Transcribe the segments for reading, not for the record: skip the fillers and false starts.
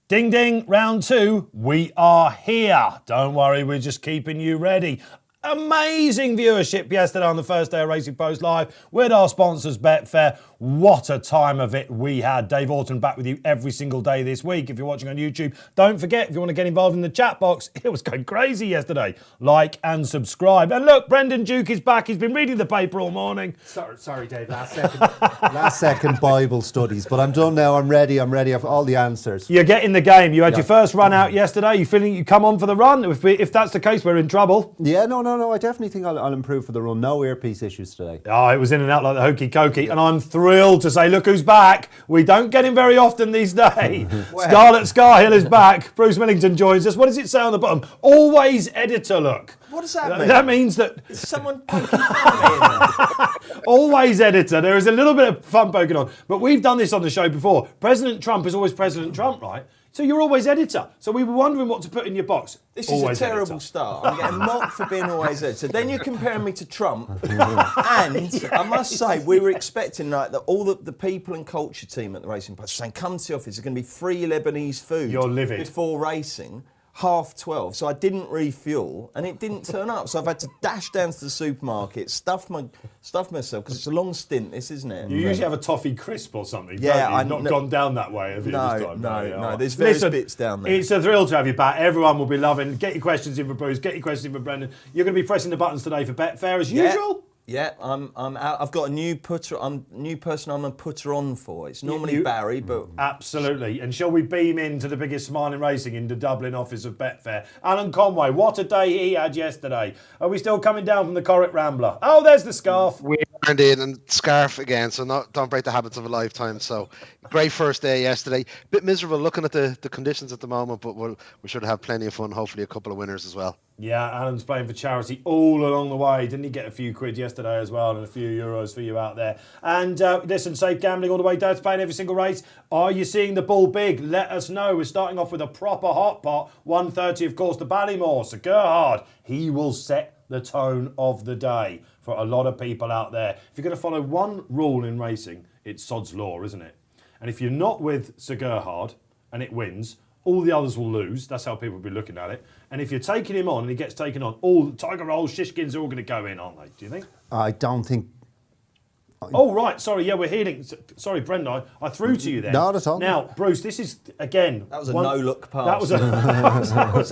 Ding ding, round 2, we are here. Don't worry, we're just keeping you ready. Amazing viewership yesterday on the first day of Racing Post Live with our sponsors Betfair. What a time of it we had. Dave Orton back with you every single day this week. If you're watching on YouTube, don't forget, if you want to get involved in the chat box, it was going crazy yesterday. Like and subscribe. And look, Brendan Duke is back. He's been reading the paper all morning. Sorry, Dave, last second Bible studies. But I'm done now. I'm ready. I've all the answers. You're getting the game. You had your first run out yesterday. You feeling you come on for the run? If that's the case, we're in trouble. Yeah, no. I definitely think I'll improve for the run. No earpiece issues today. Oh, it was in and out like the hokey cokey. And I'm thrilled to say, look who's back. We don't get him very often these days. Scarlett Scarhill is back. Bruce Millington joins us. What does it say on the bottom? Always editor, look. What does that mean? That means that... Is someone poking fun at me? Always editor. There is a little bit of fun poking on. But we've done this on the show before. President Trump is always President Trump, right? So you're always editor. So we were wondering what to put in your box. This is a terrible start. I'm getting mocked for being always editor. Then you're comparing me to Trump. And I must say, we were expecting that all the people and culture team at the Racing Post saying, come to the office, there's going to be free Lebanese food You're livid. Before racing. 12:30, so I didn't refuel, and it didn't turn up. So I've had to dash down to the supermarket, stuff myself, because it's a long stint, this, isn't it? You usually have a toffee crisp or something. Yeah, I've not gone down that way, have you? No, this time? No. There's various bits down there. It's a thrill to have you back. Everyone will be loving. Get your questions in for Bruce. Get your questions in for Brendan. You're going to be pressing the buttons today for Betfair as usual. Yeah, I'm out. I've got a new person I'm a putter on for. It's normally Barry, but... Absolutely. And shall we beam into the biggest smile in racing in the Dublin office of Betfair? Alan Conway, what a day he had yesterday. Are we still coming down from the Corrick Rambler? Oh, there's the scarf. We are indeed, and scarf again, so don't break the habits of a lifetime. So, great first day yesterday. Bit miserable looking at the conditions at the moment, but we should have plenty of fun, hopefully a couple of winners as well. Yeah, Alan's playing for charity all along the way. Didn't he get a few quid yesterday as well and a few euros for you out there? And listen, safe gambling all the way. Dad's playing every single race. Are you seeing the bull big? Let us know. We're starting off with a proper hot pot. 1:30, of course, to Ballymore. So Gerhard, he will set the tone of the day for a lot of people out there. If you're going to follow one rule in racing, it's sod's law, isn't it? And if you're not with Sir Gerhard and it wins, all the others will lose. That's how people will be looking at it. And if you're taking him on and he gets taken on, all the Tiger Rolls, Shishkins are all going to go in, aren't they? Do you think? I don't think... Oh, right. Sorry. Yeah, we're healing. Sorry, Brendan. I threw to you then. Not at all. Now, Bruce, this is, again... That was a no-look pass. That was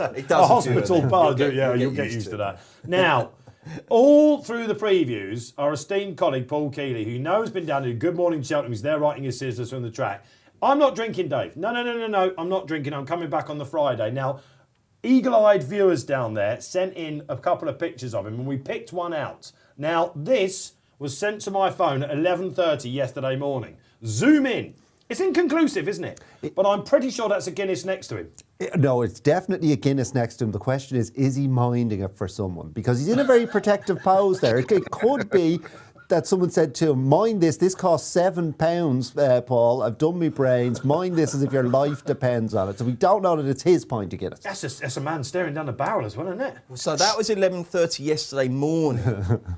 a hospital pass. Yeah, you'll get used to that. Now... all through the previews, our esteemed colleague Paul Keeley, who you know has been down to Good Morning Cheltenham, he's there writing his scissors from the track. I'm not drinking, Dave. No. I'm not drinking. I'm coming back on the Friday. Now, eagle-eyed viewers down there sent in a couple of pictures of him, and we picked one out. Now, this was sent to my phone at 11:30 yesterday morning. Zoom in. It's inconclusive, isn't it? But I'm pretty sure that's a Guinness next to him. No, it's definitely a Guinness next to him. The question is he minding it for someone? Because he's in a very protective pose there. It could be that someone said to him, mind this costs £7, Paul. I've done my brains. Mind this as if your life depends on it. So we don't know that it's his point to get it. That's a man staring down the barrel as well, isn't it? So that was 11:30 yesterday morning.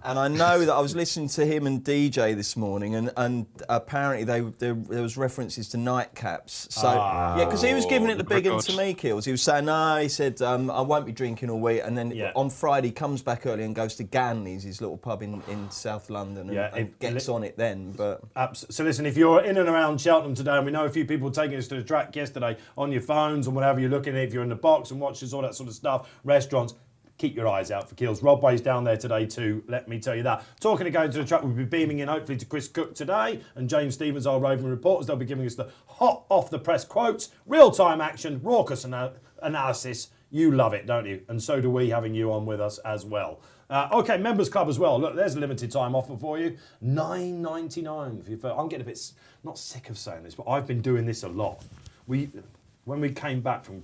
And I know that I was listening to him and DJ this morning, and apparently there was references to nightcaps. So yeah, because he was giving it the big one to me, Kills. He was saying, no, he said, I won't be drinking all week. And then on Friday, comes back early and goes to Ganley's, his little pub in South London. And gets on it then. But so listen, if you're in and around Cheltenham today, and we know a few people taking us to the track yesterday on your phones and whatever you're looking at, if you're in the box and watches all that sort of stuff, restaurants, keep your eyes out for Keels. Rob Way's down there today too, let me tell you that. Talking of going to the track, we'll be beaming in hopefully to Chris Cook today and James Stevens, our roving reporters. They'll be giving us the hot off-the-press quotes, real-time action, raucous analysis. You love it, don't you? And so do we, having you on with us as well. Okay, Members Club as well. Look, there's a limited time offer for you. $9.99. I'm getting a bit, not sick of saying this, but I've been doing this a lot. When we came back from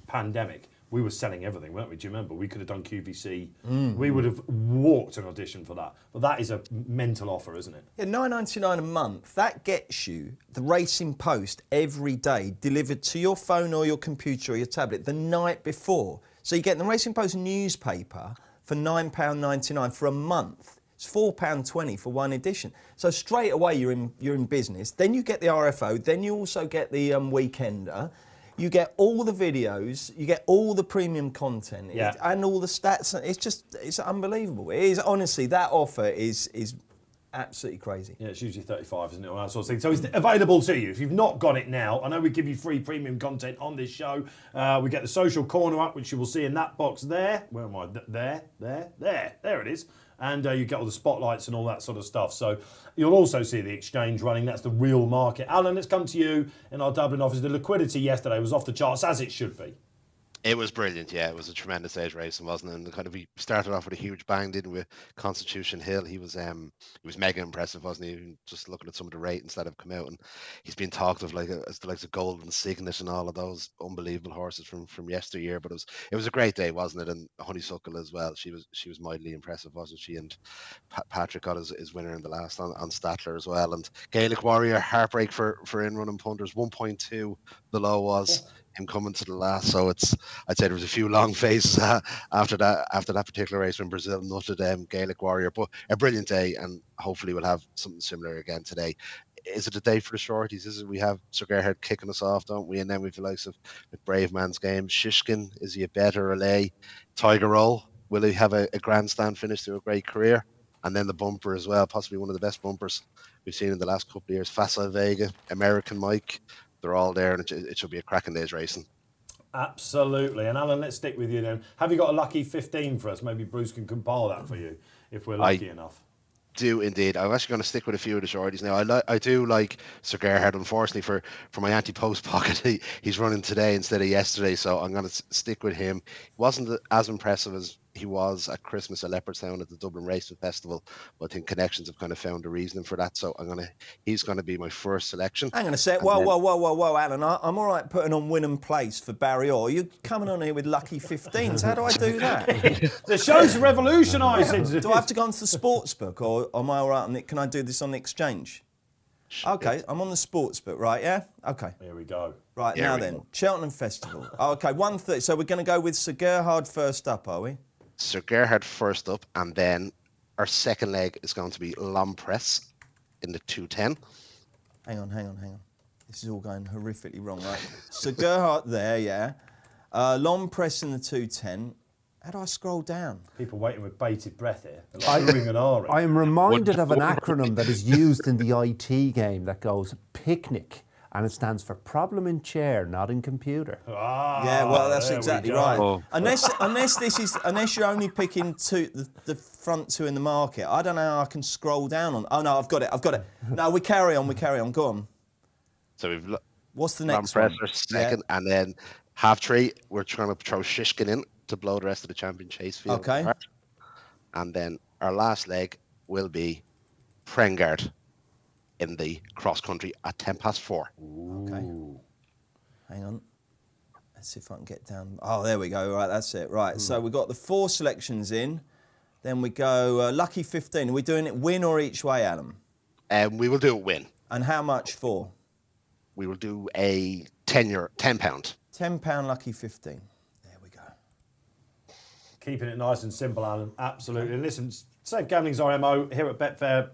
pandemic, we were selling everything, weren't we? Do you remember? We could have done QVC. We would have walked an audition for that. But that is a mental offer, isn't it? Yeah, $9.99 a month. That gets you the Racing Post every day delivered to your phone or your computer or your tablet the night before. So you get the Racing Post newspaper for £9.99 for a month. It's £4.20 for one edition. So straight away you're in business. Then you get the RFO. Then you also get the Weekender. you get all the videos, you get all the premium content, and all the stats. It's unbelievable. It is, honestly, that offer is absolutely crazy. Yeah, it's usually 35, isn't it? All that sort of thing. So it's available to you. If you've not got it now, I know we give you free premium content on this show. We get the social corner up, which you will see in that box there. Where am I? There it is. And you get all the spotlights and all that sort of stuff. So you'll also see the exchange running. That's the real market. Alan, let's come to you in our Dublin office. The liquidity yesterday was off the charts, as it should be. It was brilliant, yeah. It was a tremendous age racing, wasn't it? And kind of we started off with a huge bang, didn't we? Constitution Hill, he was mega impressive, wasn't he? Just looking at some of the ratings that have come out, and he's been talked of as the likes of Golden Signet and all of those unbelievable horses from yesteryear. But it was a great day, wasn't it? And Honeysuckle as well. She was mightily impressive, wasn't she? And Patrick got his winner in the last on Statler as well. And Gaelic Warrior, heartbreak for in running punters. 1.2 the low was. Him coming to the last, so I'd say there was a few long phases after that particular race when Brazil nutted Gaelic Warrior, but a brilliant day, and hopefully we'll have something similar again today. Is it a day for the shorties? Is it? We have Sir Gerhard kicking us off, don't we? And then we've the likes of Brave Man's Game, Shishkin, is he a bet or a lay? Tiger Roll, will he have a grandstand finish to a great career? And then the bumper as well, possibly one of the best bumpers we've seen in the last couple of years. Facile Vega, American Mike. They're all there, and it should be a cracking day's racing. Absolutely. And Alan, let's stick with you then. Have you got a lucky 15 for us? Maybe Bruce can compile that for you if we're lucky enough. Do indeed. I'm actually going to stick with a few of the shorties now. I do like Sir Gerhard. Unfortunately for my anti-post pocket, he's running today instead of yesterday, so I'm going to stick with him. He wasn't as impressive as he was at Christmas at Leopardstown at the Dublin Racing Festival, but I think connections have kind of found a reasoning for that. So he's going to be my first selection. Hang on a sec. Whoa, Alan. I'm all right putting on Wynnum Place for Barry Orr. You're coming on here with lucky 15s. How do I do that? The show's revolutionised. Do I have to go onto the sportsbook, or am I all right on it? Can I do this on the exchange? Okay, I'm on the sportsbook, right? Yeah. Okay. Here we go. Right now then, Cheltenham Festival. Okay, 1:30. So we're going to go with Sir Gerhard first up, are we? Sir Gerhard first up, and then our second leg is going to be Lompress in the 210. Hang on. This is all going horrifically wrong, right? Sir Gerhard there, yeah. Lompress in the 210. How do I scroll down? People waiting with bated breath here. Like I am reminded of an acronym that is used in the IT game that goes PICNIC. And it stands for problem in chair, not in computer. Yeah, well, that's exactly right. Oh. Unless you're only picking the front two in the market. I don't know how I can scroll down on. Oh no, I've got it. No, we carry on. Go on. So we've. What's the next one? Second, and then half tree. We're trying to throw Shishkin in to blow the rest of the champion chase field. Okay. Apart. And then our last leg will be Prengard in the cross country at 4:10. Okay. Hang on. Let's see if I can get down. Oh, there we go. Right, that's it. Right. So we've got the 4 selections in. Then we go lucky 15. Are we doing it win or each way, Adam? We will do a win. And how much for? We will do a £10. £10 lucky 15. There we go. Keeping it nice and simple, Alan. Absolutely. And listen, safe gambling's our MO here at Betfair,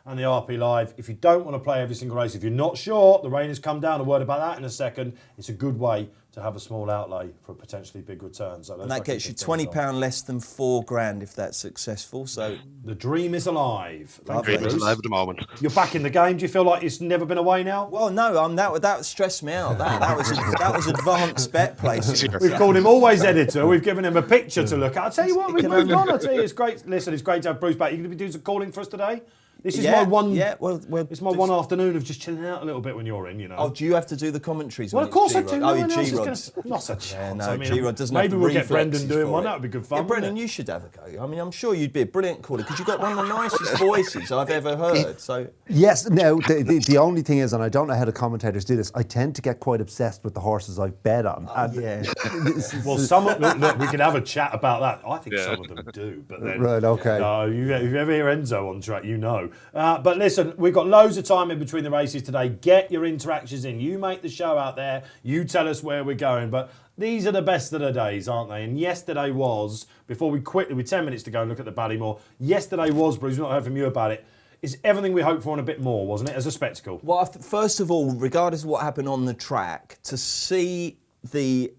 and the RP Live. If you don't want to play every single race, if you're not sure, the rain has come down, a word about that in a second. It's a good way to have a small outlay for a potentially big return. So and that gets you £20 less than $4,000 if that's successful. So the dream is alive. The dream is alive at the moment. You're back in the game. Do you feel like it's never been away now? Well, no, that stressed me out. That was advanced bet placing. We've called him always editor. We've given him a picture to look at. I'll tell you what, we've moved on. I'll tell you, it's great. Listen, it's great to have Bruce back. You're going to be doing some calling for us today? This is my one. Yeah, well, it's my one afternoon of just chilling out a little bit when you're in, Oh, do you have to do the commentaries? Well, of course I do. Oh, no G-Rod. Not a chance. Yeah, no, I mean, G-Rod doesn't maybe have to we'll get Brendan doing one. That would be good fun. Yeah, Brendan, you should have a go. I mean, I'm sure you'd be a brilliant caller because you've got one of the nicest voices I've ever heard. So yes, no. The only thing is, and I don't know how the commentators do this, I tend to get quite obsessed with the horses I've bet on. Yeah. Well, look, we can have a chat about that. I think some of them do, but then right, okay. If you ever hear Enzo on track, But listen, we've got loads of time in between the races today. Get your interactions in. You make the show out there. You tell us where we're going. But these are the best of the days, aren't they? And yesterday was, before we quickly, with 10 minutes to go and look at the Ballymore, yesterday was, Bruce, we've not heard from you about it. It's everything we hoped for and a bit more, wasn't it, as a spectacle? Well, first of all, regardless of what happened on the track, to see the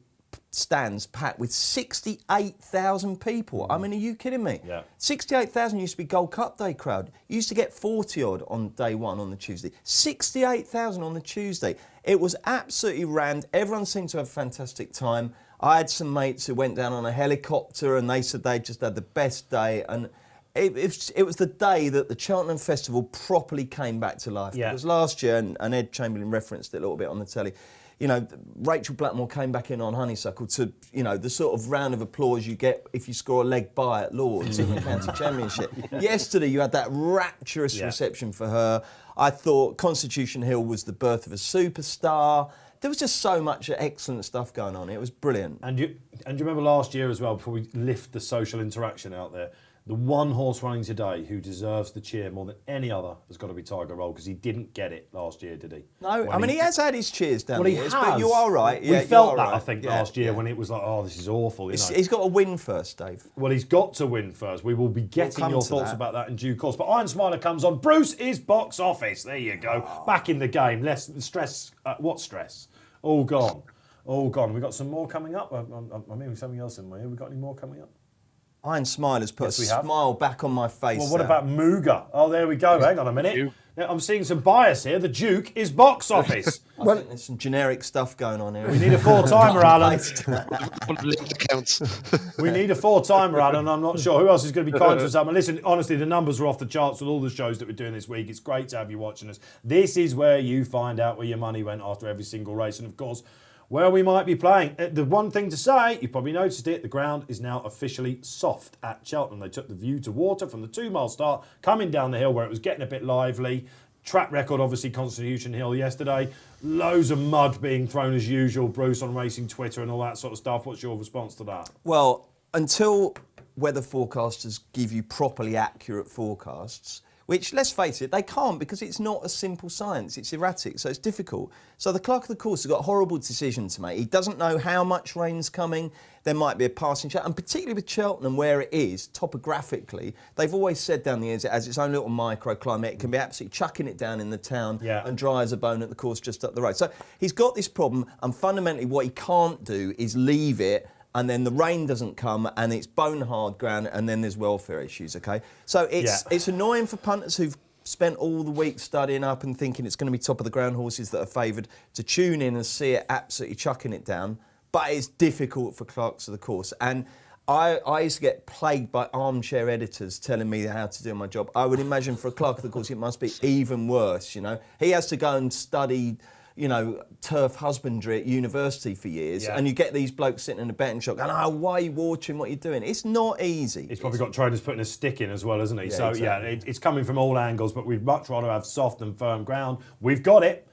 stands packed with 68,000 people. I mean, are you kidding me? Yeah. 68,000 used to be Gold Cup Day crowd. You used to get 40 odd on day one on the Tuesday. 68,000 on the Tuesday. It was absolutely rammed. Everyone seemed to have a fantastic time. I had some mates who went down on a helicopter and they said they just had the best day. And it was the day that the Cheltenham Festival properly came back to life. Yeah. Because last year, and Ed Chamberlain referenced it a little bit on the telly, you know, Rachel Blackmore came back in on Honeysuckle to, you know, the sort of round of applause you get if you score a leg by at Lord's in the county championship. Yesterday you had that rapturous reception for her. I thought Constitution Hill was the birth of a superstar. There was just so much excellent stuff going on. It was brilliant. And you remember last year as well, before we lift the social interaction out there, the one horse running today who deserves the cheer more than any other has got to be Tiger Roll, because he didn't get it last year, did he? No, I mean, he has had his cheers down Well, the he years, has. but you are right. We felt that, I think, last year when it was like, oh, this is awful. You know. He's got to win first, Dave. Well, he's got to win first. We will be getting your thoughts about that in due course. But Iron Smiler comes on. Bruce is box office. There you go. Back in the game. Less stress. What stress? All gone. All gone. We got some more coming up. I mean, something else in my ear. We got any more coming up? Iron Smiler's put a smile back on my face. Well, what about Muga? Oh, there we go. Hang on a minute. Now, I'm seeing some bias here. The Duke is box office. I think there's some generic stuff going on here. We need a four-timer, Alan. accounts. We need a four-timer, Alan. I'm not sure who else is going to be kind to us. Listen, honestly, the numbers are off the charts with all the shows that we're doing this week. It's great to have you watching us. This is where you find out where your money went after every single race. And, of course, where we might be playing. The one thing to say, you probably noticed it, the ground is now officially soft at Cheltenham. They took the view to water from the 2-mile start, coming down the hill where it was getting a bit lively. Track record, obviously, Constitution Hill yesterday. Loads of mud being thrown as usual, Bruce, on racing Twitter and all that sort of stuff. What's your response to that? Well, until weather forecasters give you properly accurate forecasts, which, let's face it, they can't, because it's not a simple science. It's erratic, so it's difficult. So the clerk of the course has got a horrible decision to make. He doesn't know how much rain's coming. There might be a passing shower. And particularly with Cheltenham, where it is, topographically, they've always said down the years it has its own little microclimate. It can be absolutely chucking it down in the town and dry as a bone at the course just up the road. So he's got this problem, and fundamentally what he can't do is leave it and then the rain doesn't come and it's bone hard ground and then there's welfare issues, okay? So it's annoying for punters who've spent all the week studying up and thinking it's going to be top of the ground horses that are favoured to tune in and see it absolutely chucking it down. But it's difficult for clerks of the course. And I used to get plagued by armchair editors telling me how to do my job. I would imagine for a clerk of the course it must be even worse, you know? He has to go and study, you know, turf husbandry at university for years, and you get these blokes sitting in a betting shop going, oh, why are you watching what you're doing? It's not easy. He's probably got trainers putting a stick in as well, isn't he? Yeah, So, exactly. it's coming from all angles, but we'd much rather have soft and firm ground. We've got it.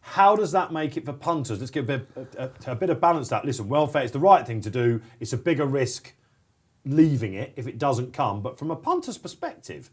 How does that make it for punters? Let's give a bit of balance to that. Listen, welfare is the right thing to do. It's a bigger risk leaving it if it doesn't come. But from a punter's perspective,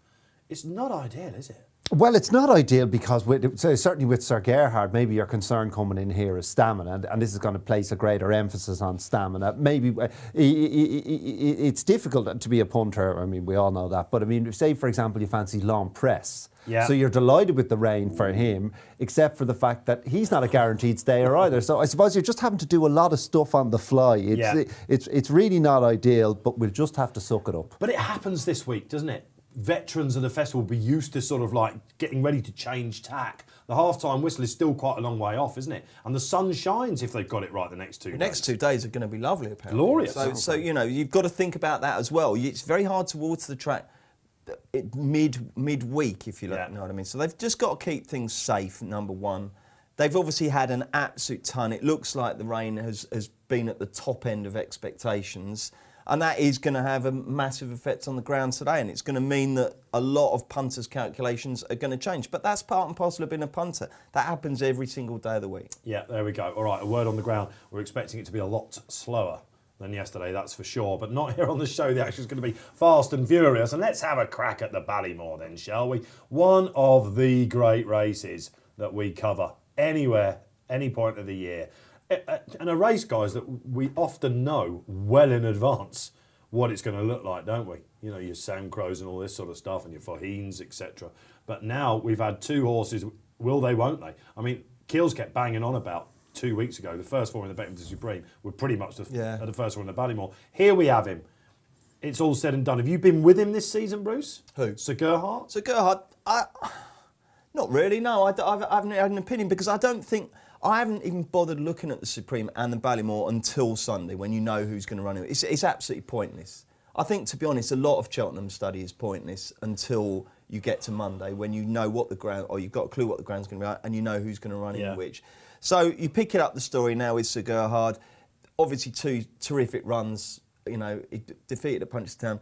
it's not ideal, is it? Well, it's not ideal because certainly with Sir Gerhard, maybe your concern coming in here is stamina, and this is going to place a greater emphasis on stamina. Maybe it's difficult to be a punter. I mean, we all know that. But I mean, say, for example, you fancy long press. Yeah. So you're delighted with the rain for him, except for the fact that he's not a guaranteed stayer either. So I suppose you're just having to do a lot of stuff on the fly. It's really not ideal, but we'll just have to suck it up. But it happens this week, doesn't it? Veterans of the festival will be used to sort of like getting ready to change tack. The half-time whistle is still quite a long way off, isn't it? And the sun shines if they've got it right the next 2 days. The next 2 days are going to be lovely, apparently. Glorious. So you know, you've got to think about that as well. It's very hard to water the track midweek, if you like, know what I mean. So they've just got to keep things safe, number one. They've obviously had an absolute ton. It looks like the rain has been at the top end of expectations. And that is going to have a massive effect on the ground today, and it's going to mean that a lot of punters' calculations are going to change. But that's part and parcel of being a punter. That happens every single day of the week. Yeah, there we go. All right, a word on the ground. We're expecting it to be a lot slower than yesterday, that's for sure. But not here on the show. The action's going to be fast and furious. And let's have a crack at the Ballymore then, shall we? One of the great races that we cover anywhere, any point of the year. And a race, guys, that we often know well in advance what it's going to look like, don't we? You know, your Sam Crows and all this sort of stuff, and your Fahines, etc. But now we've had 2 horses. Will they? Won't they? I mean, Keels kept banging on about 2 weeks ago. The first 4 in the Betfair Supreme were pretty much the first 4 in the Ballymore. Here we have him. It's all said and done. Have you been with him this season, Bruce? Who? Sir Gerhard? Sir Gerhard, not really, no. I haven't had an opinion because I haven't even bothered looking at the Supreme and the Ballymore until Sunday when you know who's going to run it. It's absolutely pointless. I think, to be honest, a lot of Cheltenham study is pointless until you get to Monday when you know what the ground, or you've got a clue what the ground's going to be like, and you know who's going to run in which. So you pick it up the story now with Sir Gerhard. Obviously 2 terrific runs. You know, he defeated at Punchestown.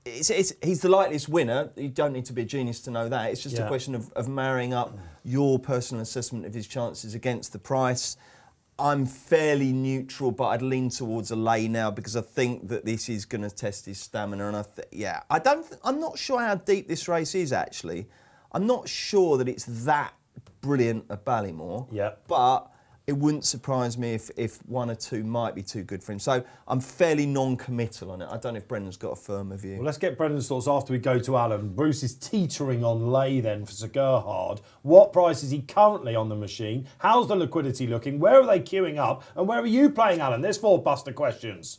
He's the likeliest winner. You don't need to be a genius to know that. It's just a question of marrying up your personal assessment of his chances against the price. I'm fairly neutral, but I'd lean towards a lay now because I think that this is going to test his stamina. And I'm not sure how deep this race is actually. I'm not sure that it's that brilliant at Ballymore. Yeah. But it wouldn't surprise me if 1 or 2 might be too good for him. So I'm fairly non-committal on it. I don't know if Brendan's got a firmer view. Well, let's get Brendan's thoughts after we go to Alan. Bruce is teetering on lay then for Sir Gerhard. What price is he currently on the machine? How's the liquidity looking? Where are they queuing up? And where are you playing, Alan? There's 4 Buster questions.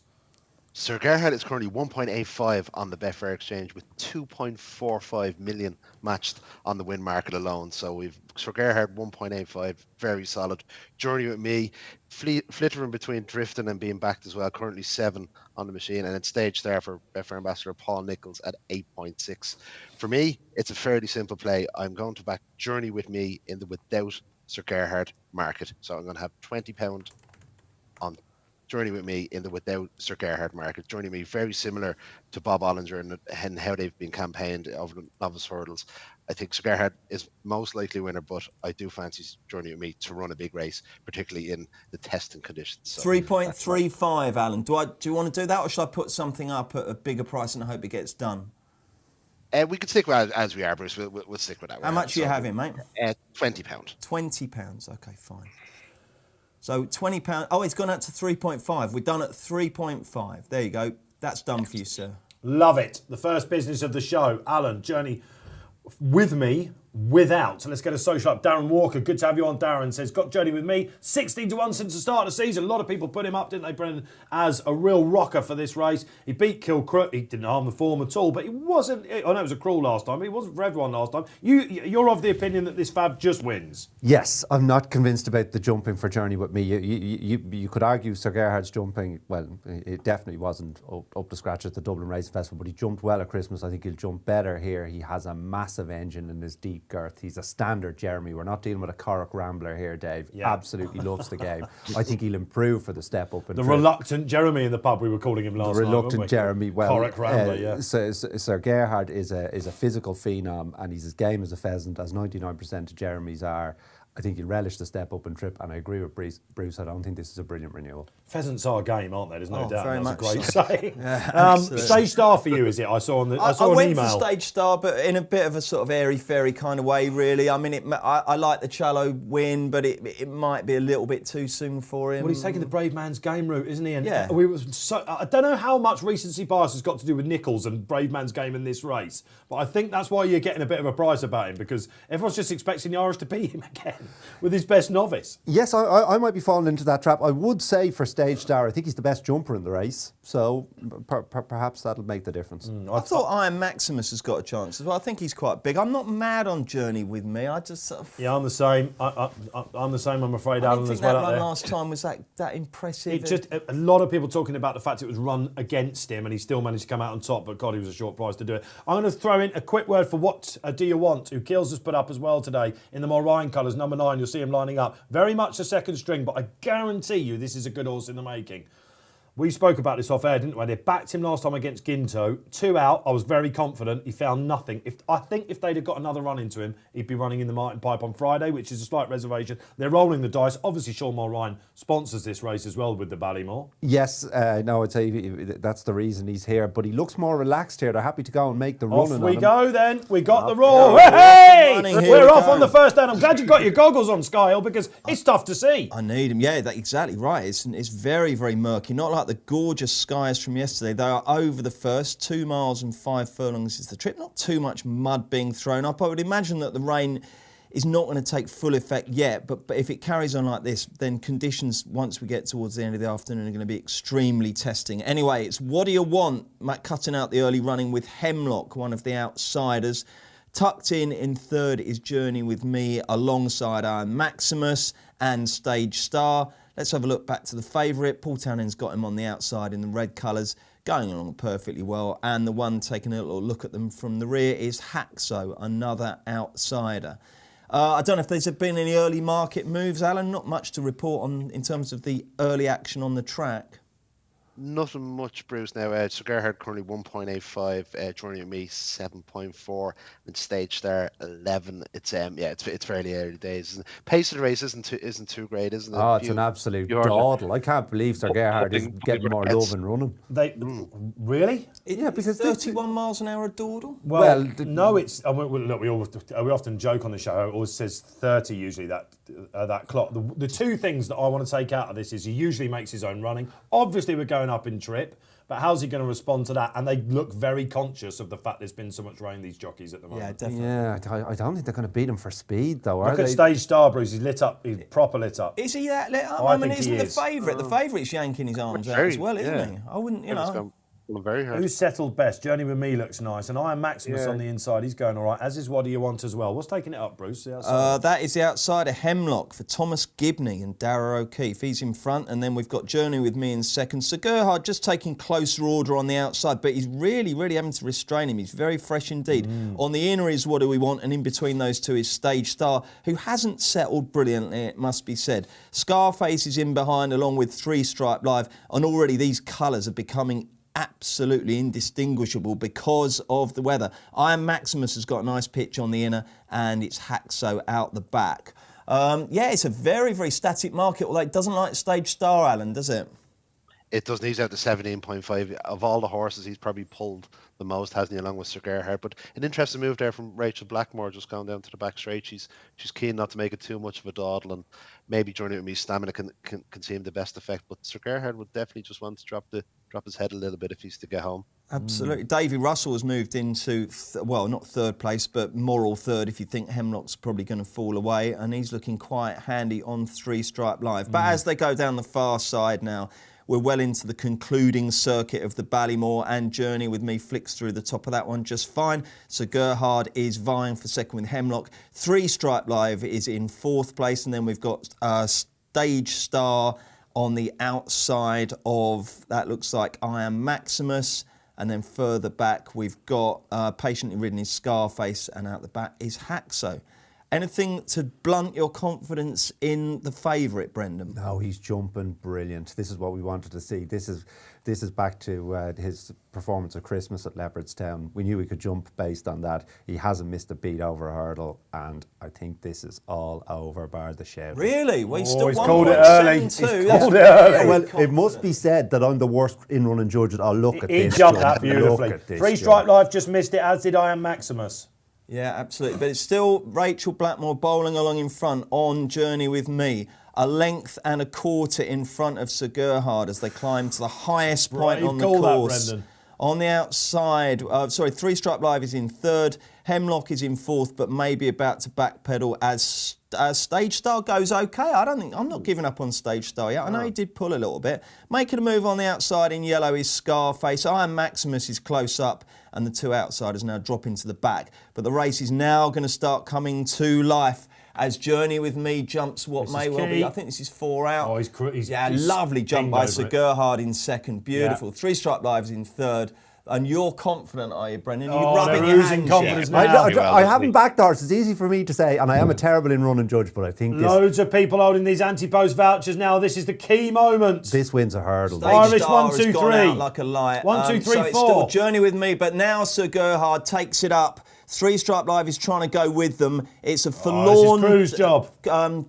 Sir Gerhard is currently 1.85 on the Betfair Exchange with 2.45 million matched on the win market alone. So we've Sir Gerhard 1.85, very solid. Journey with me, flittering between drifting and being backed as well. Currently 7 on the machine, and it's staged there for Betfair ambassador Paul Nichols at 8.6. For me, it's a fairly simple play. I'm going to back Journey with me in the without Sir Gerhard market. So I'm going to have £20 on Journey with me in the without Sir Gerhard market. Journey with me very similar to Bob Ollinger and how they've been campaigned over the novice hurdles. I think Sir Gerhard is most likely winner, but I do fancy Journey with me to run a big race, particularly in the testing conditions. So 3.35, Alan. Do you want to do that, or should I put something up at a bigger price and I hope it gets done? We could stick with as we are, Bruce. We'll stick with that. How much are you having, mate? £20. £20. Okay, fine. So £20. Oh, it's gone out to 3.5. We're done at 3.5. There you go. That's done for you, sir. Love it. The first business of the show. Alan, Journey with me, without. So let's get a social up. Darren Walker, good to have you on. Darren says, got Journey with me. 16-1 since the start of the season. A lot of people put him up, didn't they, Brendan, as a real rocker for this race. He beat Kilcrook. He didn't harm the form at all, but he wasn't. I know it was a crawl last time, but he wasn't for everyone last time. You're of the opinion that this fab just wins. Yes, I'm not convinced about the jumping for Journey with me. You could argue Sir Gerhard's jumping, well, it definitely wasn't up to scratch at the Dublin Racing Festival, but he jumped well at Christmas. I think he'll jump better here. He has a massive engine in his deep girth. He's a standard Jeremy. We're not dealing with a Cork Rambler here, Dave. Yeah. Absolutely loves the game. I think he'll improve for the step up. The reluctant Jeremy in the pub, we were calling him last night. The reluctant Jeremy. Well, Cork Rambler, yeah. Sir Gerhard is a physical phenom, and he's as game as a pheasant, as 99% of Jeremy's are. I think he'll relish the step up and trip, and I agree with Bruce. I don't think this is a brilliant renewal. Pheasants are game, aren't they? There's no doubt. Very That's much a great so. saying. Stage star for you, is it? I saw on the I saw I an went email. for stage star, but in a bit of a sort of airy-fairy kind of way, really. I mean, I like the Challow win, but it might be a little bit too soon for him. Well, he's taking the brave man's game route, isn't he? And yeah. I don't know how much recency bias has got to do with Nichols and brave man's game in this race, but I think that's why you're getting a bit of a price about him, because everyone's just expecting the Irish to beat him again with his best novice. Yes, I might be falling into that trap. I would say for stage star, I think he's the best jumper in the race, so perhaps that'll make the difference. I thought Iron Maximus has got a chance as well. I think he's quite big. I'm not mad on Journey with me. I just sort of... Yeah, I'm the same. I'm the same, I'm afraid, I Alan, didn't as think well. that Out run there. last time was that impressive. It just a lot of people talking about the fact it was run against him and he still managed to come out on top, but God, he was a short price to do it. I'm going to throw in a quick word for What Do You Want, who Kills has put up as well today in the Moraine colours, number 9. You'll see him lining up. Very much a second string, but I guarantee you this is a good horse in the making. We spoke about this off air, didn't we? They backed him last time against Ginto. 2 out. I was very confident. He found nothing. I think if they'd have got another run into him, he'd be running in the Martin Pipe on Friday, which is a slight reservation. They're rolling the dice. Obviously, Sean Mulrine sponsors this race as well with the Ballymore. Yes, no, I'd say that's the reason he's here. But he looks more relaxed here. They're happy to go and make the run. Off we go then. We got the roar. Yeah, Hey! we're off on the first down. I'm glad you got your goggles on, Skyle, because it's tough to see. I need him. Yeah, that's exactly right. It's very, very murky. Not like the gorgeous skies from yesterday. They are over the first 2 miles and 5 furlongs is the trip. Not too much mud being thrown up. I would imagine that the rain is not going to take full effect yet, but if it carries on like this, then conditions, once we get towards the end of the afternoon, are going to be extremely testing. Anyway, it's What Do You Want? Matt cutting out the early running with Hemlock, one of the outsiders. Tucked in third is Journey With Me, alongside Iron Maximus and Stage Star. Let's have a look back to the favourite. Paul Townsend's got him on the outside in the red colours, going along perfectly well. And the one taking a little look at them from the rear is Haxo, another outsider. I don't know if there's been any early market moves, Alan. Not much to report on in terms of the early action on the track. Nothing much, Bruce. Now, Sir Gerhard currently 1.85, Journey With Me 7.4, and Stage Star 11. It's it's fairly early days. Isn't it? Pace of the race isn't too great, isn't it? Oh, it's an absolute dawdle. I can't believe Sir Gerhard isn't getting more love and running. Really? Yeah, because 31 miles an hour dawdle? Well, no, it's look. We often joke on the show. It always says 30 usually that clock. The two things that I want to take out of this is he usually makes his own running. Obviously, we're going up in trip, but how's he going to respond to that? And they look very conscious of the fact there's been so much rain, these jockeys at the moment. Yeah, definitely. Yeah, I don't think they're going to beat him for speed, though, are Look they? at Stage Star, Bruce. He's lit up. He's proper lit up. Is he that lit up? I mean, think isn't he the is. favourite? The favourite's yanking his arms out as well, isn't he? I wouldn't, Very hard. Who's settled best? Journey With Me looks nice. And Iron Maximus on the inside, he's going all right, as is What Do You Want as well. What's taking it up, Bruce? That is the outsider Hemlock for Thomas Gibney and Darragh O'Keefe. He's in front, and then we've got Journey With Me in second. Sir Gerhard just taking closer order on the outside, but he's really having to restrain him. He's very fresh indeed. On the inner is What Do We Want, and in between those two is Stage Star, who hasn't settled brilliantly, it must be said. Scarface is in behind, along with Three Stripe Live, and already these colours are becoming absolutely indistinguishable because of the weather. Iron Maximus has got a nice pitch on the inner, and it's Haxo out the back. It's a very static market, although it doesn't like Stage Star, Alan, does it? It doesn't. He's out to 17.5. Of all the horses, he's probably pulled the most, hasn't he, along with Sir Gerhard. But an interesting move there from Rachel Blackmore, just going down to the back straight. She's keen not to make it too much of a dawdle, and maybe Journey With Me stamina can seem the best effect. But Sir Gerhard would definitely just want to drop his head a little bit if he's to get home. Absolutely. Davy Russell has moved into, not third place, but moral third if you think Hemlock's probably going to fall away, and he's looking quite handy on Three Stripe Live. But as they go down the far side now, we're well into the concluding circuit of the Ballymore, and Journey With Me flicks through the top of that one just fine. So Gerhard is vying for second with Hemlock. Three Stripe Live is in fourth place, and then we've got Stage Star on the outside of, that looks like Iron Maximus. And then further back, we've got Patiently Ridden is Scarface, and out the back is Haxo. Anything to blunt your confidence in the favourite, Brendan? No, he's jumping brilliant. This is what we wanted to see. This is back to his performance at Christmas at Leopardstown. We knew he could jump based on that. He hasn't missed a beat over a hurdle, and I think this is all over, bar the shout. Really? Well, he's still he's called it early. He's called it early. Well, it must be said that I'm the worst in-running judge. I'll look at this. He jumped that Look beautifully. at this Three Stripe Live just missed it, as did Iron Maximus. Yeah, absolutely. But it's still Rachel Blackmore bowling along in front on Journey With Me. A length and a quarter in front of Sir Gerhard as they climb to the highest point on the course. On the outside, Three Stripe Live is in third. Hemlock is in fourth, but maybe about to backpedal as Stage Star goes okay. I'm not giving up on Stage Star yet. I know he did pull a little bit. Making a move on the outside in yellow is Scarface. Iron Maximus is close up, and the two outsiders now drop into the back. But the race is now going to start coming to life as Journey With Me jumps what may well be. I think this is 4 out. Oh, he's lovely jump by Sir Gerhard in second. Beautiful. Yeah. Three Stripe Live is in third. And you're confident, are you, Brendan? You're rubbing your hands. Confidence now. I haven't backed horse. It's easy for me to say, and I am a terrible in-running judge, but I think loads of people holding these anti-post vouchers now. This is the key moment. This wins a hurdle. Irish 1, 2, 3. Like a light. 1, 2, 3, 4. It's still Journey With Me, but now Sir Gerhard takes it up Three Stripe Live is trying to go with them. It's a forlorn Crew's job.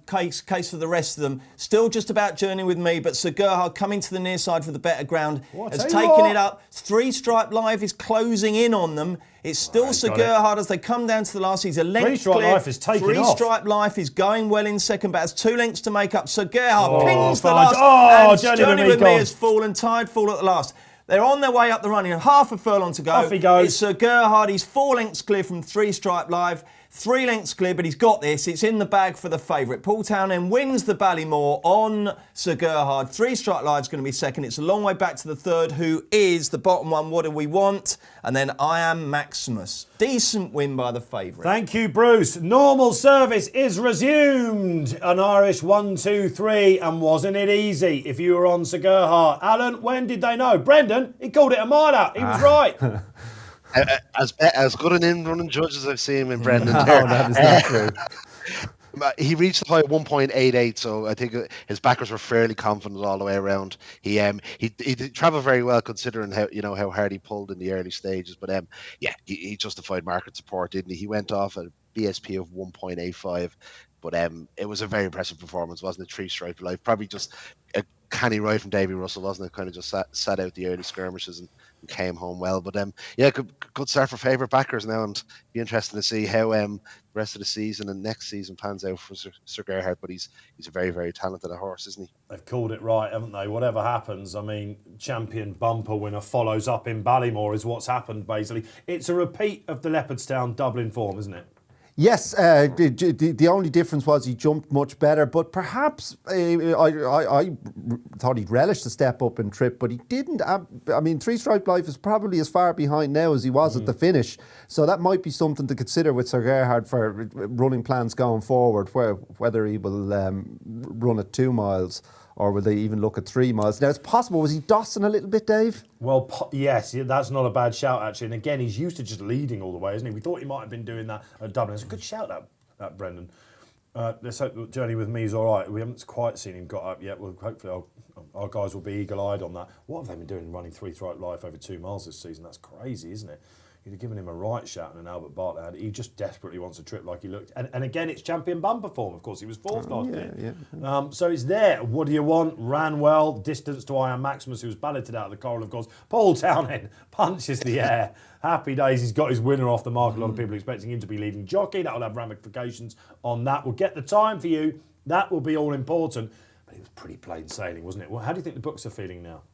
Case for the rest of them. Still just about journeying with me, but Sir Gerhard coming to the near side for the better ground has taken it up. Three Stripe Live is closing in on them. It's still Sir Gerhard as they come down to the last. He's a length Three Stripe clear. Life is taking Three off. Stripe Life is going well in second, but has 2 lengths to make up. Sir Gerhard pins the fine. last. And Journey Journey with me gone. has fallen, tied full at the last. They're on their way up the running, half a furlong to go. Off he goes. It's Sir Gerhard. He's 4 lengths clear from Three Stripe Live. 3 lengths clear, but he's got this. It's in the bag for the favourite. Paul Townend wins the Ballymore on Sir Gerhard. Three Stripe Live's going to be second. It's a long way back to the third, who is the bottom one. What do we want? And then I Am Maximus. Decent win by the favourite. Thank you, Bruce. Normal service is resumed. An Irish 1, 2, 3, and wasn't it easy if you were on Sir Gerhard? Alan, when did they know? Brendan, he called it a mile out. He was right. As good an in-running judge as I've seen in Brendan No, there. that is not true. He reached the high 1.88, so I think his backers were fairly confident all the way around. He did travel very well considering how hard he pulled in the early stages. But he justified market support, didn't he? He went off at a BSP of 1.85. But it was a very impressive performance, wasn't it? Three Stripe Life, probably just a canny ride from Davy Russell, wasn't it? Kind of just sat out the early skirmishes and came home well. But good start for favourite backers now, and be interesting to see how the rest of the season and next season pans out for Sir Gerhard. But he's a very, very talented horse, isn't he? They've called it right, haven't they? Whatever happens, I mean, champion bumper winner follows up in Ballymore is what's happened, basically. It's a repeat of the Leopardstown Dublin form, isn't it? Yes, the only difference was he jumped much better, but perhaps I thought he'd relish the step up and trip, but he didn't. I mean, Three Stripe Life is probably as far behind now as he was at the finish, so that might be something to consider with Sir Gerhard for running plans going forward, whether he will run at 2 miles or will they even look at 3 miles? Now, it's possible. Was he dossing a little bit, Dave? Well, yes, that's not a bad shout, actually. And again, he's used to just leading all the way, isn't he? We thought he might have been doing that at Dublin. It's a good shout, that Brendan. Let's hope the journey with me is all right. We haven't quite seen him got up yet. Well, hopefully our guys will be eagle-eyed on that. What have they been doing running Three Stripe Life over 2 miles this season? That's crazy, isn't it? You'd have given him a right shout and an Albert Bartlett had. He just desperately wants a trip like he looked. And again, it's champion bumper form, of course. He was fourth last year. Yeah. So it's there. What do you want? Ran well. Distance to I Am Maximus, who was balloted out of the Coral, of course. Paul Townend punches the air. Happy days. He's got his winner off the mark. A lot of people expecting him to be leading jockey. That will have ramifications on that. We'll get the time for you. That will be all important. But it was pretty plain sailing, wasn't it? Well, how do you think the books are feeling now?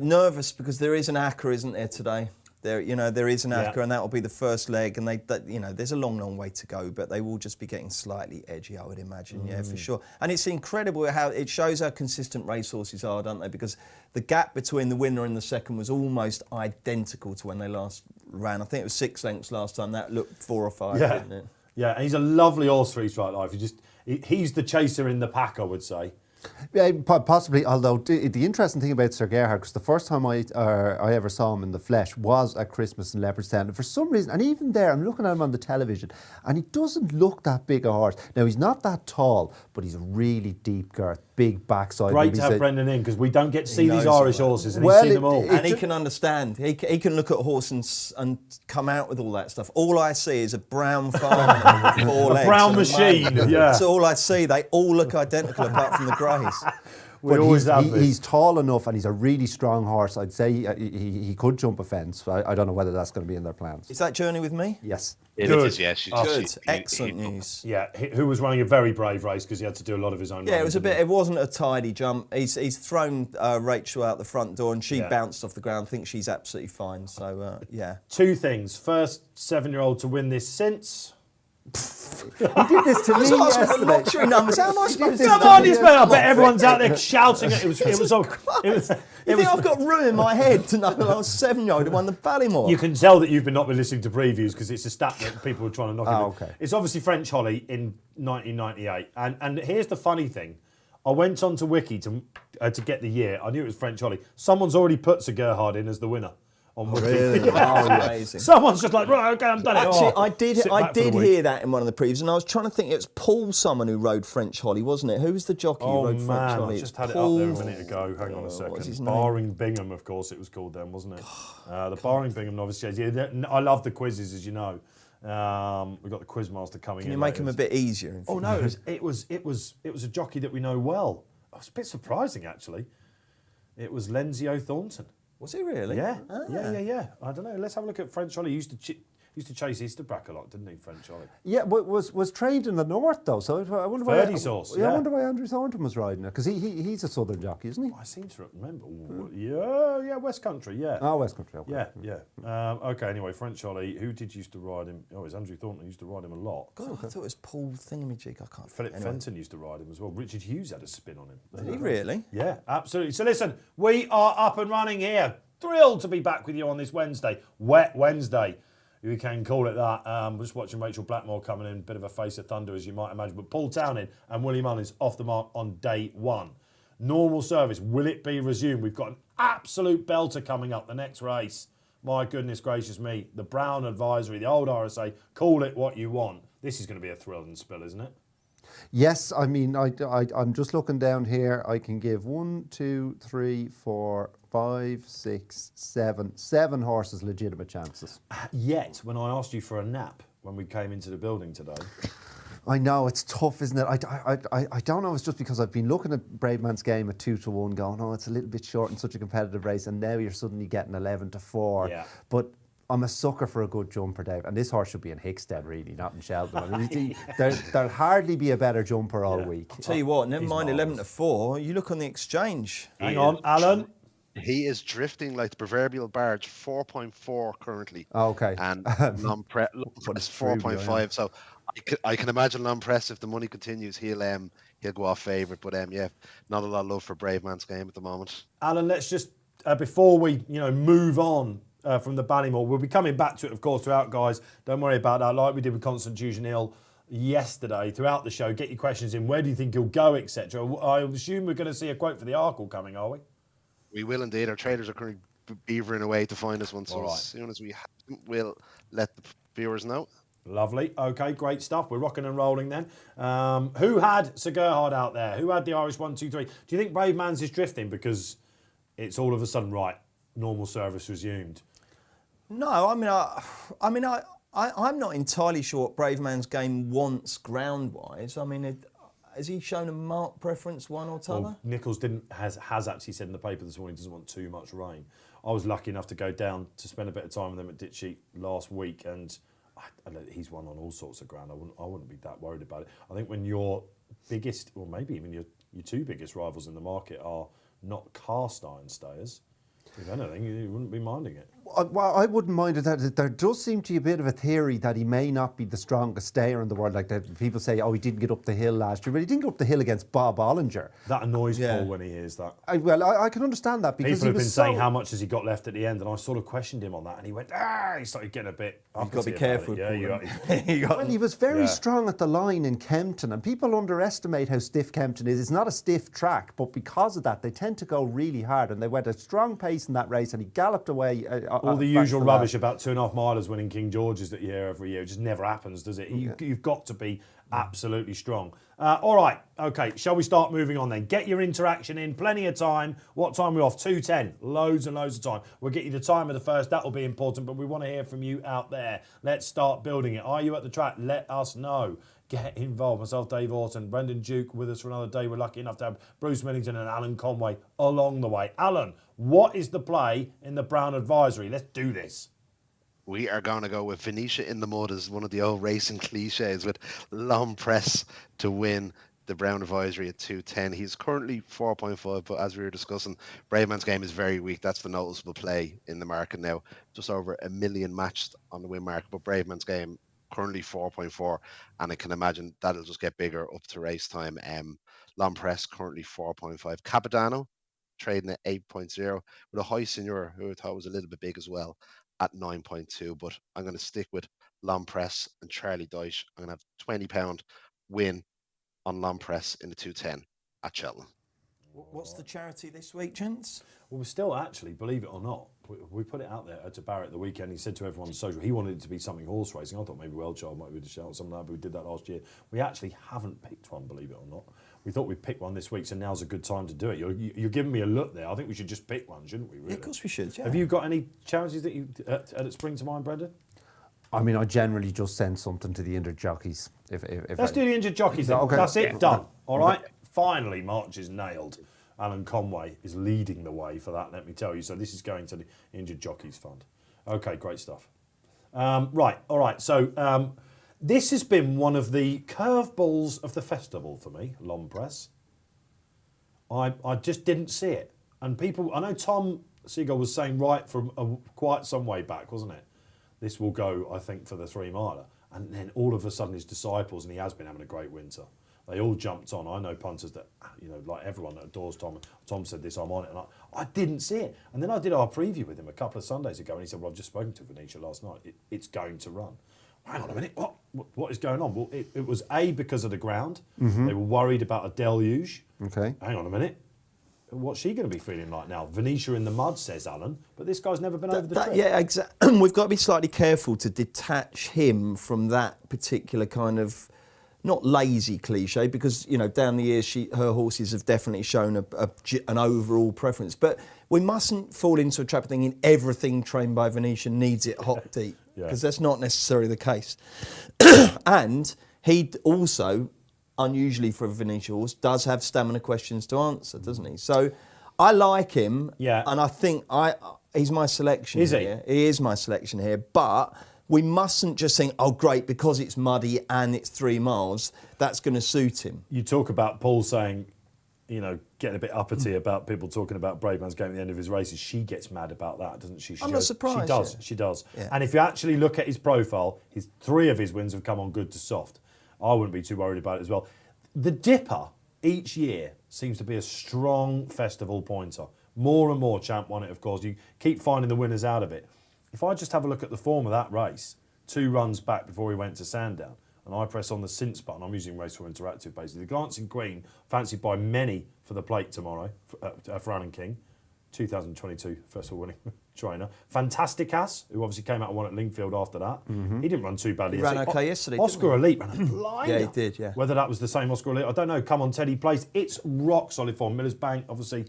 Nervous because there is an ACCA, isn't there, today? There is an ACCA, and that will be the first leg. And there's a long way to go, but they will just be getting slightly edgy, I would imagine. Yeah, for sure. And it's incredible how it shows how consistent racehorses are, don't they? Because the gap between the winner and the second was almost identical to when they last ran. I think it was 6 lengths last time. That looked 4 or 5, didn't it? Yeah, and he's a lovely horse, Three Stripe Life. He's the chaser in the pack, I would say. Yeah, possibly, although the interesting thing about Sir Gerhard, because the first time I ever saw him in the flesh was at Christmas in Leopardstown, and for some reason, and even there, I'm looking at him on the television, and he doesn't look that big a horse. Now, he's not that tall, but he's a really deep girth, big backside. Great to have Brendan in, because we don't get to see these Irish horses, and he's seen them all. And he can understand. He can look at a horse and come out with all that stuff. All I see is a brown farm with 4 legs. A brown machine, yeah. That's all I see. They all look identical apart from the greys. He's tall enough and he's a really strong horse. I'd say he could jump a fence. I don't know whether that's going to be in their plans. Is that journey with me? Yes. It is, yes. Good. Excellent news. Yeah, who was running a very brave race because he had to do a lot of his own. Yeah, it wasn't a tidy jump. He's thrown Rachel out the front door and she bounced off the ground. I think she's absolutely fine. So, yeah. 2 things. First 7-year-old to win this since. He did this to me yesterday. Lottery numbers. How am I supposed to? Come on, I bet everyone's out there shouting. It was all. You think I've got room in my head to know that I was 7-year-old who won the Ballymore? You can tell that you've not been listening to previews because it's a stat that people are trying to knock in. Okay. It's obviously French Holly in 1998. And here's the funny thing. I went onto Wiki to get the year. I knew it was French Holly. Someone's already put Sir Gerhard in as the winner. On Wiki. Really? Amazing. Someone's just like, right, okay, I'm done. Actually, I did hear that in one of the previews, and I was trying to think. It was Paul, someone who rode French Holly, wasn't it? Who was the jockey who rode French Holly? I just had it up there a minute ago. Hang on a second. What's his name? Barring Bingham, of course, it was called then, wasn't it? The Barring Bingham Novices Hurdle. Yeah, I love the quizzes, as you know. We've got the quizmaster coming in. Can you make him a bit easier? Oh no, it was a jockey that we know well. It was a bit surprising actually. It was Lenzio Thornton. Was it really? Yeah, yeah. I don't know. Let's have a look at French Ollie. He used to chase Easterbrack a lot, didn't he, French Ollie? Yeah, but was trained in the north though, so I wonder why. Ferdy sauce. I wonder why Andrew Thornton was riding it, because he's a southern jockey, isn't he? I seem to remember. Yeah, West Country. Yeah. Oh, West Country. Okay. Yeah. Okay. Anyway, French Ollie. Who did used to ride him? Oh, it was Andrew Thornton who used to ride him a lot. God, I thought it was Paul Thingamajig. I can't. Philip Fenton used to ride him as well. Richard Hughes had a spin on him. Did he really? Yeah, absolutely. So listen, we are up and running here. Thrilled to be back with you on this Wednesday. Wet Wednesday. You can call it that. Just watching Rachel Blackmore coming in, bit of a face of thunder as you might imagine. But Paul Townend and Willie Mullins off the mark on day one. Normal service, will it be resumed? We've got an absolute belter coming up, the next race. My goodness gracious me. The Brown Advisory, the old RSA, call it what you want. This is going to be a thrill and spill, isn't it? Yes, I mean, I'm just looking down here. I can give 1, 2, 3, 4, 5, 6, 7 horses legitimate chances. Yet, when I asked you for a nap when we came into the building today... I know, it's tough, isn't it? I don't know, it's just because I've been looking at Brave Man's Game at 2-1 going, oh, it's a little bit short in such a competitive race, and now you're suddenly getting 11-4. Yeah. But I'm a sucker for a good jumper, Dave, and this horse should be in Hickstead, really, not in Cheltenham. I mean, there'll hardly be a better jumper all week. I'll tell you what, never He's mind marvellous. 11-4, you look on the exchange. Hang on, Alan. He is drifting like the proverbial barge, 4.4 currently. Okay. And Lompress 4.5. So I can imagine Lompress, if the money continues, he'll go off favourite. But yeah, not a lot of love for Brave Man's Game at the moment. Alan, let's just before we move on from the Ballymore, we'll be coming back to it, of course, throughout, guys. Don't worry about that. Like we did with Constitution Hill yesterday, throughout the show, get your questions in. Where do you think he'll go, etc. I assume we're going to see a quote for the Arkle coming, are we? We will indeed. Our traders are currently beavering away to find us one. So Right. as soon as we have them, we'll let the viewers know. Lovely. Okay, great stuff. We're rocking and rolling then. Who had Sir Gerhard out there? Who had the Irish 1, 2, 3? Do you think Brave Man's is drifting because it's all of a sudden, right, normal service resumed? No, I'm not entirely sure what Brave Man's Game wants ground-wise. I mean, has he shown a marked preference, one or t'other? Well, Nichols has actually said in the paper this morning he doesn't want too much rain. I was lucky enough to go down to spend a bit of time with them at Ditchy last week, and he's won on all sorts of ground. I wouldn't be that worried about it. I think when your biggest, or maybe even your two biggest rivals in the market are not cast iron stayers, if anything, you wouldn't be minding it. Well, I wouldn't mind it. There does seem to be a bit of a theory that he may not be the strongest stayer in the world. Like that, people say, oh, he didn't get up the hill last year, but he didn't go up the hill against Bob Ollinger. That annoys Paul when he hears that. I can understand that because People have been was saying how much has he got left at the end, and I sort of questioned him on that, and he went, he started getting a bit. You've got to be careful. Yeah, Well, he was very strong at the line in Kempton, and people underestimate how stiff Kempton is. It's not a stiff track, but because of that, they tend to go really hard, and they went at a strong pace in that race, and he galloped away. All the usual rubbish about 2.5 milers winning King George's that you hear every year. It just never happens, does it? You've got to be absolutely strong. All right, okay, shall we start moving on then? Get your interaction in, plenty of time. What time are we off? 2:10, loads and loads of time. We'll get you the time of the first, that will be important, but we want to hear from you out there. Let's start building it. Are you at the track? Let us know. Get involved. Myself, Dave Orton, Brendan Duke with us for another day. We're lucky enough to have Bruce Millington and Alan Conway along the way. Alan, what is the play in the Brown Advisory? Let's do this. We are going to go with Venetia in the mud as one of the old racing cliches, with Lompress to win the Brown Advisory at 2.10. He's currently 4.5, but as we were discussing, Brave Man's Game is very weak. That's the noticeable play in the market now. Just over 1 million matched on the win market, but Brave Man's Game currently 4.4, and I can imagine that'll just get bigger up to race time. Lompress currently 4.5. Capodanno trading at 8.0 with a high senior who I thought was a little bit big as well at 9.2, but I'm going to stick with Lompress and Charlie Deutsch. I'm going to have £20 win on Lompress in the 2.10 at Cheltenham. What's the charity this week, gents? Well, we're still actually, believe it or not, we put it out there to Barrett at the weekend. He said to everyone on social, he wanted it to be something horse racing. I thought maybe Wellchild might be the shout, something like that, but we did that last year. We actually haven't picked one, believe it or not. We thought we'd pick one this week, so now's a good time to do it. You're giving me a look there. I think we should just pick one, shouldn't we? Really? Yeah, of course we should. Yeah. Have you got any charities that you that spring to mind, Brendan? I mean, I generally just send something to the injured jockeys. Let's do the injured jockeys then. Okay. That's it, Yeah. done. All right. Finally, March is nailed. Alan Conway is leading the way for that, let me tell you. So this is going to the Injured Jockeys Fund. Okay, great stuff. Right, all right. So this has been one of the curveballs of the festival for me, Long Press. I just didn't see it. And people, I know Tom Seagull was saying right from quite some way back, wasn't it? This will go, I think, for the 3 miler. And then all of a sudden his disciples, and he has been having a great winter, they all jumped on. I know punters that, like everyone that adores Tom. Tom said this, I'm on it. And I didn't see it. And then I did our preview with him a couple of Sundays ago, and he said, well, I've just spoken to Venetia last night. It's going to run. Hang on a minute. What is going on? Well, it was because of the ground. Mm-hmm. They were worried about a deluge. Okay. Hang on a minute. What's she going to be feeling like now? Venetia in the mud, says Alan, but this guy's never been over the trip. Yeah, exactly. We've got to be slightly careful to detach him from that particular kind of, not lazy cliche, because, down the years, her horses have definitely shown an overall preference. But we mustn't fall into a trap of thinking everything trained by Venetia needs it hot deep, because that's not necessarily the case. And he also, unusually for a Venetia horse, does have stamina questions to answer, doesn't he? So I like him, and I think he's my selection here. He is my selection here, but we mustn't just think, oh, great, because it's muddy and it's 3 miles, that's going to suit him. You talk about Paul saying, getting a bit uppity about people talking about Braveman's Game at the end of his races. She gets mad about that, doesn't she? I'm not surprised. She does. She does. Yeah. And if you actually look at his profile, 3 of his wins have come on good to soft. I wouldn't be too worried about it as well. The Dipper each year seems to be a strong festival pointer. More and more Champ won it, of course. You keep finding the winners out of it. If I just have a look at the form of that race, 2 runs back before he went to Sandown, and I press on the since button, I'm using Race 4 Interactive basically. The Glancing Queen, fancied by many for the plate tomorrow, for Alan King, 2022 festival winning trainer. Fantastic Ass, who obviously came out and won at Lingfield after that. Mm-hmm. He didn't run too badly. He ran okay yesterday, Oscar Elite ran a blinder. Yeah, he did, yeah. Whether that was the same Oscar Elite, I don't know. Come on, Teddy Place. It's rock solid form. Miller's Bank, obviously,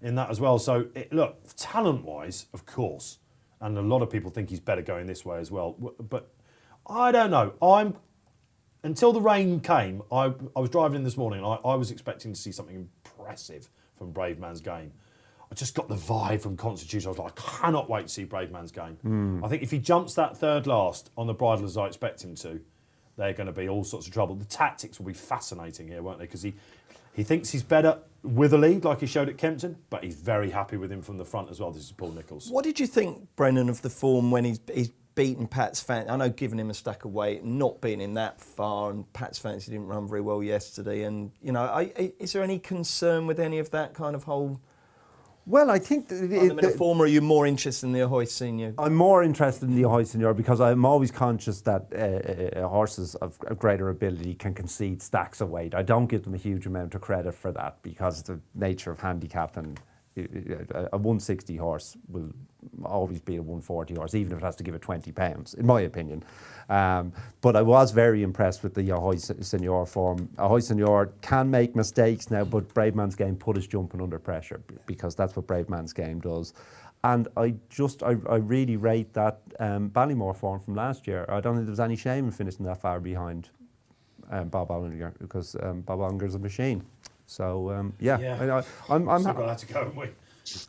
in that as well. So, look, talent-wise, of course, and a lot of people think he's better going this way as well. But I don't know. Until the rain came, I was driving in this morning and I was expecting to see something impressive from Braveman's Game. I just got the vibe from Constitution. I was like, I cannot wait to see Braveman's Game. I think if he jumps that third last on the bridle as I expect him to, they're going to be all sorts of trouble. The tactics will be fascinating here, won't they? Because he thinks he's better with a lead, like he showed at Kempton, but he's very happy with him from the front as well. This is Paul Nicholls. What did you think, Brennan, of the form when he's beaten Pat's Fancy? I know giving him a stack of weight, not beating him that far, and Pat's Fancy didn't run very well yesterday. And, is there any concern with any of that kind of whole... Well, I think... form, or are you more interested in the Ahoy Senior? I'm more interested in the Ahoy Senior because I'm always conscious that horses of greater ability can concede stacks of weight. I don't give them a huge amount of credit for that because the nature of handicap, and a 160 horse will always be a 140 horse, even if it has to give it 20 pounds, in my opinion. But I was very impressed with the Ahoy Senior form. Ahoy Senior can make mistakes now, but Braveman's Game put his jumping under pressure because that's what Braveman's Game does. And I really rate that Ballymore form from last year. I don't think there was any shame in finishing that far behind Bob Ollinger because Bob Ollinger's a machine. So I'm still got to go, haven't we?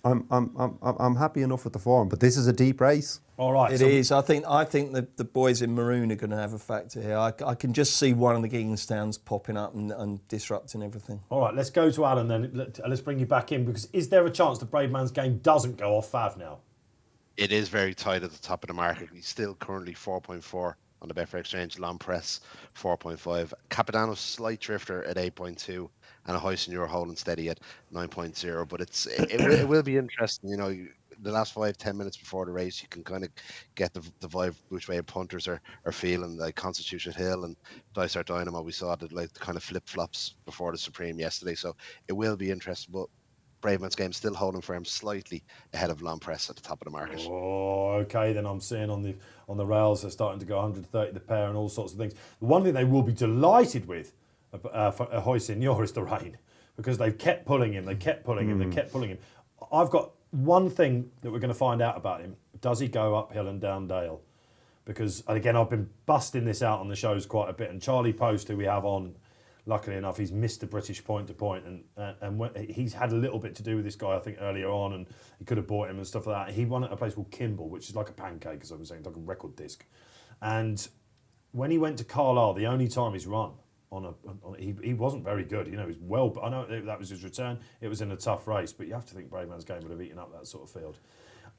I'm happy enough with the form, but this is a deep race. All right, it is. I think the boys in maroon are going to have a factor here. I can just see one of the Gegenstowns popping up and disrupting everything. All right, let's go to Alan then. Let's bring you back in because is there a chance that Braveman's Game doesn't go off Fav now? It is very tight at the top of the market. He's still currently 4.4 on the Betfair Exchange. Long Press 4.5. Capitano's slight drifter at 8.2. And a Hoist and you're holding steady at 9.0. But it will be interesting. The last 5-10 minutes before the race, you can kind of get the vibe which way punters are feeling. Like Constitution Hill and Dysart Dynamo, we saw the kind of flip flops before the Supreme yesterday. So it will be interesting. But Braveman's Game still holding firm slightly ahead of Long Press at the top of the market. Oh, okay. Then I'm seeing on the rails they're starting to go 130 the pair and all sorts of things. The one thing they will be delighted with for Ahoy Senior is the rain because they've kept pulling him. They kept pulling him. I've got one thing that we're going to find out about him. Does he go uphill and down dale? because, and again, I've been busting this out on the shows quite a bit, and Charlie Post, who we have on, luckily enough, he's Mr. British point to point, and he's had a little bit to do with this guy, I think, earlier on, and he could have bought him and stuff like that. He won at a place called Kimble, which is like a pancake, as I was saying, like a record disc. And when he went to Carlisle, the only time he's run he wasn't very good. He was well, but I know that was his return. It was in a tough race, but you have to think Brave Man's Game would have eaten up that sort of field.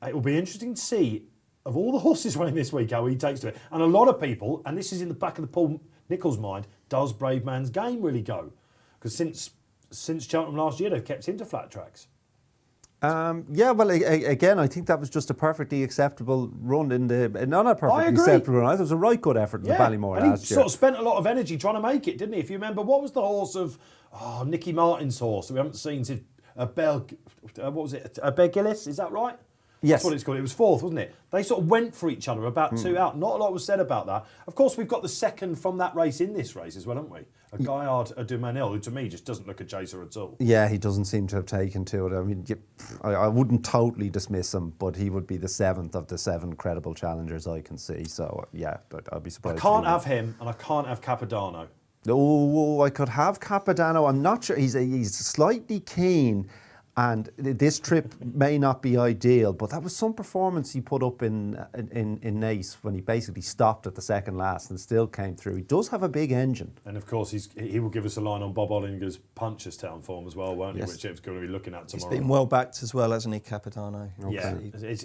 It will be interesting to see, of all the horses running this week, how he takes to it. And a lot of people, and this is in the back of the Paul Nicholls' mind, does Brave Man's Game really go? Because since Cheltenham last year, they've kept him to flat tracks. Again, I think that was just a perfectly acceptable run not a perfectly acceptable run. It was a right good effort in the Ballymore last year. He sort of spent a lot of energy trying to make it, didn't he? If you remember, what was the horse of Nicky Martin's horse that we haven't seen since Bergillis? Is that right? Yes. That's what it's called. It was fourth, wasn't it? They sort of went for each other about 2 out. Not a lot was said about that. Of course, we've got the second from that race in this race as well, haven't we? A Gaillard Dumanel, who to me just doesn't look a chaser at all. Yeah, he doesn't seem to have taken to it. I mean, I wouldn't totally dismiss him, but he would be the 7th of the 7 credible challengers I can see. So, yeah, but I'd be surprised. I can't have him, and I can't have Capodanno. Oh, I could have Capodanno. I'm not sure. He's slightly keen. And this trip may not be ideal, but that was some performance he put up in Naas when he basically stopped at the second last and still came through. He does have a big engine. And of course, he will give us a line on Bob Ollinger's Punchestown form as well, won't he? Yes. Which Chip's going to be looking at tomorrow. He's been well backed as well, hasn't he, Capodanno? Okay. Yeah,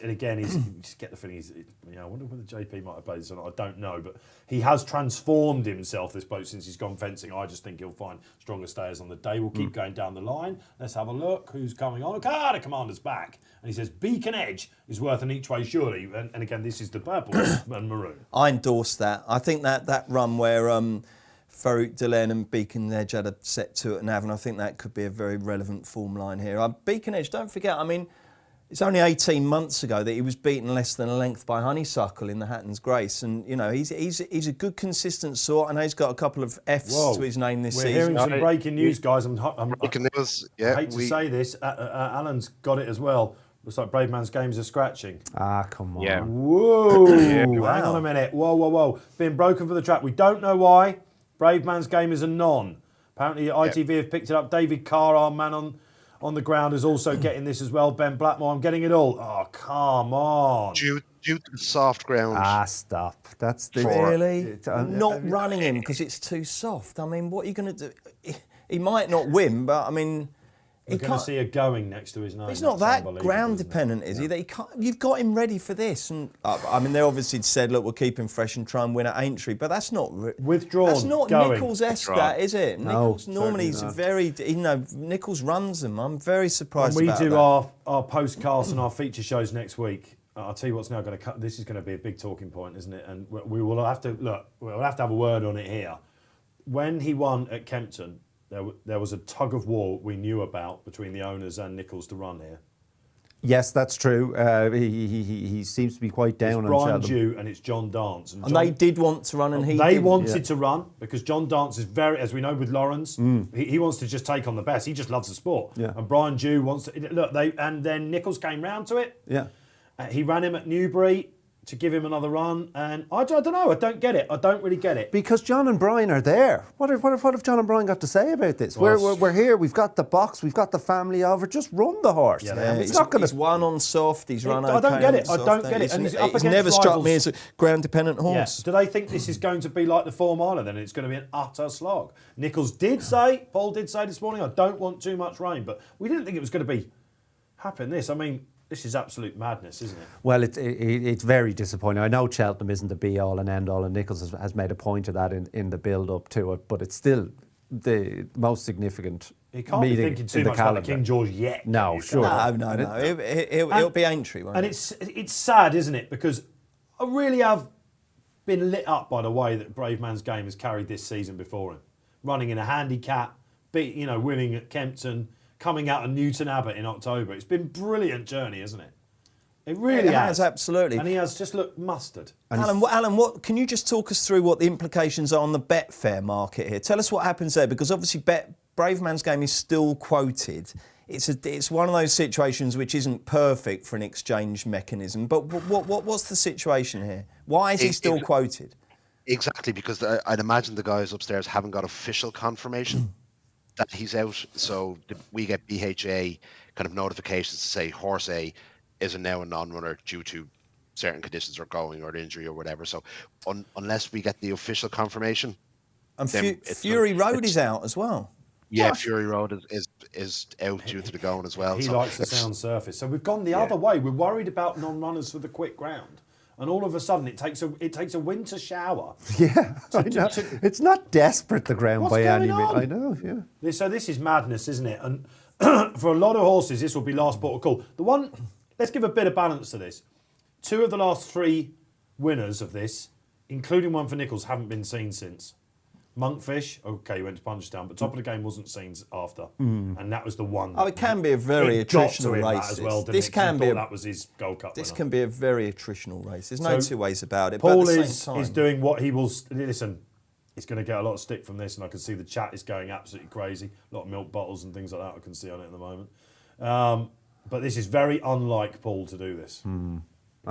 and again, you just get the feeling I wonder whether JP might have played this or not. I don't know, but he has transformed himself, this bloke, since he's gone fencing. I just think he'll find stronger stayers on the day. We'll keep going down the line. Let's have a look. Who's coming on? The commander's back. And he says, Beacon Edge is worth an each way, surely. And again, this is the purple and maroon. I endorse that. I think that run where Farouk Delaine and Beacon Edge had a set 2 at Navan, I think that could be a very relevant form line here. Beacon Edge, don't forget, I mean, it's only 18 months ago that he was beaten less than a length by Honeysuckle in the Hatton's Grace, and he's a good consistent sort. I know he's got a couple of F's to his name this season. We're hearing some breaking news, guys. I'm breaking news. Yeah, I hate to say this. Alan's got it as well. Looks like Brave Man's Games are scratching. Come on. Yeah. Whoa! Hang on a minute. Whoa! Being broken for the track. We don't know why. Brave Man's Game is a non. Apparently, ITV have picked it up. David Carr, our man on the ground, is also getting this as well. Ben Blackmore, I'm getting it all. Oh, come on. Due to the soft ground. Stop. That's the... Really? Not running him because it's too soft. I mean, what are you going to do? He might not win, but I mean... We're going to see a going next to his name. He's not that ground dependent, is he? That he can't, you've got him ready for this. And I mean, they obviously said, look, we'll keep him fresh and try and win at Aintree, but that's not withdrawn. That's not Nicholls-esque, that is it? No, Nicholls normally is very, Nicholls runs them. I'm very surprised. When we about do that. our postcasts and our feature shows next week, I'll tell you what's now going to cut. This is going to be a big talking point, isn't it? And we will have to look. We'll have to have a word on it here. When he won at Kempton, there was a tug of war we knew about between the owners and Nicholls to run here. Yes, that's true. He seems to be quite down it's on Brian Cheltenham. Dew and it's John Dance. And they did want to run, and he They didn't. wanted to run because John Dance is very, as we know with Lawrence, he wants to just take on the best. He just loves the sport. Yeah. And Brian Dew wants to look. And then Nicholls came round to it. Yeah. He ran him at Newbury to give him another run, and I don't know. I don't get it. I don't really get it. Because John and Brian are there. What have John and Brian got to say about this? Well, we're here. We've got the box. We've got the family over. Just run the horse. Yeah, it's not going he's won on soft. He's run okay. I don't get it. on I don't soft. get it. And he's up He's against never struck rivals. me as a ground-dependent horse. Yes. Do they think this is going to be like the 4 miler then? It's going to be an utter slog. Nicholls did say, Paul did say this morning, I don't want too much rain, but we didn't think it was going to be happen this. I mean, this is absolute madness, isn't it? Well, it's very disappointing. I know Cheltenham isn't the be-all and end-all, and Nicholls has made a point of that in the build-up to it, but it's still the most significant He can't meeting be thinking too in the much about calendar. the King George yet. No, sure. No. It'll be Aintree, won't And it? it's sad, isn't it? Because I really have been lit up by the way that Brave Man's Game has carried this season before him. Running in a handicap, winning at Kempton, coming out of Newton Abbot in October. It's been a brilliant journey, isn't it? It really has. Absolutely. And he has just looked mustard. Alan, what can you just talk us through what the implications are on the Betfair market here? Tell us what happens there, because obviously Braveman's Game is still quoted. It's one of those situations which isn't perfect for an exchange mechanism. But what's the situation here? Why is he still quoted? Exactly, because I'd imagine the guys upstairs haven't got official confirmation that he's out. So we get BHA kind of notifications to say horse A is now a non-runner due to certain conditions or going or injury or whatever. So unless we get the official confirmation, and Fury Road is out as well. Yeah, Fury Road is out due to the going as well. He likes the sound surface. So we've gone the other way. We're worried about non-runners for the quick ground. And all of a sudden, it takes a winter shower. Yeah, I know. It's not desperate, the ground, by any means. I know, yeah. So this is madness, isn't it? And for a lot of horses, this will be last port of call. Let's give a bit of balance to this. 2 of the last 3 winners of this, including one for Nichols, haven't been seen since. Monkfish, okay, he went to Punchestown, but top of the game wasn't seen after, and that was the one. Oh, it can be a very attritional race as well. This can be that was his Gold Cup. This can be a very attritional race. There's no two ways about it. Paul but at the same time, is doing what he will. Listen, he's going to get a lot of stick from this, and I can see the chat is going absolutely crazy. A lot of milk bottles and things like that I can see on it at the moment. But this is very unlike Paul to do this.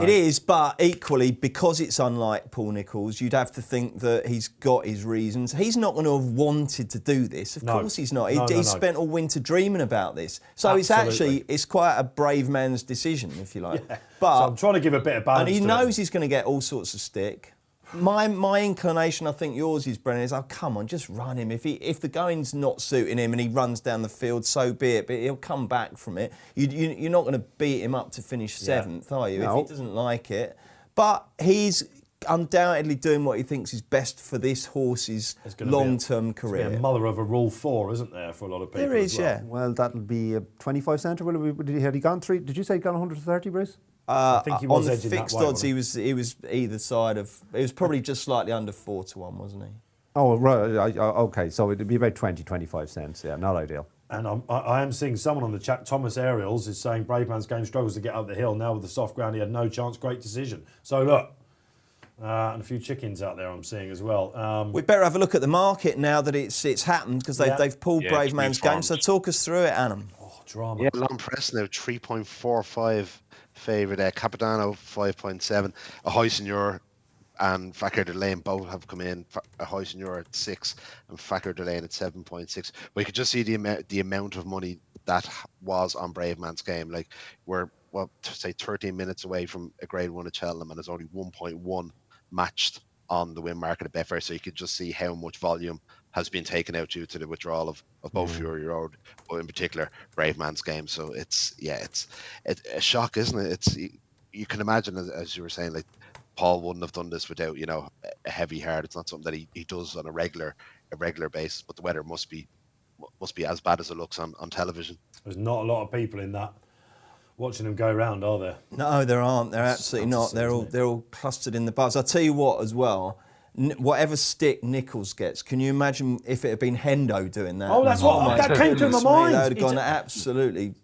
It is, but equally, because it's unlike Paul Nicholls, you'd have to think that he's got his reasons. He's not going to have wanted to do this. Of course he's not. He spent all winter dreaming about this. So it's quite a brave man's decision, if you like. Yeah. But so I'm trying to give a bit of balance. And he knows he's going to get all sorts of stick. My inclination, I think yours is, Brennan, is, oh, come on, just run him. If the going's not suiting him and he runs down the field, so be it. But he'll come back from it. You're not going to beat him up to finish 7th, are you? No. If he doesn't like it. But he's undoubtedly doing what he thinks is best for this horse's long-term career. There's a mother of a Rule 4, isn't there, for a lot of people? There is, as well. yeah. Well, that'll be a 25 centre. Had he gone 3? Did you say he gone 130, Bruce? I think he was on the edging fixed that way, odds, he was either side of. It was probably just slightly under 4-1, wasn't he? Oh, right. Okay, so it'd be about 25 cents. Yeah, not ideal. And I am seeing someone on the chat, Thomas Ariels, is saying Braveman's Game struggles to get up the hill. Now with the soft ground, he had no chance. Great decision. So look, and a few chickens out there I'm seeing as well. We'd better have a look at the market now that it's happened, because they've pulled Braveman's Game. So talk us through it, Adam. Oh, drama. Yeah, long press now, 3.45 favourite. Capadano 5.7. A High Seigneur and Fakir de Lane both have come in. A High Seigneur at 6 and Fakir de Lane at 7.6. We could just see the amount of money that was on Braveman's Game. Like, we're, well, to say 13 minutes away from a Grade 1 at Cheltenham, and there's only 1.1 matched on the win market at Betfair. So you could just see how much volume has been taken out due to the withdrawal of both Fury Road, but in particular Braveman's Game. So it's a shock, isn't it? You can imagine, as you were saying, like, Paul wouldn't have done this without, a heavy heart. It's not something that he does on a regular basis, but the weather must be as bad as it looks on television. There's not a lot of people in that watching him go round, are there? No, there aren't. They're absolutely not. They're all clustered in the buzz. I'll tell you what, as well. Whatever stick Nicholls gets, can you imagine if it had been Hendo doing that? Oh, that's that came to my mind. That would have gone absolutely.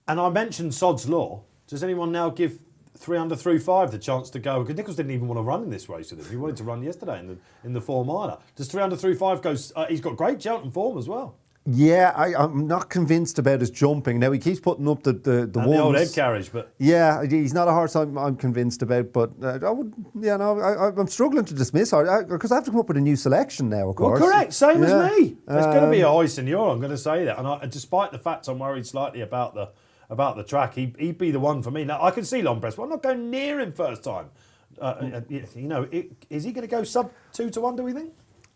And I mentioned Sod's Law. Does anyone now give 3 under 3.5 the chance to go? Because Nicholls didn't even want to run in this race with him. He wanted to run yesterday in the 4 miler. Does 3 under 3.5 go? He's got great Cheltenham form as well. Yeah, I'm not convinced about his jumping. Now, he keeps putting up the ones. The old head carriage, but... Yeah, he's not a horse I'm convinced about, but I'm struggling to dismiss her, because I have to come up with a new selection now, of course. Well, correct, same as me. It's going to be a High Seigneur, I'm going to say that. And despite the fact I'm worried slightly about the track, he'd be the one for me. Now, I can see Lompress, but I'm not going near him first time. Is he going to go sub 2 to 1, do we think?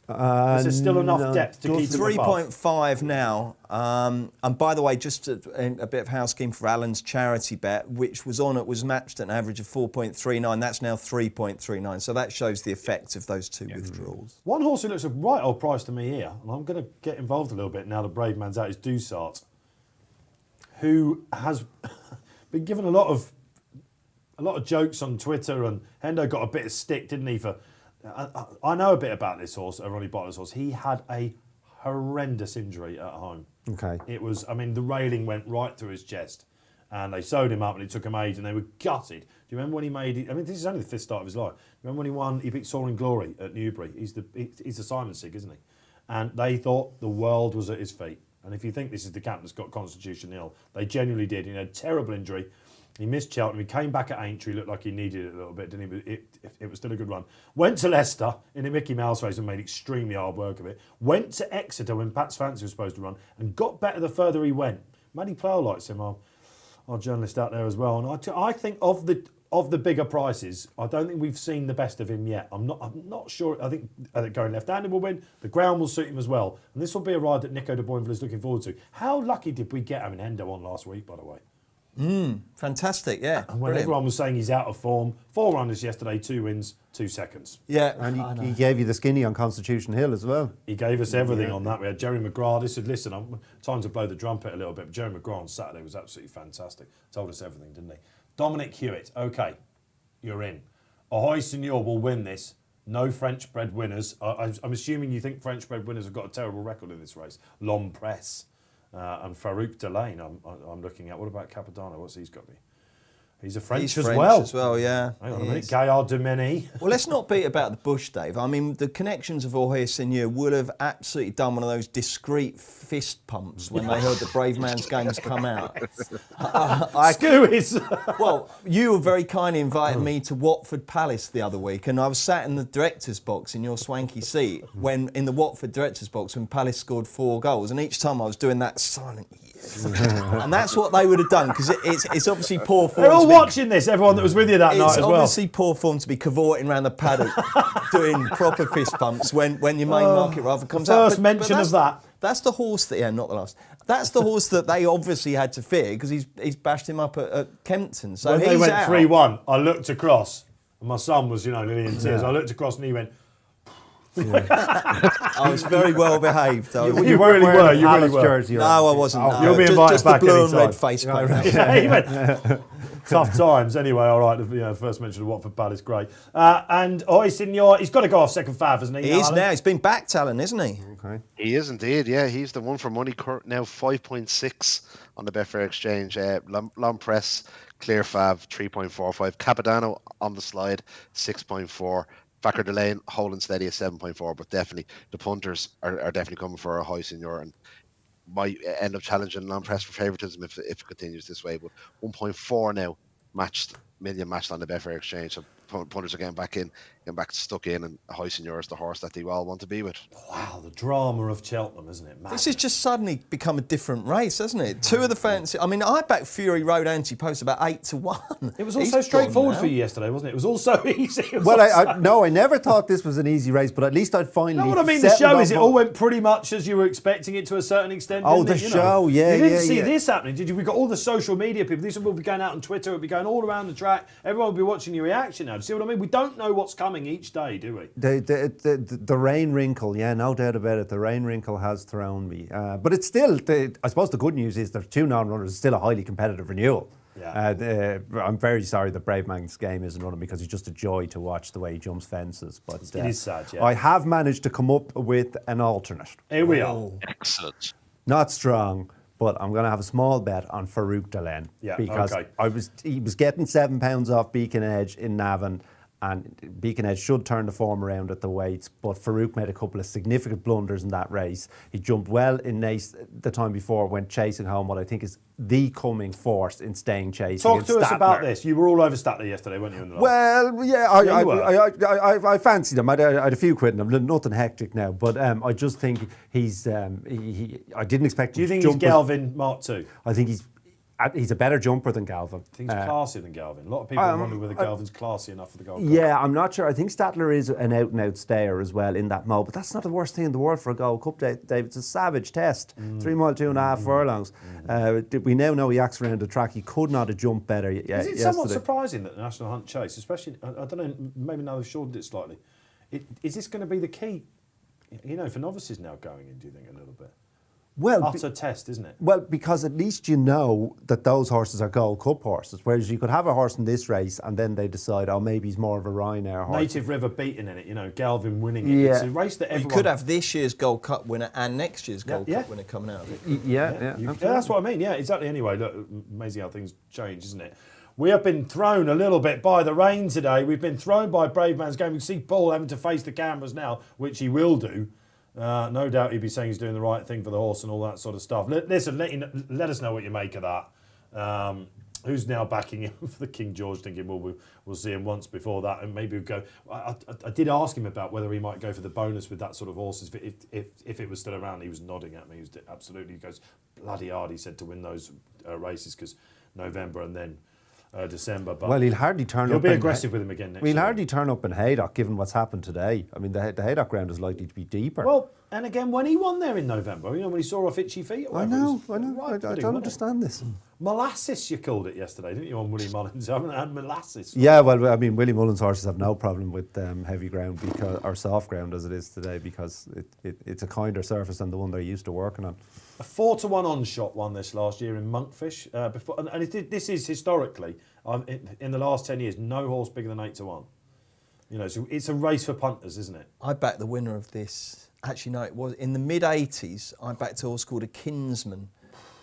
Is there still enough depth to keep him above? 3.5 now. And by the way, just a bit of housekeeping for Alan's charity bet, which was matched at an average of 4.39. That's now 3.39. So that shows the effect of those 2 withdrawals. One horse who looks a right old price to me here, and I'm going to get involved a little bit now that Braveman's out, is Dusart, who has been given a lot of jokes on Twitter, and Hendo got a bit of stick, didn't he, for... I know a bit about this horse, Ronnie Butler's horse. He had a horrendous injury at home. Okay. It was, the railing went right through his chest, and they sewed him up, and it took him age, and they were gutted. Do you remember when he made it? This is only the 5th start of his life. Remember when he won? He beat Soaring Glory at Newbury. He's the Simon Sig, isn't he? And they thought the world was at his feet. And if you think this is the camp that's got Constitution ill, they genuinely did. He had a terrible injury. He missed Cheltenham. He came back at Aintree. Looked like he needed it a little bit, didn't he? But it was still a good run. Went to Leicester in a Mickey Mouse race and made extremely hard work of it. Went to Exeter when Pat's Fancy was supposed to run and got better the further he went. Matty Plough likes him, our journalist out there as well. And I think of the bigger prices, I don't think we've seen the best of him yet. I'm not sure. I think going left-handed will win. The ground will suit him as well. And this will be a ride that Nico de Boinville is looking forward to. How lucky did we get having Hendo on last week, by the way? Fantastic, yeah. And when everyone was saying he's out of form, 4 runners yesterday, 2 wins, 2 seconds. Yeah. And he gave you the skinny on Constitution Hill as well. He gave us everything on that. We had Jerry McGrath. He said, listen, time to blow the trumpet a little bit. But Jerry McGrath on Saturday was absolutely fantastic. Told us everything, didn't he? Dominic Hewitt, okay, you're in. Ahoy Senor will win this. No French-bred winners. I'm assuming you think French-bred winners have got a terrible record in this race. L'Homme Presse. And Farouk Delane, I'm looking at. What about Capodanno? What's he's got? He's a French as well. Yeah. Hang on a minute. Gaillard de Meny. Well, let's not beat about the bush, Dave. I mean, the connections of Ahoy Seigneur would have absolutely done one of those discreet fist pumps when they heard the Brave Man's Games come out. Well, you were very kindly invited me to Watford Palace the other week, and I was sat in the director's box in your swanky seat in the Watford director's box when Palace scored 4 goals, and each time I was doing that silent yes. And that's what they would have done, because it's obviously poor form. They're all watching this, everyone that was with you that night as well. It's obviously poor form to be cavorting around the paddock doing proper fist pumps when your main market rather comes out. First mention of that. That's the horse that, not the last. That's the horse that they obviously had to fear because he's bashed him up at Kempton. So when he's they went out. 3-1, I looked across, and my son was, nearly in tears. I looked across and he went. I was very well behaved. You really were. You really were. Jersey, no, I wasn't. No. You'll be invited just back the blue anytime. and red face paint. Tough times. Anyway, all right. The first mention of Watford Palace, great. And Ahoy Senor, he's got to go off second fav, hasn't he? He is now. He's been backed, Alan, isn't he? Okay. He is indeed, yeah. He's the one for money, now 5.6 on the Betfair Exchange. L'Homme Presse, clear fav, 3.45. Capodanno on the slide, 6.4. Facker Delane holding steady at 7.4, but definitely the punters are definitely coming for Ahoy Senor and might end up challenging L'Homme Presse for favouritism if it continues this way. But 1.4 now million matched on the Betfair Exchange. So punters are getting back stuck in, and Ahoy Senor is the horse that they all want to be with. Wow, the drama of Cheltenham, isn't it? This has just suddenly become a different race, hasn't it? 2 of the fancy. I mean, I backed Fury Road anti-post about 8-1. It was also straightforward for you yesterday, wasn't it? It was also easy. I never thought this was an easy race, but at least I'd finally. No, what I mean, the show is it all went pretty much as you were expecting it to a certain extent. Oh, didn't the it? show, yeah, You didn't yeah, see yeah. this happening, did you? We got all the social media people. These will be going out on Twitter. It'll be going all around the track. Everyone will be watching your reaction now. Do you see what I mean? We don't know what's coming each day, do we? The rain wrinkle, yeah, no doubt about it. The rain wrinkle has thrown me. But it's still, I suppose the good news is there's 2 non-runners. It's still a highly competitive renewal. Yeah. I'm very sorry that Brave Man's Game isn't running because he's just a joy to watch the way he jumps fences. But it is sad, yeah. I have managed to come up with an alternate. Here we are. Excellent. Not strong, but I'm going to have a small bet on Farouk Delane. Yeah, because okay. he was getting £7 off Beacon Edge in Navan, and Beacon Edge should turn the form around at the weights, but Farouk made a couple of significant blunders in that race. He jumped well in Nace the time before, went chasing home what I think is the coming force in staying chasing. Talk to us about this. You were all over Statler yesterday, weren't you? In the well, yeah, I fancied him. I had a few quid in him. Nothing hectic now, but I just think he's. I didn't expect. Do you think he's Galvin Mark II? I think he's a better jumper than Galvin. I think he's classier than Galvin. A lot of people wonder whether Galvin's classy enough for the Gold Cup. Yeah, I'm not sure. I think Statler is an out-and-out stayer as well in that mode, but that's not the worst thing in the world for a Gold Cup, Dave. It's a savage test. 3 mile, 2.5 furlongs. We now know he acts around the track. He could not have jumped better Is it somewhat surprising that the National Hunt Chase, especially, I don't know, maybe now they've shortened it slightly, is this going to be the key, for novices now going in, do you think, a little bit? Well, utter test, isn't it? Well, because at least you know that those horses are Gold Cup horses, whereas you could have a horse in this race and then they decide, maybe he's more of a Ryanair horse. Native River beating in it, Galvin winning it. Yeah. It's a race that everyone... You could have this year's Gold Cup winner and next year's Gold Cup winner coming out of it. Yeah, that's what I mean. Yeah, exactly. Anyway, look, amazing how things change, isn't it? We have been thrown a little bit by the rain today. We've been thrown by Brave Man's Game. We see Paul having to face the cameras now, which he will do. No doubt he'd be saying he's doing the right thing for the horse and all that sort of stuff. Listen, let us know what you make of that. Who's now backing him for the King George, thinking, well, we'll see him once before that, and maybe we'll go. I did ask him about whether he might go for the bonus with that sort of horses if it was still around. He was nodding at me. He was absolutely. He goes bloody hard. He said to win those races because November and then December. But well, he'll hardly turn he'll up. He'll be aggressive with him again next year. He'll hardly turn up in Haydock, given what's happened today. I mean, the Haydock ground is likely to be deeper. Well, and again, when he won there in November, when he saw off Itchy Feet. I know. I don't understand this. Molasses, you called it yesterday, didn't you, on Willie Mullins? I haven't had molasses. Yeah, well, I mean, Willie Mullins horses have no problem with heavy ground or soft ground as it is today, because it's a kinder surface than the one they're used to working on. A 4-1 on-shot won this last year in Monkfish. This is historically, in the last 10 years, no horse bigger than 8-1. So it's a race for punters, isn't it? I backed the winner of this. Actually, no, it was in the mid-80s. I backed a horse called a Kinsman,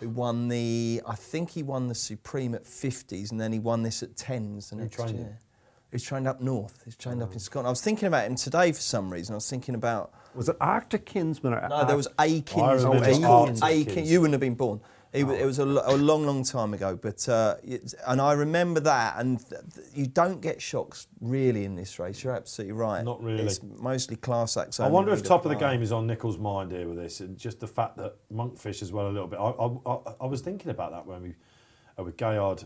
who won I think he won the Supreme at 50s, and then he won this at 10s the next year. He's trained up north. He's trained up in Scotland. I was thinking about him today for some reason. I was thinking about... Was it Arctic Kinsman? Or no, there was a Kinsman. You wouldn't have been born. It was a long, long time ago. But and I remember that. And you don't get shocks really in this race. You're absolutely right. Not really. It's mostly class acts. I wonder if top of the game is on Nichol's mind here with this, and just the fact that Monkfish as well a little bit. I was thinking about that when we. With Gaillard,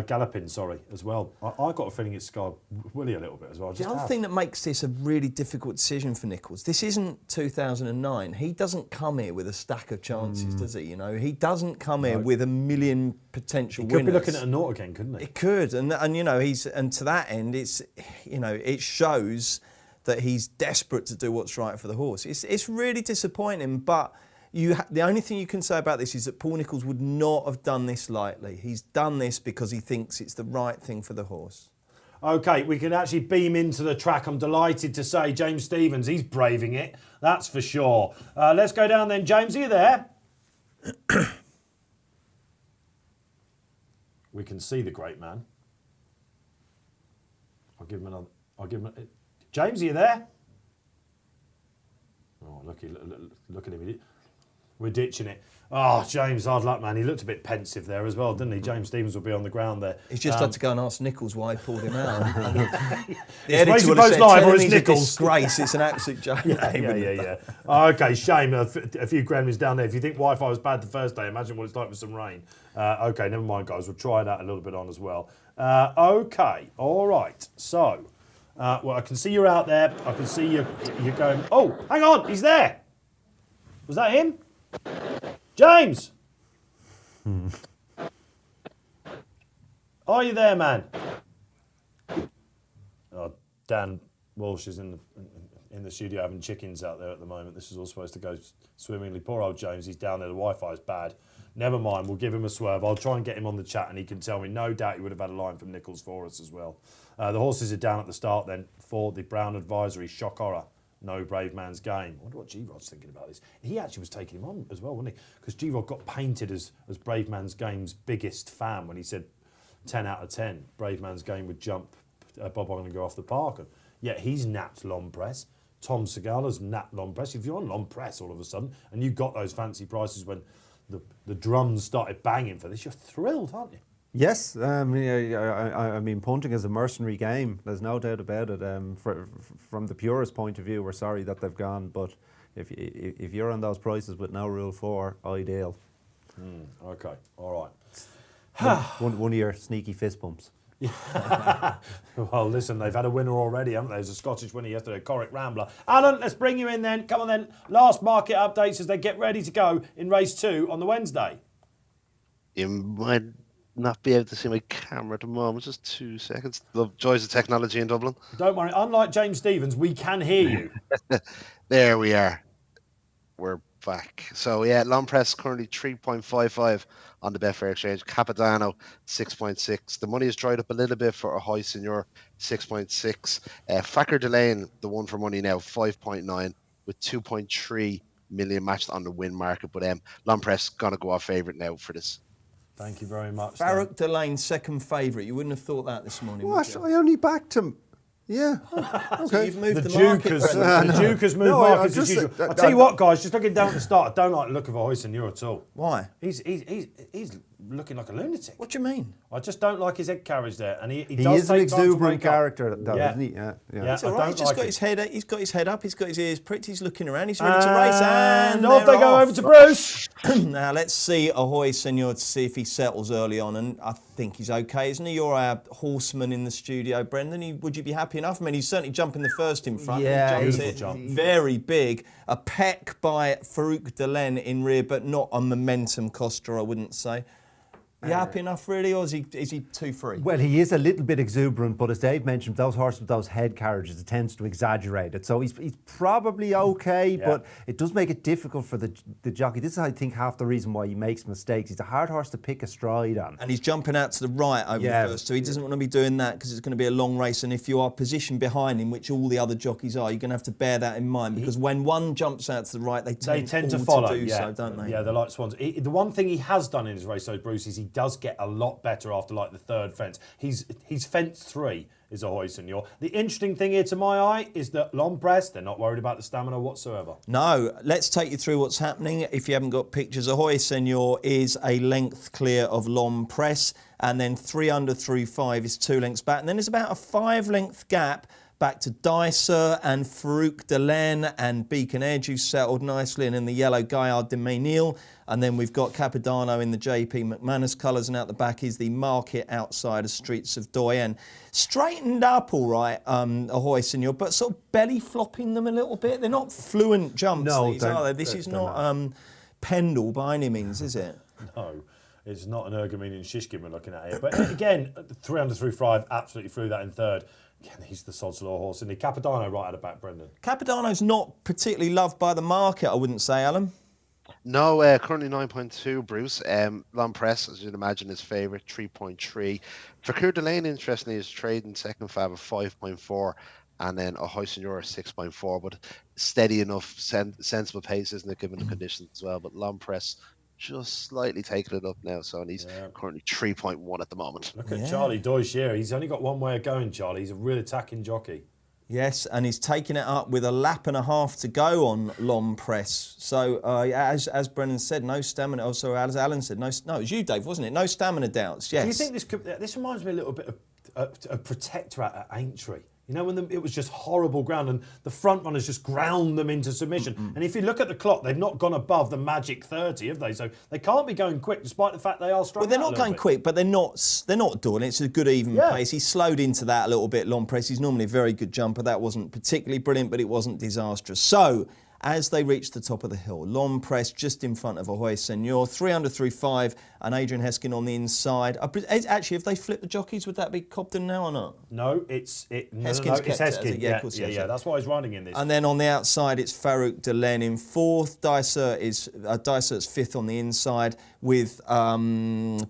Gallopin, as well. I got a feeling it scarred Willie a little bit as well. The other thing that makes this a really difficult decision for Nichols, this isn't 2009. He doesn't come here with a stack of chances, does he? He doesn't come here with a million potential winners. He could be looking at a naught again, couldn't he? It could, and to that end, it shows that he's desperate to do what's right for the horse. It's really disappointing, but. The only thing you can say about this is that Paul Nicholls would not have done this lightly. He's done this because he thinks it's the right thing for the horse. OK, we can actually beam into the track. I'm delighted to say James Stephens, he's braving it, that's for sure. Let's go down then. James, are you there? We can see the great man. I'll give him James, are you there? Oh, look at him. We're ditching it. Oh, James, hard luck, man. He looked a bit pensive there as well, didn't he? James Stephens will be on the ground there. He's just had to go and ask Nicholls why he pulled him out. The editor editor would have said, live, tell or him it's he's a disgrace. It's an absolute joke. Yeah. OK, shame. A few gremlins down there. If you think Wi-Fi was bad the first day, imagine what it's like with some rain. OK, never mind, guys. We'll try that a little bit on as well. OK, all right. So, well, I can see you're out there. I can see you're going... Oh, hang on. He's there. Was that him? James! Are you there, man? Oh, Dan Walsh is in the studio having chickens out there at the moment. This is all supposed to go swimmingly. Poor old James, he's down there. The Wi-Fi is bad. Never mind, we'll give him a swerve. I'll try and get him on the chat and he can tell me. No doubt he would have had a line from Nicholls for us as well. The horses are down at the start then for the Brown Advisory Shock Horror. No Brave Man's Game. I wonder what G-Rod's thinking about this. He actually was taking him on as well, wasn't he? Because G-Rod got painted as Brave Man's Game's biggest fan when he said 10 out of 10. Brave Man's Game would jump Bob on and go off the park. And yet he's napped Long Press. Tom Segala's napped Long Press. If you're on Long Press all of a sudden and you got those fancy prices when the drums started banging for this, you're thrilled, aren't you? Yes, I mean, punting is a mercenary game. There's no doubt about it. From the purist point of view, we're sorry that they've gone, but if you're on those prices with no Rule 4, ideal. OK, all right. one of your sneaky fist bumps. Well, listen, they've had a winner already, haven't they? There's a Scottish winner yesterday, Corrick Rambler. Alan, let's bring you in then. Come on then. Last market updates as they get ready to go in race 2 on the Wednesday. You might not be able to see my camera at the moment. Just 2 seconds. The joys of technology in Dublin. Don't worry. Unlike James Stephens, we can hear you. There we are. We're back. So, yeah, Long Press currently 3.55 on the Betfair Exchange. Capadano, 6.6. The money has dried up a little bit for a High Senior, 6.6. Facker Delane, the one for money now, 5.9 with 2.3 million matched on the win market. But Long Press going to go off favourite now for this. Thank you very much. Farrokh Delane, second favourite. You wouldn't have thought that this morning, would What? you? I only backed him. Yeah. So you've moved The the Duke market. has, Brendan. the Duke has moved No, I markets as just- usual. I'll tell you what, guys, just looking down at the start, I don't like the look of a hoist in you at all. Why? He's looking like a lunatic. What do you mean? I just don't like his head carriage there, and he He does is an take time to exuberant wake up. character, though, Yeah. isn't he? Yeah. Yeah. It's all I right. don't He's just like got it. his head. He's got his head up. He's got his ears pricked. He's looking around. He's ready to race. And And off they're they go over to Bruce. Now let's see Ahoy Senor to see if he settles early on, and I think he's okay, isn't he? You're our horseman in the studio, Brendan. Would you be happy enough? I mean, he's certainly jumping the first in front. Yeah, he jumps beautiful it jump. very big. A peck by Farouk Delen in rear, but not a momentum coster, I wouldn't say. Are you happy enough, really, or is he too free? Well, he is a little bit exuberant, but as Dave mentioned, those horses with those head carriages, it tends to exaggerate it. So he's probably okay, but it does make it difficult for the jockey. This is, I think, half the reason why he makes mistakes. He's a hard horse to pick a stride on. And he's jumping out to the right over the first, so he doesn't want to be doing that because it's going to be a long race. And if you are positioned behind him, which all the other jockeys are, you're going to have to bear that in mind because when one jumps out to the right, they tend to all follow, do so, don't they? Yeah, they're like swans. The one thing he has done in his race, though, Bruce, is he does get a lot better after like the third fence. He's fenced 3 is Ahoy Senor. The interesting thing here to my eye is that long press, they're not worried about the stamina whatsoever. No, let's take you through what's happening. If you haven't got pictures, Ahoy Senor is a length clear of Long Press, and then 3 under through 5 is 2 lengths back. And then there's about a 5-length gap back to Dicer and Farouk Delen and Beacon Edge, who settled nicely, and in the yellow Gaillard de Ménil. And then we've got Capodanno in the JP McManus colours, and out the back is the Market Outsider Streets of Doyen. Straightened up all right, Ahoy Senor, but sort of belly flopping them a little bit. They're not fluent jumps, No, these, are they? This is not Pendle by any means, is it? No, it's not an Ergumene and Shishkin we're looking at here. But again, 3 under through 5, absolutely threw that in third. Again, he's the Sod's Law horse, and the Capodanno right at the back, Brendan. Capodanno's not particularly loved by the market, I wouldn't say, Alan. No, currently 9.2, Bruce. Long Press, as you'd imagine, is favourite, 3.3. For Coeur d'Alene, interestingly, is trading second favour, 5.4. And then Ahoy Senor, 6.4. But steady enough, sensible pace, isn't it, given the conditions as well. But Long Press just slightly taking it up now, so and he's currently 3.1 at the moment. Look at Charlie Deutsch here. He's only got one way of going, Charlie. He's a real attacking jockey. Yes, and he's taking it up with a lap and a half to go on Long Press. So, as Brendan said, no stamina. Oh, sorry, as Alan said, no, it was you, Dave, wasn't it? No stamina doubts. Yes. Do you think this reminds me a little bit of Protector at Aintree? You know, when it was just horrible ground and the front runners just ground them into submission. And if you look at the clock, they've not gone above the magic 30, have they? So they can't be going quick, despite the fact they are strong. Well, they're not going quick, but they're not dueling. It's a good even pace. He slowed into that a little bit. Long Press. He's normally a very good jumper. That wasn't particularly brilliant, but it wasn't disastrous. So, as they reach the top of the hill, Long Press just in front of Ahoy Senor, 3 under through 5, and Adrian Heskin on the inside. Actually, if they flip the jockeys, would that be Cobden now or not? No, it's Heskin's it's kept it, has Heskin. it? Yeah, of course, yes. That's why he's running in this. And then on the outside, it's Farouk Delen in 4th. Dicert's 5th on the inside, with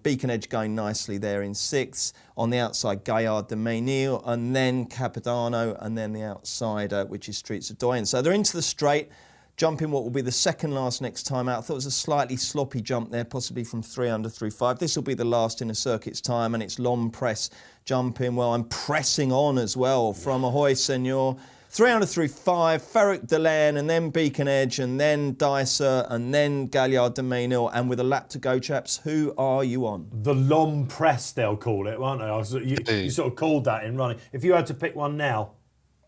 Beacon Edge going nicely there in 6th. On the outside, Gaillard de Ménil, and then Capodanno, and then the outsider, which is Streets of Doyen. So they're into the straight, jumping what will be the second last next time out. I thought it was a slightly sloppy jump there, possibly from 3 under through 5. This will be the last in a circuit's time, and it's Long Press jumping. Well, I'm pressing on as well from Ahoy Senor. 3 under through 5, Farouk Delen, and then Beacon Edge, and then Dicer, and then Gaillard de Ménil. And with a lap to go, chaps, who are you on? The Long Press, they'll call it, won't they? You sort of called that in running. If you had to pick one now,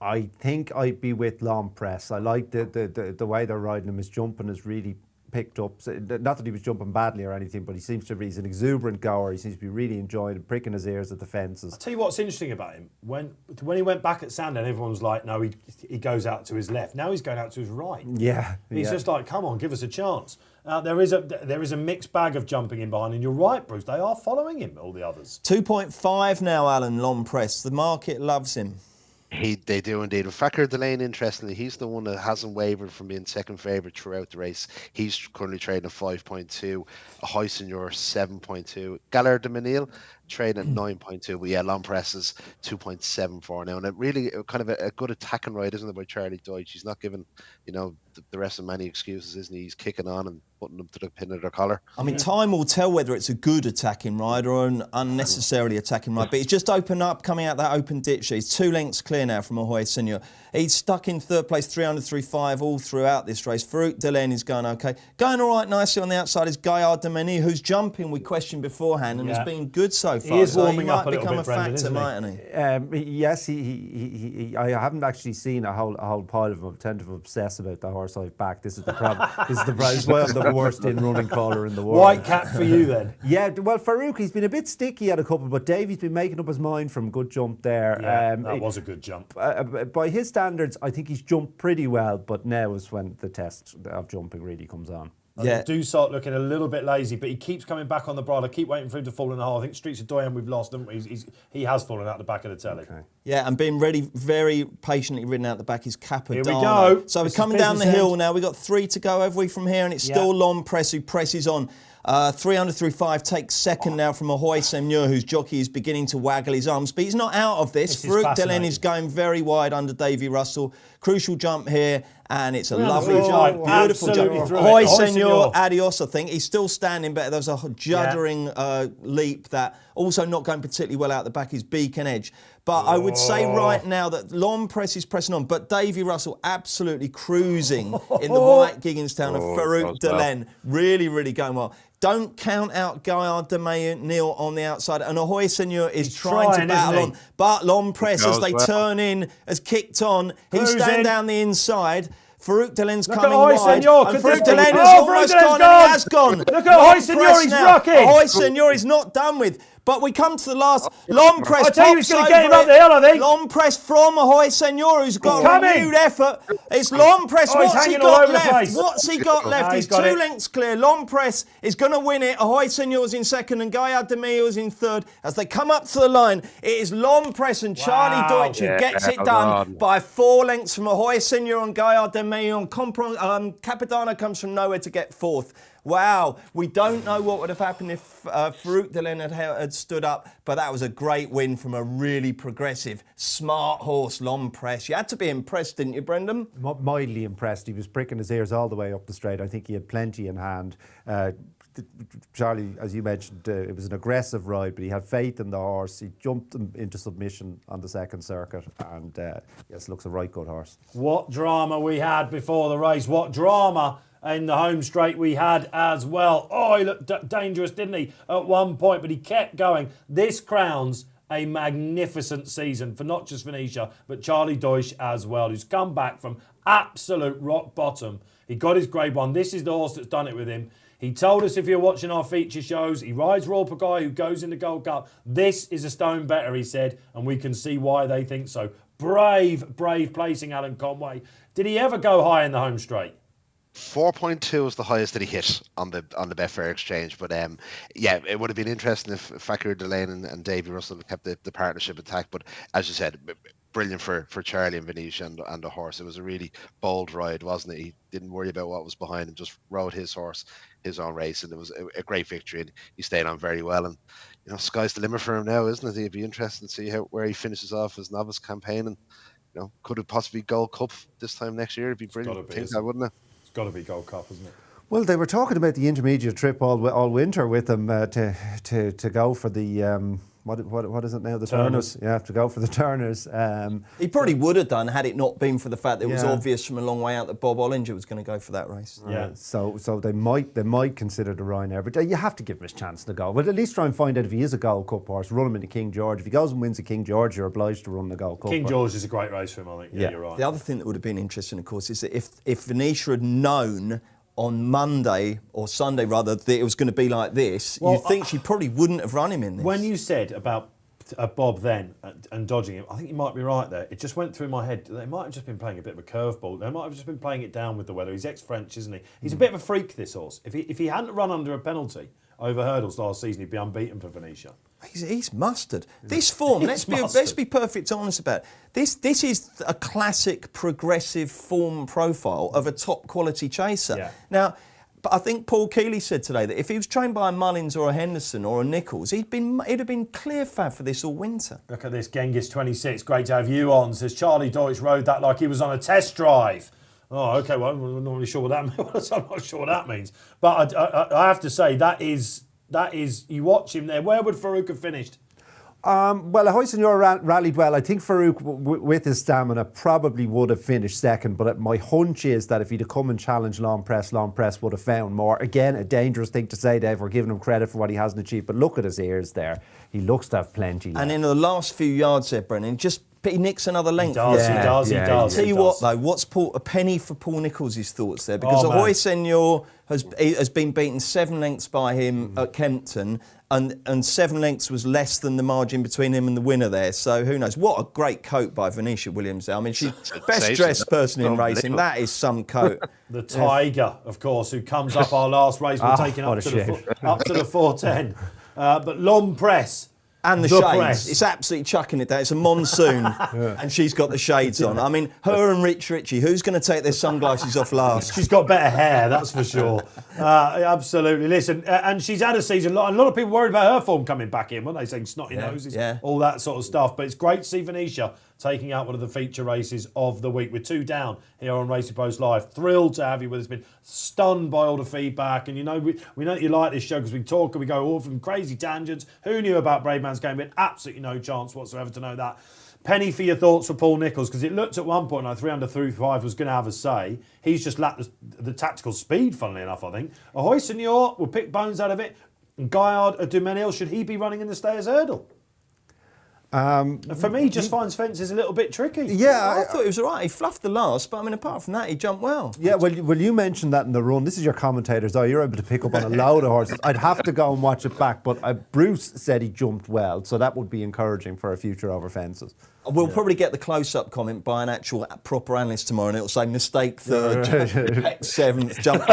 I think I'd be with Long Press. I like the way they're riding him. His jumping has really picked up. Not that he was jumping badly or anything, but he's an exuberant goer. He seems to be really enjoying it, pricking his ears at the fences. I'll tell you what's interesting about him. When he went back at Sandown, everyone was like, no, he goes out to his left. Now he's going out to his right. Yeah. He's just like, come on, give us a chance. There is a mixed bag of jumping in behind, and you're right, Bruce. They are following him, all the others. 2.5 now, Alan, Long Press. The market loves him. They do indeed. With Farouk Delen, interestingly, he's the one that hasn't wavered from being second favourite throughout the race. He's currently trading at 5.2. Ahoy Senor 7.2. Gaillard de Ménil, trading at 9.2, but yeah, long press is 2.74 now, and it really kind of a good attacking ride, isn't it, by Charlie Deutsch? He's not giving, the rest of many excuses, isn't he? He's kicking on and putting them to the pin of their collar. I mean, time will tell whether it's a good attacking ride or an unnecessarily attacking ride. But he's just opened up, coming out that open ditch. He's 2 lengths clear now from Ahoy Senor. He's stuck in third place, 300, 3.5 all throughout this race. Farouk Delaine is going okay. Going all right nicely on the outside is Gaillard de Meni, who's jumping, we questioned beforehand, and has been good so far. He is so warming up a little become bit, a Brendan, factor, isn't he? mightn't he? Yes, he I haven't actually seen a whole pile of them. I tend to obsess about the horse I've backed. This is the problem. This is the problem. Well, I'm the worst in-running caller in the world. White cap for you then. Yeah, well, Farouk, he's been a bit sticky at a couple, but Davey's been making up his mind from good jump there. Yeah, that was a good jump. By his standards, I think he's jumped pretty well, but now is when the test of jumping really comes on. Yeah. Do start looking a little bit lazy, but he keeps coming back on the bridle. I keep waiting for him to fall in the hole. I think Streets of Doyen we've lost, haven't we? He has fallen out the back of the telly. Okay. Yeah, and being ready, very patiently ridden out the back is Capadano. Here we go. So This we're coming is down the business hill end. now. We've got 3 to go, have we, from here? And it's still Lon Press who presses on. 300 through 5 takes second now from Ahoy Semur, whose jockey is beginning to waggle his arms. But he's not out of this. This is Farouk Delaine fascinating. is going very wide under Davy Russell. Crucial jump here. And it's a Yeah, lovely oh, jump, beautiful absolutely jump. through it. Ahoy Ahoy Senor, Senor. adios, I think. He's still standing, but there's a juddering leap that also not going particularly well out the back is Beacon Edge. But I would say right now that Lon Press is pressing on, but Davy Russell absolutely cruising in the white Gigginstown of Farouk Delaine. Really, really going well. Don't count out Gaillard de Neil on the outside. And Ahoy Senor is trying to battle on. But Lon Press, as they turn in, has kicked on. He's standing down the inside. Farouk Delaine's coming Ahoy wide. Senor, And could Farouk this be- Delaine Oh, has Farouk almost Delaine's gone, gone. and he has gone. Look at Lon Ahoy Senor, Press he's now. rocking. Ahoy Senor is not done with. But we come to the last. Lon Press I tell you, he's pops going to get him over up the hill, I think. Lon Press from Ahoy Senor, who's got He's a coming. renewed effort. It's Lon Press. Oh, he's What's he hanging all got over the left? place. What's he got left? He's He's got 2 it. lengths clear. Lon Press is going to win it. Ahoy Senor's in second and Gaillard de Mille's in third. As they come up to the line, it is Lon Press and Charlie Deutsch who gets it done by 4 lengths from Ahoy Senor and Gaillard de Mille. Capadano comes from nowhere to get 4th. Wow, we don't know what would have happened if Farouk Delaine had stood up, but that was a great win from a really progressive, smart horse, Lon Press. You had to be impressed, didn't you, Brendan? Mildly impressed. He was pricking his ears all the way up the straight. I think he had plenty in hand. Charlie, as you mentioned, it was an aggressive ride, but he had faith in the horse. He jumped him into submission on the second circuit, and yes, looks a right good horse. What drama we had before the race. What drama in the home straight we had as well. Oh, he looked dangerous, didn't he, at one point, but he kept going. This crowns a magnificent season for not just Venetia, but Charlie Deutsch as well, who's come back from absolute rock bottom. He got his grade 1. This is the horse that's done it with him. He told us, if you're watching our feature shows, he rides Royal Pagaille, who goes in the Gold Cup. This is a stone better, he said, and we can see why they think so. Brave placing, Alan Conway. Did he ever go high in the home straight? 4.2 was the highest that he hit on the Betfair Exchange, but yeah, it would have been interesting if Farouk Delaine and Davy Russell had kept the partnership intact. But as you said, brilliant for Charlie and Venetia and the horse. It was a really bold ride, wasn't it? He didn't worry about what was behind him, just rode his horse, his own race, and it was a great victory. And he stayed on very well. And sky's the limit for him now, isn't it? It'd be interesting to see where he finishes off his novice campaign, and could it possibly Gold Cup this time next year? It'd be brilliant. I think that, wouldn't it? It's got to be Gold Cup, isn't it? Well, they were talking about the intermediate trip all winter with him to go for the what is it now? The Turners. Yeah, to go for the Turners. He probably would have done had it not been for the fact that it was obvious from a long way out that Bob Ollinger was going to go for that race. Yeah. So they might consider the Ryanair, but you have to give him his chance to go. But at least try and find out if he is a Gold Cup horse. Run him into King George. If he goes and wins a King George, you're obliged to run the Gold Cup. King George is a great race for him, I think. Yeah, you're right. The other thing that would have been interesting, of course, is that if Venetia had known on Monday, or Sunday rather, that it was going to be like this, you'd think she probably wouldn't have run him in this. When you said about Bob then and dodging him, I think you might be right there. It just went through my head. They might have just been playing a bit of a curveball. They might have just been playing it down with the weather. He's ex-French, isn't he? He's a bit of a freak, this horse. If he hadn't run under a penalty over hurdles last season, he'd be unbeaten for Venetia. He's mustard. This form, let's be perfect honest about it. This is a classic progressive form profile of a top quality chaser. Yeah. Now, But I think Paul Keeley said today that if he was trained by a Mullins or a Henderson or a Nichols, he'd have been clear fav for this all winter. Look at this, Genghis26. Great to have you on. Says Charlie Deutsch rode that like he was on a test drive. Oh, okay. Well, I'm not really sure what that means. I'm not sure what that means. But I have to say that is you watch him there. Where would Farouk have finished? Well, Hoyson rallied well. I think Farouk, with his stamina, probably would have finished second. But my hunch is that if he'd have come and challenged Long Press would have found more. Again, a dangerous thing to say, Dave. We're giving him credit for what he hasn't achieved. But look at his ears there. He looks to have plenty left. And in the last few yards there, Brennan, he nicks another length. He does. I'll tell you what, though, what's a penny for Paul Nichols' thoughts there? Because Ahoy Senor has been beaten 7 lengths by him at Kempton, and 7 lengths was less than the margin between him and the winner there. So who knows? What a great coat by Venetia Williams there. I mean, she's best dressed person in racing. That is some coat. The Tiger, of course, who comes up our last race. We're taking up to the 410. But Long Press. And the shades. It's absolutely chucking it down. It's a monsoon, and she's got the shades on. I mean, her and Rich Ritchie, who's going to take their sunglasses off last? She's got better hair, that's for sure. Absolutely. Listen, and she's had a season. A lot of people worried about her form coming back in, weren't they? Saying snotty noses, all that sort of stuff. But it's great to see Venetia taking out one of the feature races of the week. We're 2 down here on Racing Post Live. Thrilled to have you with us. Been stunned by all the feedback. And you know, we know that you like this show because we talk and we go all from crazy tangents. Who knew about Brave Man's Game? We had absolutely no chance whatsoever to know that. Penny for your thoughts for Paul Nichols, because it looked at one point like 300-5 was going to have a say. He's just lacked the tactical speed, funnily enough, I think. Ahoy Senor will pick bones out of it. And Gaillard or Dumenil, should he be running in the Stayers Hurdle? For me, just finds fences a little bit tricky. Yeah, I thought he was all right. He fluffed the last, but I mean, apart from that, he jumped well. Yeah, well, you mentioned that in the run. This is your commentators, though. You're able to pick up on a load of horses. I'd have to go and watch it back, but Bruce said he jumped well, so that would be encouraging for a future over fences. We'll probably get the close-up comment by an actual proper analyst tomorrow, and it'll say mistake third, pet seventh, jump.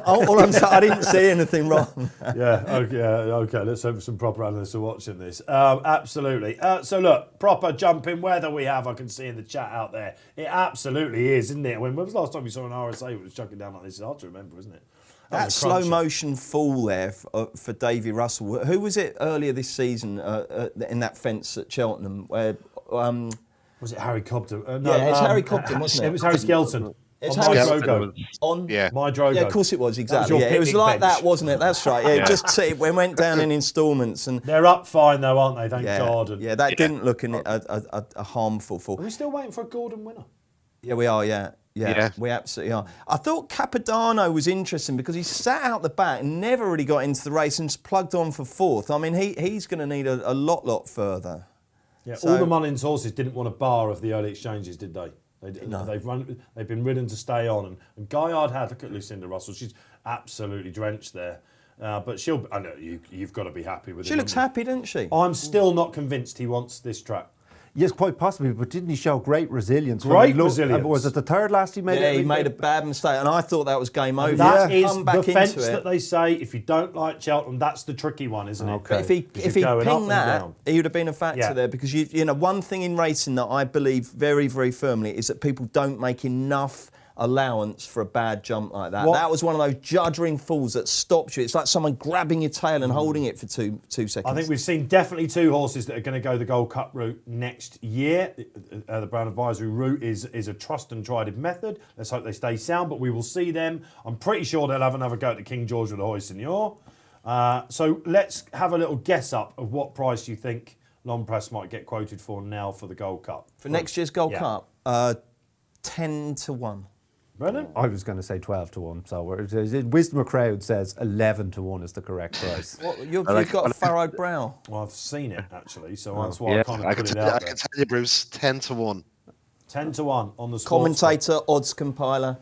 All I'm saying, I didn't see anything wrong. Okay. Let's hope some proper analysts are watching this. Absolutely. So look, proper jumping weather we have. I can see in the chat out there. It absolutely is, isn't it? When was the last time you saw an RSA that was chucking down like this? It's hard to remember, isn't it? That slow motion fall there for Davy Russell. Who was it earlier this season in that fence at Cheltenham? Where was it Harry Cobden? It's Harry Cobden, wasn't it? It was Harry Skelton. It's Harry Harry Drogo. My Drogo. Yeah, of course it was, exactly. It was like bench. that, wasn't it? That's right. Yeah, it went down in instalments. And they're up fine though, aren't they? Thank God. Yeah, that didn't look a harmful fall. Are we still waiting for a Gordon winner? Yeah, we are, Yeah, we absolutely are. I thought Capodanno was interesting because he sat out the back and never really got into the race and plugged on for 4th. I mean, he's going to need a lot further. Yeah, all the Mullins horses didn't want a bar of the early exchanges, did they? They've been ridden to stay on. And Gaillard had, look at Lucinda Russell, she's absolutely drenched there. But I know you've got to be happy with it. She looks happy, doesn't she? I'm still not convinced he wants this track. Yes, quite possibly, but didn't he show great resilience? Resilience. Was it the third last he made? Yeah, he made a bad mistake, and I thought that was game over. That is the fence that they say, if you don't like Cheltenham, that's the tricky one, isn't it? Okay. But if he pinged that, he would have been a factor there, because you know one thing in racing that I believe very, very firmly is that people don't make enough allowance for a bad jump like that. That was one of those juddering falls that stops you. It's like someone grabbing your tail and holding it for two seconds. I think we've seen definitely 2 horses that are going to go the Gold Cup route next year. The Brown Advisory route is a trust and tried method. Let's hope they stay sound, but we will see them. I'm pretty sure they'll have another go at the King George with Ahoy Senor. So let's have a little guess up of what price you think Long Press might get quoted for now for the Gold Cup. For next year's Gold Cup, 10-1. Brennan? I was going to say 12-1. So Wisdom of Crowd says 11-1 is the correct price. You've got a furrowed brow. Well, I've seen it actually, so that's why I kind of put it out there. I can tell you, Bruce, 10-1. 10-1 on the Commentator, odds compiler.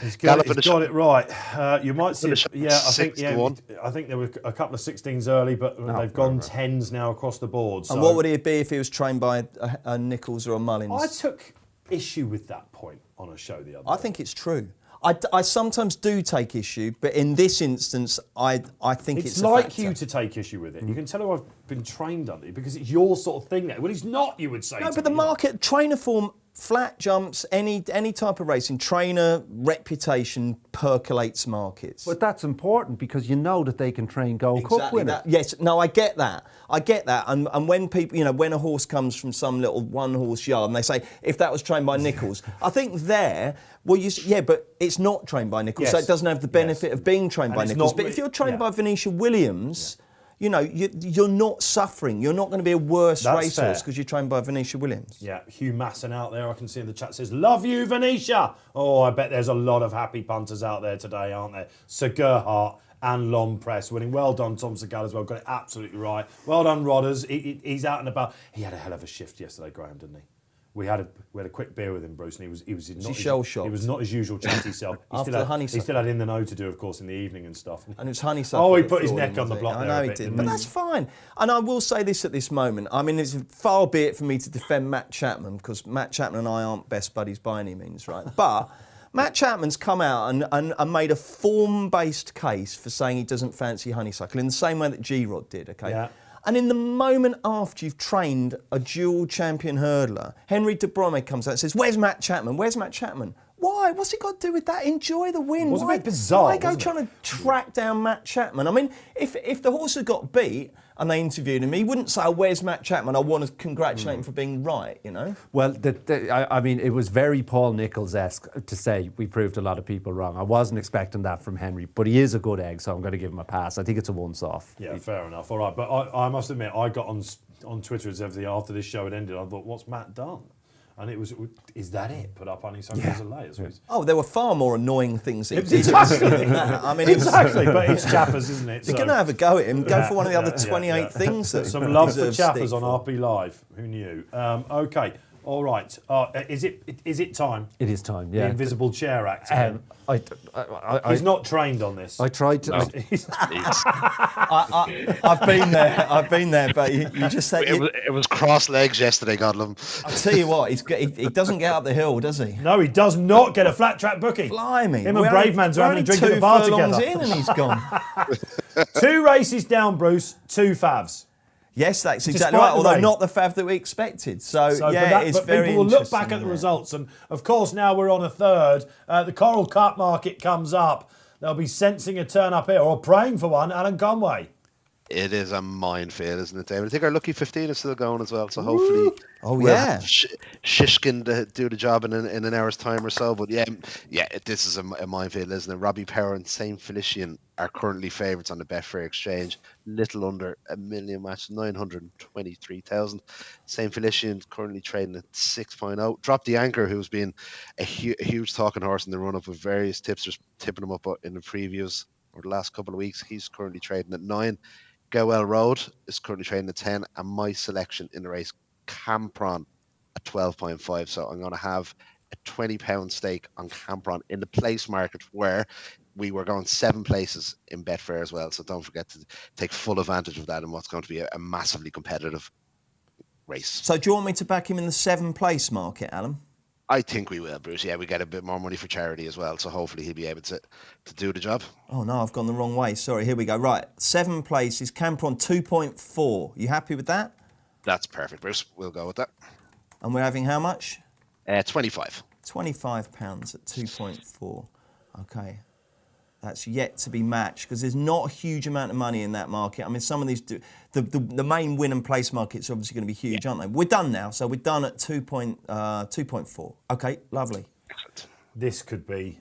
He's got it right. You might see it. I think there were a couple of 16s early, but they've gone 10s now across the board. So. And what would he be if he was trained by a Nichols or a Mullins? I took issue with that point on a show the other day. I think it's true. I sometimes do take issue, but in this instance, I think it's like a factor. you to take issue with it. You can tell who I've been trained under because it's your sort of thing now. Well, he's not, you would say. No, but the market trainer form flat jumps, any type of racing, trainer reputation percolates markets. But that's important because you know that they can train Gold Cup winners. Yes, no, I get that. And when people, when a horse comes from some little one-horse yard and they say, if that was trained by Nichols, I think but it's not trained by Nichols, so it doesn't have the benefit of being trained by Nichols. But if you're trained by Venetia Williams... you're not suffering. You're not going to be a worse racehorse because you're trained by Venetia Williams. Yeah, Hugh Masson out there, I can see in the chat, says, love you, Venetia. Oh, I bet there's a lot of happy punters out there today, aren't there? Sir Gerhardt and Long Press winning. Well done, Tom Segal as well. Got it absolutely right. Well done, Rodders. He's out and about. He had a hell of a shift yesterday, Graham, didn't he? We had a quick beer with him, Bruce, and he was shell-shocked? He was not his usual chatty self. After the honeysuckle. He still had in the know to do, of course, in the evening and stuff. And it was honeysuckle. Oh, he put his neck on the block I there know a he bit, did, didn't but he? that's fine. And I will say this at this moment. I mean, it's far be it for me to defend Matt Chapman because Matt Chapman and I aren't best buddies by any means, right? But Matt Chapman's come out and made a form-based case for saying he doesn't fancy honeysuckle in the same way that G-Rod did, okay? Yeah. And in the moment after you've trained a dual champion hurdler, Henry de Brome comes out and says, where's Matt Chapman? Where's Matt Chapman? Why? What's it got to do with that? Enjoy the win. It was a bit bizarre, Why go wasn't it? trying to track down Matt Chapman? I mean, if the horse had got beat and they interviewed him, he wouldn't say, oh, where's Matt Chapman? I want to congratulate him for being right, Well, I mean, it was very Paul Nicholls-esque to say we proved a lot of people wrong. I wasn't expecting that from Henry, but he is a good egg, so I'm going to give him a pass. I think it's a once-off. Yeah, fair enough. All right, but I must admit, I got on Twitter as everything after this show had ended. I thought, what's Matt done? And is that it? Put up honeysuckle as a lay. Oh, there were far more annoying things that he did Exactly. than that. I mean, Exactly, but it's Chappers, isn't it? You're going to have a go at him. Go for one of the other 28 things. That Some love for deserve Chappers stick on for. RP Live. Who knew? Okay, all right. Is it time? It is time, The yeah. invisible chair act. again? He's not trained on this. I tried to... I've been there, but you just said... It was cross legs yesterday, God love him. I'll tell you what, he doesn't get up the hill, does he? No, he does not get a flat track booking. Blimey. Him and Bravemans are having a drink at the bar together. In and he's gone. 2 races down, Bruce. 2 favs. Yes, that's Despite exactly right, the although rain. not the fav that we expected. So it's but very people will look interesting, back at the isn't it? results, and of course now we're on a third. The Coral Cup market comes up. They'll be sensing a turn up here or praying for one. Alan Conway. It is a minefield, isn't it, David? I think our lucky 15 is still going as well, so hopefully Oh, we'll yeah. have Shishkin to do the job in an hour's time or so. But this is a minefield, isn't it? Robbie Power and St. Felician are currently favourites on the Betfair Exchange. Little under a million match, 923,000. St. Felician currently trading at 6.0. Drop the Anchor, who's been a huge talking horse in the run-up with various tips, just tipping him up in the previews over the last couple of weeks. He's currently trading at 9. Gowell Road is currently trading at 10, and my selection in the race, Campron, at 12.5. So I'm going to have a £20 stake on Campron in the place market where we were going 7 places in Betfair as well. So don't forget to take full advantage of that in what's going to be a massively competitive race. So do you want me to back him in the 7th place market, Alan? I think we will, Bruce. Yeah, we get a bit more money for charity as well, so hopefully he'll be able to do the job. Oh no, I've gone the wrong way. Sorry, here we go. Right, 7th place is Campron 2.4. You happy with that? That's perfect, Bruce. We'll go with that. And we're having how much? 25. £25 at 2.4. Okay. That's yet to be matched because there's not a huge amount of money in that market. I mean, some of these, the main win and place markets are obviously going to be huge, aren't they? We're done now, so we're done at 2.4. Okay, lovely. Excellent. This could be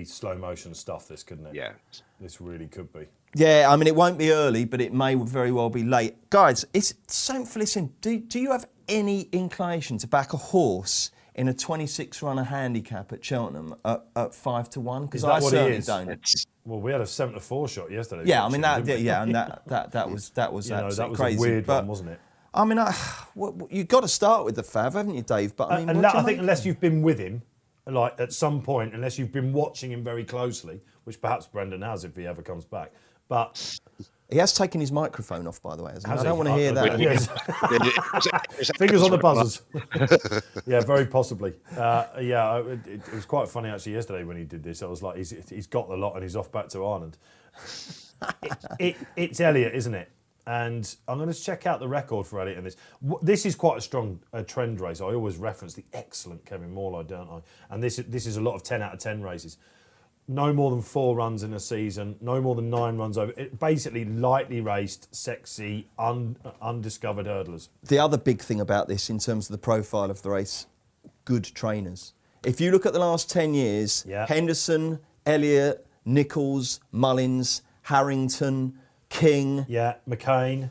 slow motion stuff. This couldn't it? Yeah. This really could be. Yeah, I mean, it won't be early, but it may very well be late. Guys, it's St. Felicien. Do you have any inclination to back a horse in a 26-runner handicap at Cheltenham at 5 to 1? Because I certainly don't. Well, we had a 7-4 shot yesterday. Yeah, I mean that. didn't we? Yeah, and that was You know, that was crazy. a weird but, one, wasn't it? I mean, you've got to start with the fav, haven't you, Dave? But I mean, And what do you I think make? unless you've been with him, like at some point, unless you've been watching him very closely, which perhaps Brendan has if he ever comes back, but. He has taken his microphone off, by the way. I Has don't he? want to hear that. Yes. Fingers on the buzzers. Yeah, very possibly. It was quite funny actually yesterday when he did this. I was like, he's got the lot and he's off back to Ireland. It's Elliot, isn't it? And I'm going to check out the record for Elliot in this. This is quite a strong trend race. I always reference the excellent Kevin Morley, don't I? And this is a lot of 10 out of 10 races. No more than 4 runs in a season, no more than 9 runs over. Basically, lightly raced, sexy, undiscovered hurdlers. The other big thing about this, in terms of the profile of the race, good trainers. If you look at the last 10 years, Henderson, Elliott, Nichols, Mullins, Harrington, King, McCain.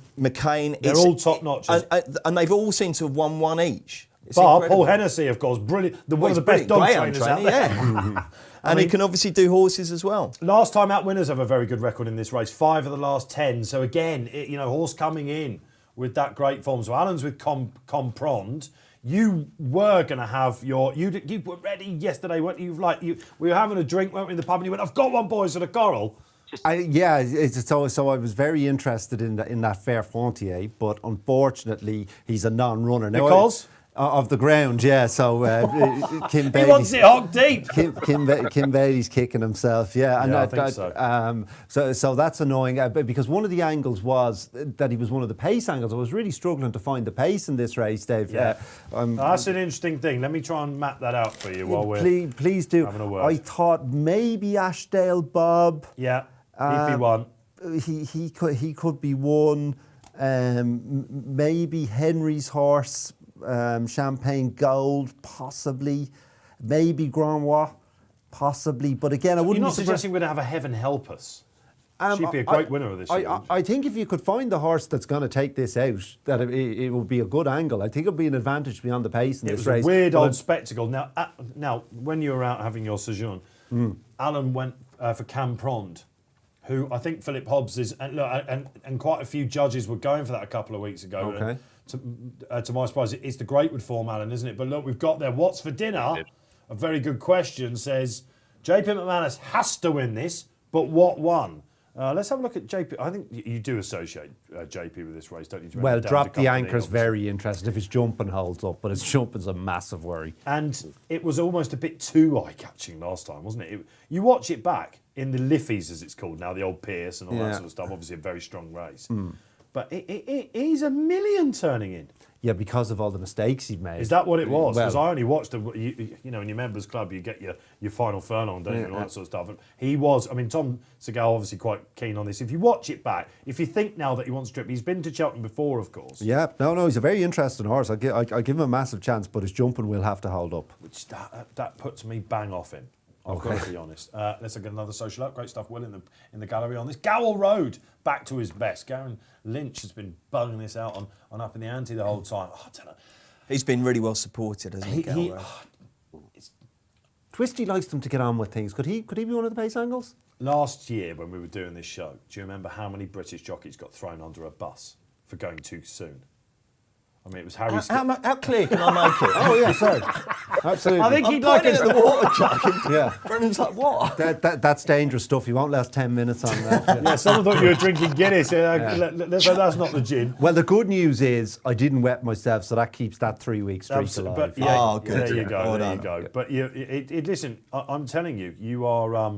They're all top notch, and they've all seemed to have won one each. Bar Paul Hennessy, of course, brilliant. One of the best dog trainers out there. Yeah. And he can obviously do horses as well. Last time out winners have a very good record in this race. 5 of the last 10. So again, horse coming in with that great form. So Alan's with Comprond. You were going to have you were ready yesterday, weren't you? We were having a drink, weren't we, in the pub, and you went, I've got one, boys, at a Coral. So I was very interested in that Fair Frontier, but unfortunately he's a non-runner. Because? Of the ground, yeah. So Kim Bailey. He wants it hog deep. Kim Bailey's kicking himself, yeah. And I think so. So that's annoying because one of the angles was that he was one of the pace angles. I was really struggling to find the pace in this race, Dave. Yeah. That's an interesting thing. Let me try and map that out for you while we're please do. having a word. I thought maybe Ashdale Bob. Yeah, he'd be one. He could be one. Maybe Henry's horse. Champagne Gold, possibly, maybe Grand Roi, possibly. But again, I wouldn't. You're not suggesting we're going to have a Heaven Help Us. She'd be a great winner of this. I think if you could find the horse that's going to take this out, that it would be a good angle. I think it would be an advantage beyond the pace in this race. It was a weird old spectacle. Now, when you were out having your sojourn, Alan went for Camprond, who I think Philip Hobbs is, and quite a few judges were going for that a couple of weeks ago. Okay. To my surprise, it's the Greatwood form, Alan, isn't it? But look, we've got there. What's for dinner? A very good question. Says JP McManus has to win this, but what one? Let's have a look at JP. I think you do associate JP with this race, don't you? Well, Drop the Anchor's very interesting if his jumping holds up, but his jumping's a massive worry. And it was almost a bit too eye-catching last time, wasn't it? You watch it back in the Liffeys, as it's called now, the old Pierce and all that sort of stuff. Obviously, a very strong race. But he's a million turning in. Yeah, because of all the mistakes he'd made. Is that what it was? Because I only watched, in your members club, you get your final furlong, don't you, and all that sort of stuff. And he was, Tom Segal obviously quite keen on this. If you watch it back, if you think now that he wants to trip, he's been to Cheltenham before, of course. Yeah, no, he's a very interesting horse. I give him a massive chance, but his jumping will have to hold up. Which that puts me bang off him. I've got to be honest. Let's get another social up. Great stuff, Will, in the gallery on this. Gowell Road, back to his best. Garen Lynch has been bugging this out on Up in the Ante the whole time. I don't know. He's been really well supported, hasn't he, Gowell Road? Twisty likes them to get on with things. Could he be one of the pace angles? Last year when we were doing this show, do you remember how many British jockeys got thrown under a bus for going too soon? It was Harry. How clear can I make it? Oh yeah, sorry. Absolutely. I think he'd like it. The water jug. Yeah. Brendan's like, what? That's dangerous stuff. You won't last 10 minutes on that. Yeah, someone thought you were drinking Guinness. That's not the gin. Well, the good news is I didn't wet myself, so that keeps that 3-week streak alive. But good. There you go. There you go. But listen, I'm telling you, you are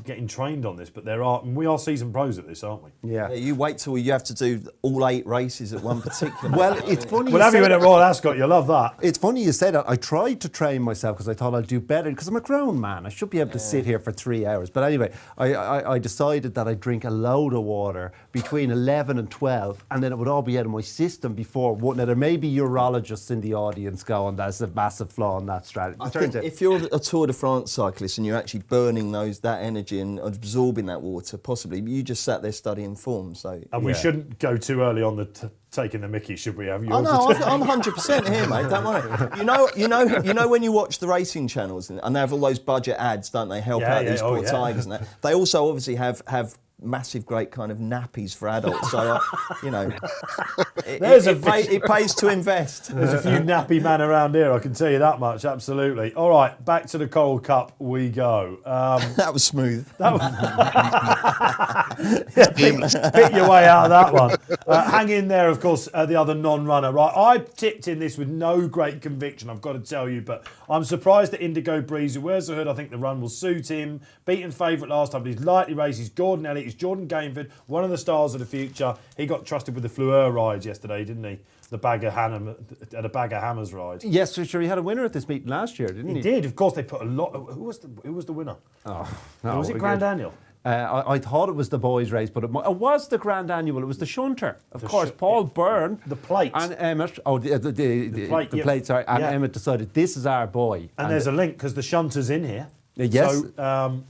getting trained on this, but we are seasoned pros at this, aren't we? Yeah. You wait till you have to do all 8 races at one particular. Well, it's funny. We'll have you in at Royal Ascot. You'll love that. It's funny you say that. I tried to train myself because I thought I'd do better because I'm a grown man. I should be able to sit here for 3 hours. But anyway, I decided that I'd drink a load of water between 11 and 12, and then it would all be out of my system before one. Now, there may be urologists in the audience going, "That's a massive flaw in that strategy." I think if you're a Tour de France cyclist and you're actually burning that energy and absorbing that water, possibly you just sat there studying form. So, and we shouldn't go too early on the taking the mickey, should we? Have you? Oh no, I'm 100% here, mate. Don't worry. You know when you watch the racing channels and they have all those budget ads, don't they? Help out these poor tigers and that. They also obviously have massive, great kind of nappies for adults. So, it pays to invest. There's a few nappy men around here, I can tell you that much, absolutely. All right, back to the Coral Cup we go. That was smooth. Pick your way out of that one. Hang in there, of course, the other non-runner. Right, I tipped in this with no great conviction, I've got to tell you, but I'm surprised that Indigo Breeze, who wears the hood, I think the run will suit him. Beaten favourite last time, but he's lightly raced. He's Gordon Elliott, he's Jordan Gainford, one of the stars of the future. He got trusted with the Fleur ride yesterday, didn't he? The Bag of Hammers ride. Yes, for sure. He had a winner at this meeting last year, didn't he? He did, of course. They put a lot. Who was the winner? Oh, no, Was it Grand Annual? I thought it was the boys' race, but it was the Grand Annual. It was the Shunter, of course. Paul Byrne, the plate, and Emmett. Oh, the plate. The plate. Sorry, and Emmett decided this is our boy. And there's a link because the Shunter's in here. Yes. So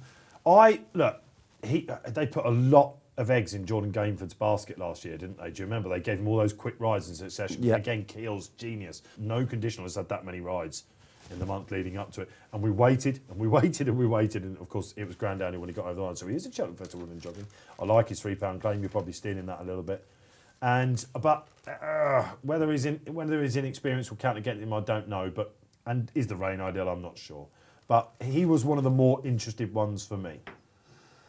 they put a lot of eggs in Jordan Gainford's basket last year, didn't they? Do you remember? They gave him all those quick rides in succession. Yeah. Again, Keel's genius. No conditional has had that many rides in the month leading up to it. And we waited, and we waited, and we waited. And, of course, it was Grand Annual when he got over the line. So he is a Cheltenham Festival in jogging. I like his £3 claim. You're probably stealing that a little bit. But whether his inexperience will count against him, I don't know. And is the rain ideal? I'm not sure. But he was one of the more interested ones for me.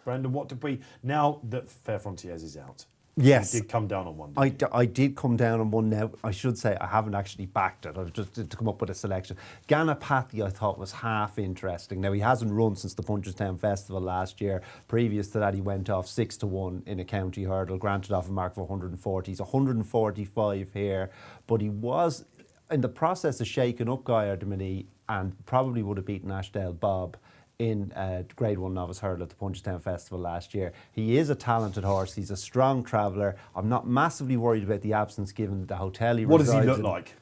Brendan, what did we... Now that Fair Frontiers is out, yes, you did come down on one, didn't you? I did come down on one now. I should say I haven't actually backed it. I've just to come up with a selection. Ganapathy I thought was half interesting. Now, he hasn't run since the Punchestown Festival last year. Previous to that, he went off 6-1 in a county hurdle, granted off a mark of 140. He's 145 here, but he was in the process of shaking up Guy Ardemany and probably would have beaten Ashdale Bob in Grade 1 Novice Hurdle at the Punchestown Festival last year. He is a talented horse. He's a strong traveller. I'm not massively worried about the absence given the hotel he resides in. What does he look like?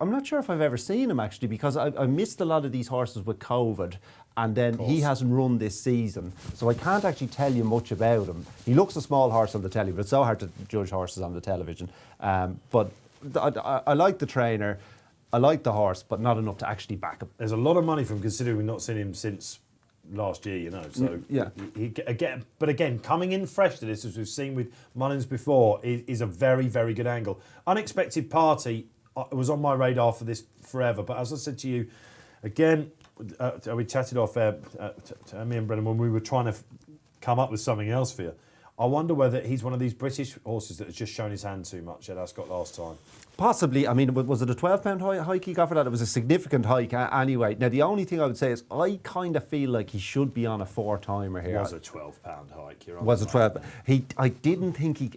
I'm not sure if I've ever seen him, actually, because I missed a lot of these horses with COVID, and then he hasn't run this season, so I can't actually tell you much about him. He looks a small horse on the telly, but it's so hard to judge horses on the television. But I like the trainer. I like the horse, but not enough to actually back him. There's a lot of money from considering we've not seen him since last year, you know. So yeah. But again, coming in fresh to this, as we've seen with Mullins before, is a very, very good angle. Unexpected Party was on my radar for this forever, but as I said to you, again, we chatted off me and Brendan when we were trying to come up with something else for you. I wonder whether he's one of these British horses that has just shown his hand too much at Ascot last time. Possibly. I mean, was it a £12 hike he got for that? It was a significant hike anyway. Now, the only thing I would say is I kind of feel like he should be on a 4-timer here. It was a £12 hike. You're on was a 12. I didn't think he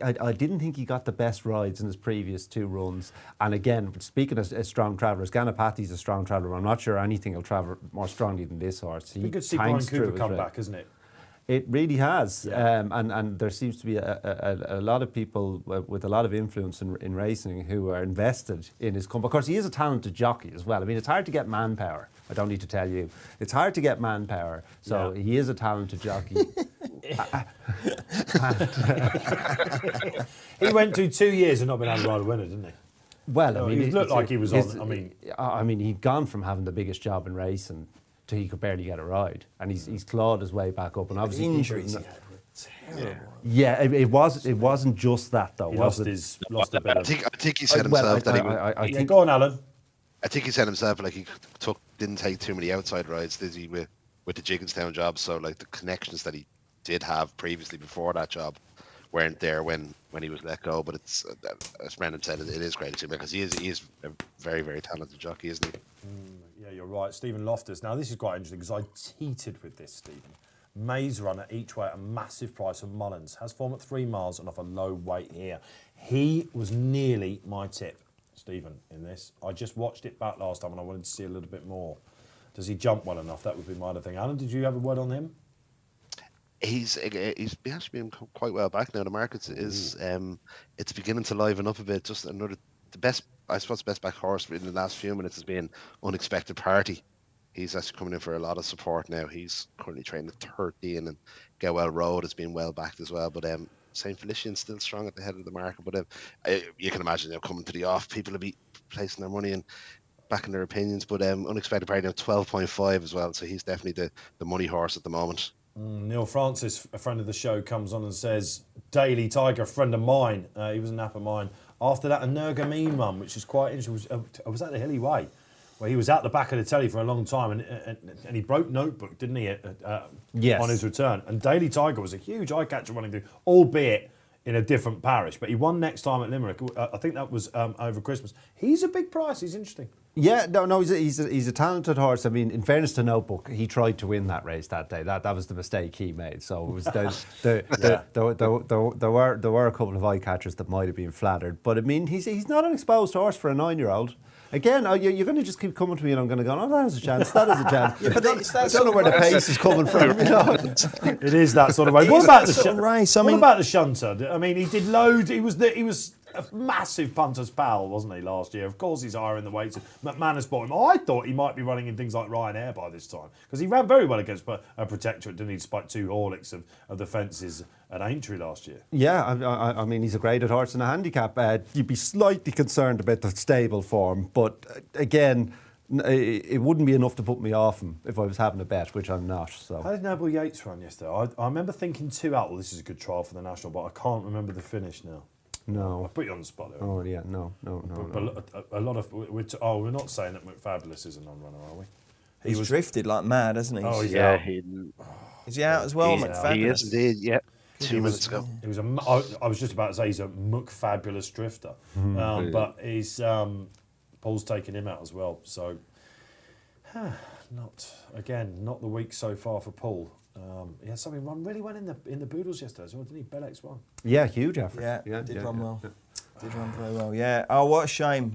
got the best rides in his previous two runs. And again, speaking as strong travellers, Ganapathy's a strong traveller. I'm not sure anything will travel more strongly than this horse. We could see Brian Cooper come back, isn't it? It really has, Yeah. and there seems to be a lot of people with a lot of influence in racing who are invested in his company. Of course, he is a talented jockey as well. I mean, it's hard to get manpower. I don't need to tell you. It's hard to get manpower, so he is a talented jockey. He went through 2 years and not been able to ride a winner, didn't he? Well, I mean, he looked like he was on. I mean, he'd gone from having the biggest job in racing to he could barely get a ride, and he's clawed his way back up. And obviously, injuries. Terrible. Yeah, it wasn't just that though. He lost a bit. I think he said himself that he would. I think, go on, Alan. I think he said himself like he didn't take too many outside rides, did he, with the Jigginstown job? So like the connections that he did have previously before that job weren't there when he was let go. But it's as Brendan said, it is great to him because he is a very, very talented jockey, isn't he? Yeah, you're right. Stephen Loftus. Now, this is quite interesting because I teetered with this, Stephen. Maze runner each way at a massive price of Mullins. Has form at 3 miles and off a low weight here. He was nearly my tip, Stephen, in this. I just watched it back last time and I wanted to see a little bit more. Does he jump well enough? That would be my other thing. Alan, did you have a word on him? He's actually been quite well back now. The market is it's beginning to liven up a bit. Just the best back horse in the last few minutes has been Unexpected Party. He's actually coming in for a lot of support now. He's currently training at 13 and Gowell Road has been well backed as well. But St. Felician's still strong at the head of the market. But you can imagine coming to the off, people will be placing their money and backing their opinions. But Unexpected Party now 12.5 as well. So he's definitely the money horse at the moment. Neil Francis, a friend of the show, comes on and says, Daily Tiger, a friend of mine. He was a nap of mine. After that, ENERGUMENE run, which is quite interesting. Was that the Hilly Way? where he was at the back of the telly for a long time, and he broke notebook, didn't he? Yes. On his return, and Daily Tiger was a huge eye catcher running through, albeit in a different parish. But he won next time at Limerick. I think that was over Christmas. He's a big price. He's interesting. Yeah, no, he's a talented horse. I mean, in fairness to Notebook, he tried to win that race that day. That was the mistake he made. So it was there were a couple of eye catchers that might have been flattered. But I mean, he's not an exposed horse for a 9-year-old. Again, you're going to just keep coming to me, and I'm going to go, oh, that has a chance, that has a chance. Yeah, but it's that I don't know where the pace is coming from. You know? It is that sort of way. What about the sort of race? What about the shunter? I mean, he did loads. He was a massive punter's pal, wasn't he, last year? Of course, he's higher in the weights. McManus bought him. I thought he might be running in things like Ryanair by this time, because he ran very well against a Protectorate, didn't he, despite 2 Horlicks of the fences at Aintree last year. Yeah, I mean, he's a graded horse in a handicap. You'd be slightly concerned about the stable form, but again, it wouldn't be enough to put me off him if I was having a bet, which I'm not. So. How did Noble Yates run yesterday? I remember thinking 2 out. Well, this is a good trial for the National, but I can't remember the finish now. No. I put you on the spot there. Oh, yeah, no. But a lot of... we're not saying that McFabulous is a non-runner, are we? He's drifted like mad, hasn't he? Oh, he's Yeah, out. Is he out as well, he McFabulous? is indeed, yeah. 2 minutes ago. He was I was just about to say he's a McFabulous drifter. But he's... Paul's taking him out as well, so... not the week so far for Paul. He had something run really well in the Boodles yesterday as well, didn't he? Bell X1. Yeah, huge effort. Yeah, did run well. Did run very well, yeah. Oh, what a shame,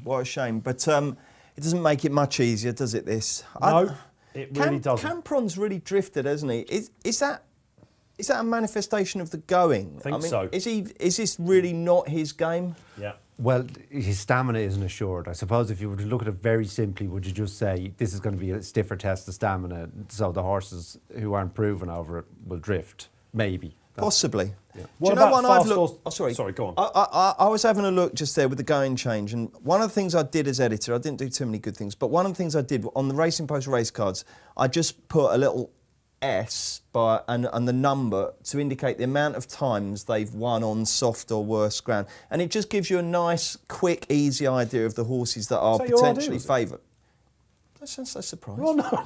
But it doesn't make it much easier, does it, this? No, it really doesn't. Campron's really drifted, hasn't he? Is that a manifestation of the going? I mean, so. Is this really not his game? Yeah. Well, his stamina isn't assured. I suppose if you were to look at it very simply, would you just say this is going to be a stiffer test of stamina, so the horses who aren't proven over it will drift? Maybe. Possibly. Yeah. Do What you know about one I've fast looked? horse- Oh, sorry. Sorry, go on. I was having a look just there with the going change, and one of the things I did as editor, I didn't do too many good things, but one of the things I did on the Racing Post race cards, I just put a little S and the number to indicate the amount of times they've won on soft or worse ground, and it just gives you a nice, quick, easy idea of the horses that are Is that your idea, potentially is it? favoured. That sounds so surprised. Well, no,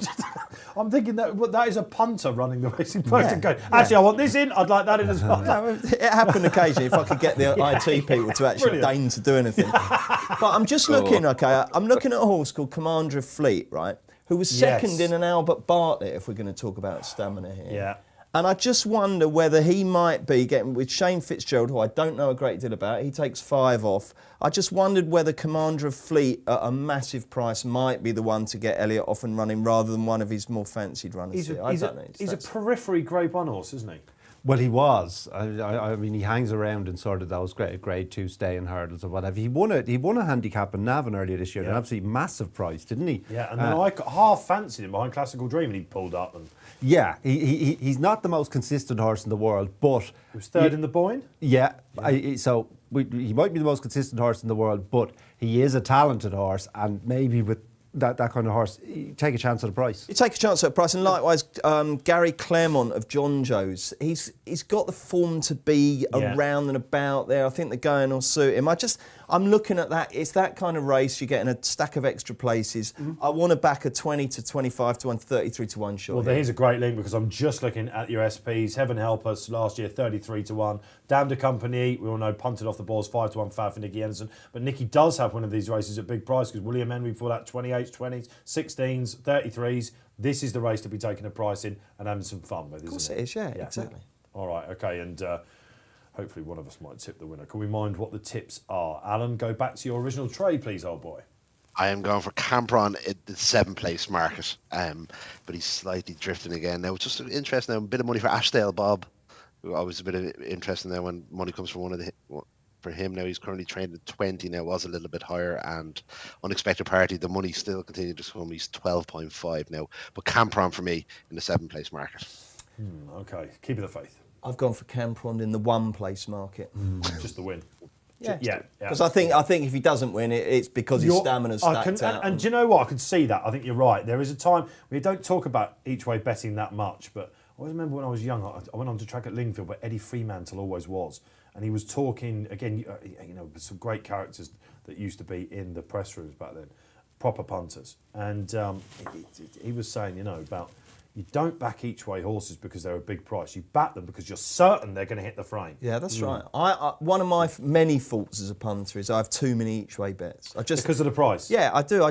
I'm thinking that is a punter running the Racing Post and going, actually, I want this in, I'd like that in as well. No, it happened occasionally if I could get the IT people to actually Brilliant. deign to do anything. But I'm just looking, I'm looking at a horse called Commander of Fleet, right? Who was second Yes. in an Albert Bartlett, if we're going to talk about stamina here. Yeah. And I just wonder whether he might be getting with Shane Fitzgerald, who I don't know a great deal about. He takes 5 off. I just wondered whether Commander of Fleet at a massive price might be the one to get Elliott off and running rather than one of his more fancied runners. He's here. a periphery Grade 1 horse, isn't he? Well, he was. I mean, he hangs around in sort of those grade 2 staying hurdles or whatever. He won a handicap in Navan earlier this year at an absolutely massive price, didn't he? Yeah, and then I half fancied him behind Classical Dream, and he pulled up. And Yeah, he's not the most consistent horse in the world, but he was third in the Boyne. Yeah, he might be the most consistent horse in the world, but he is a talented horse, and maybe with that kind of horse, you take a chance at the price. You take a chance at a price, and likewise, Gary Claremont of John Joe's, he's got the form to be around and about there. I think the going will suit him. I'm looking at that. It's that kind of race. You're getting a stack of extra places. I want to back a 20 to 25 to 1, 33 to 1 shot. Well, here's a great link because I'm just looking at your SPs. Heaven help us, last year 33 to 1. Damned Company, we all know, punted off the balls 5 to 1 fab for Nicky Anderson. But Nicky does have one of these races at big price because William Henry before that 28s, 20s, 16s, 33s. This is the race to be taking a price in and having some fun with, isn't it? Of course it is, yeah, exactly. All right, okay, and hopefully one of us might tip the winner. Can we mind what the tips are? Alan, go back to your original trade, please, old boy. I am going for Campron at the 7th place market, but he's slightly drifting again. Now, it's just interesting now, a bit of money for Ashdale Bob, who always a bit of interesting now when money comes from for him. Now he's currently trained at 20, now was a little bit higher, and Unexpected Party, the money still continues to come. He's 12.5 now, but Campron for me in the 7th place market. Okay, keep it the faith. I've gone for Campron in the 1 place market. Just the win. Yeah, because I think if he doesn't win, it's because his stamina's stacked out. And do you know what? I can see that. I think you're right. There is a time we don't talk about each way betting that much, but I always remember when I was young, I went on to track at Lingfield, where Eddie Fremantle always was, and he was talking again. With some great characters that used to be in the press rooms back then. proper punters. And he was saying, about you don't back each way horses because they're a big price. You back them because you're certain they're going to hit the frame. Yeah, that's right. I one of my many faults as a punter is I have too many each way bets. Because of the price. Yeah, I do.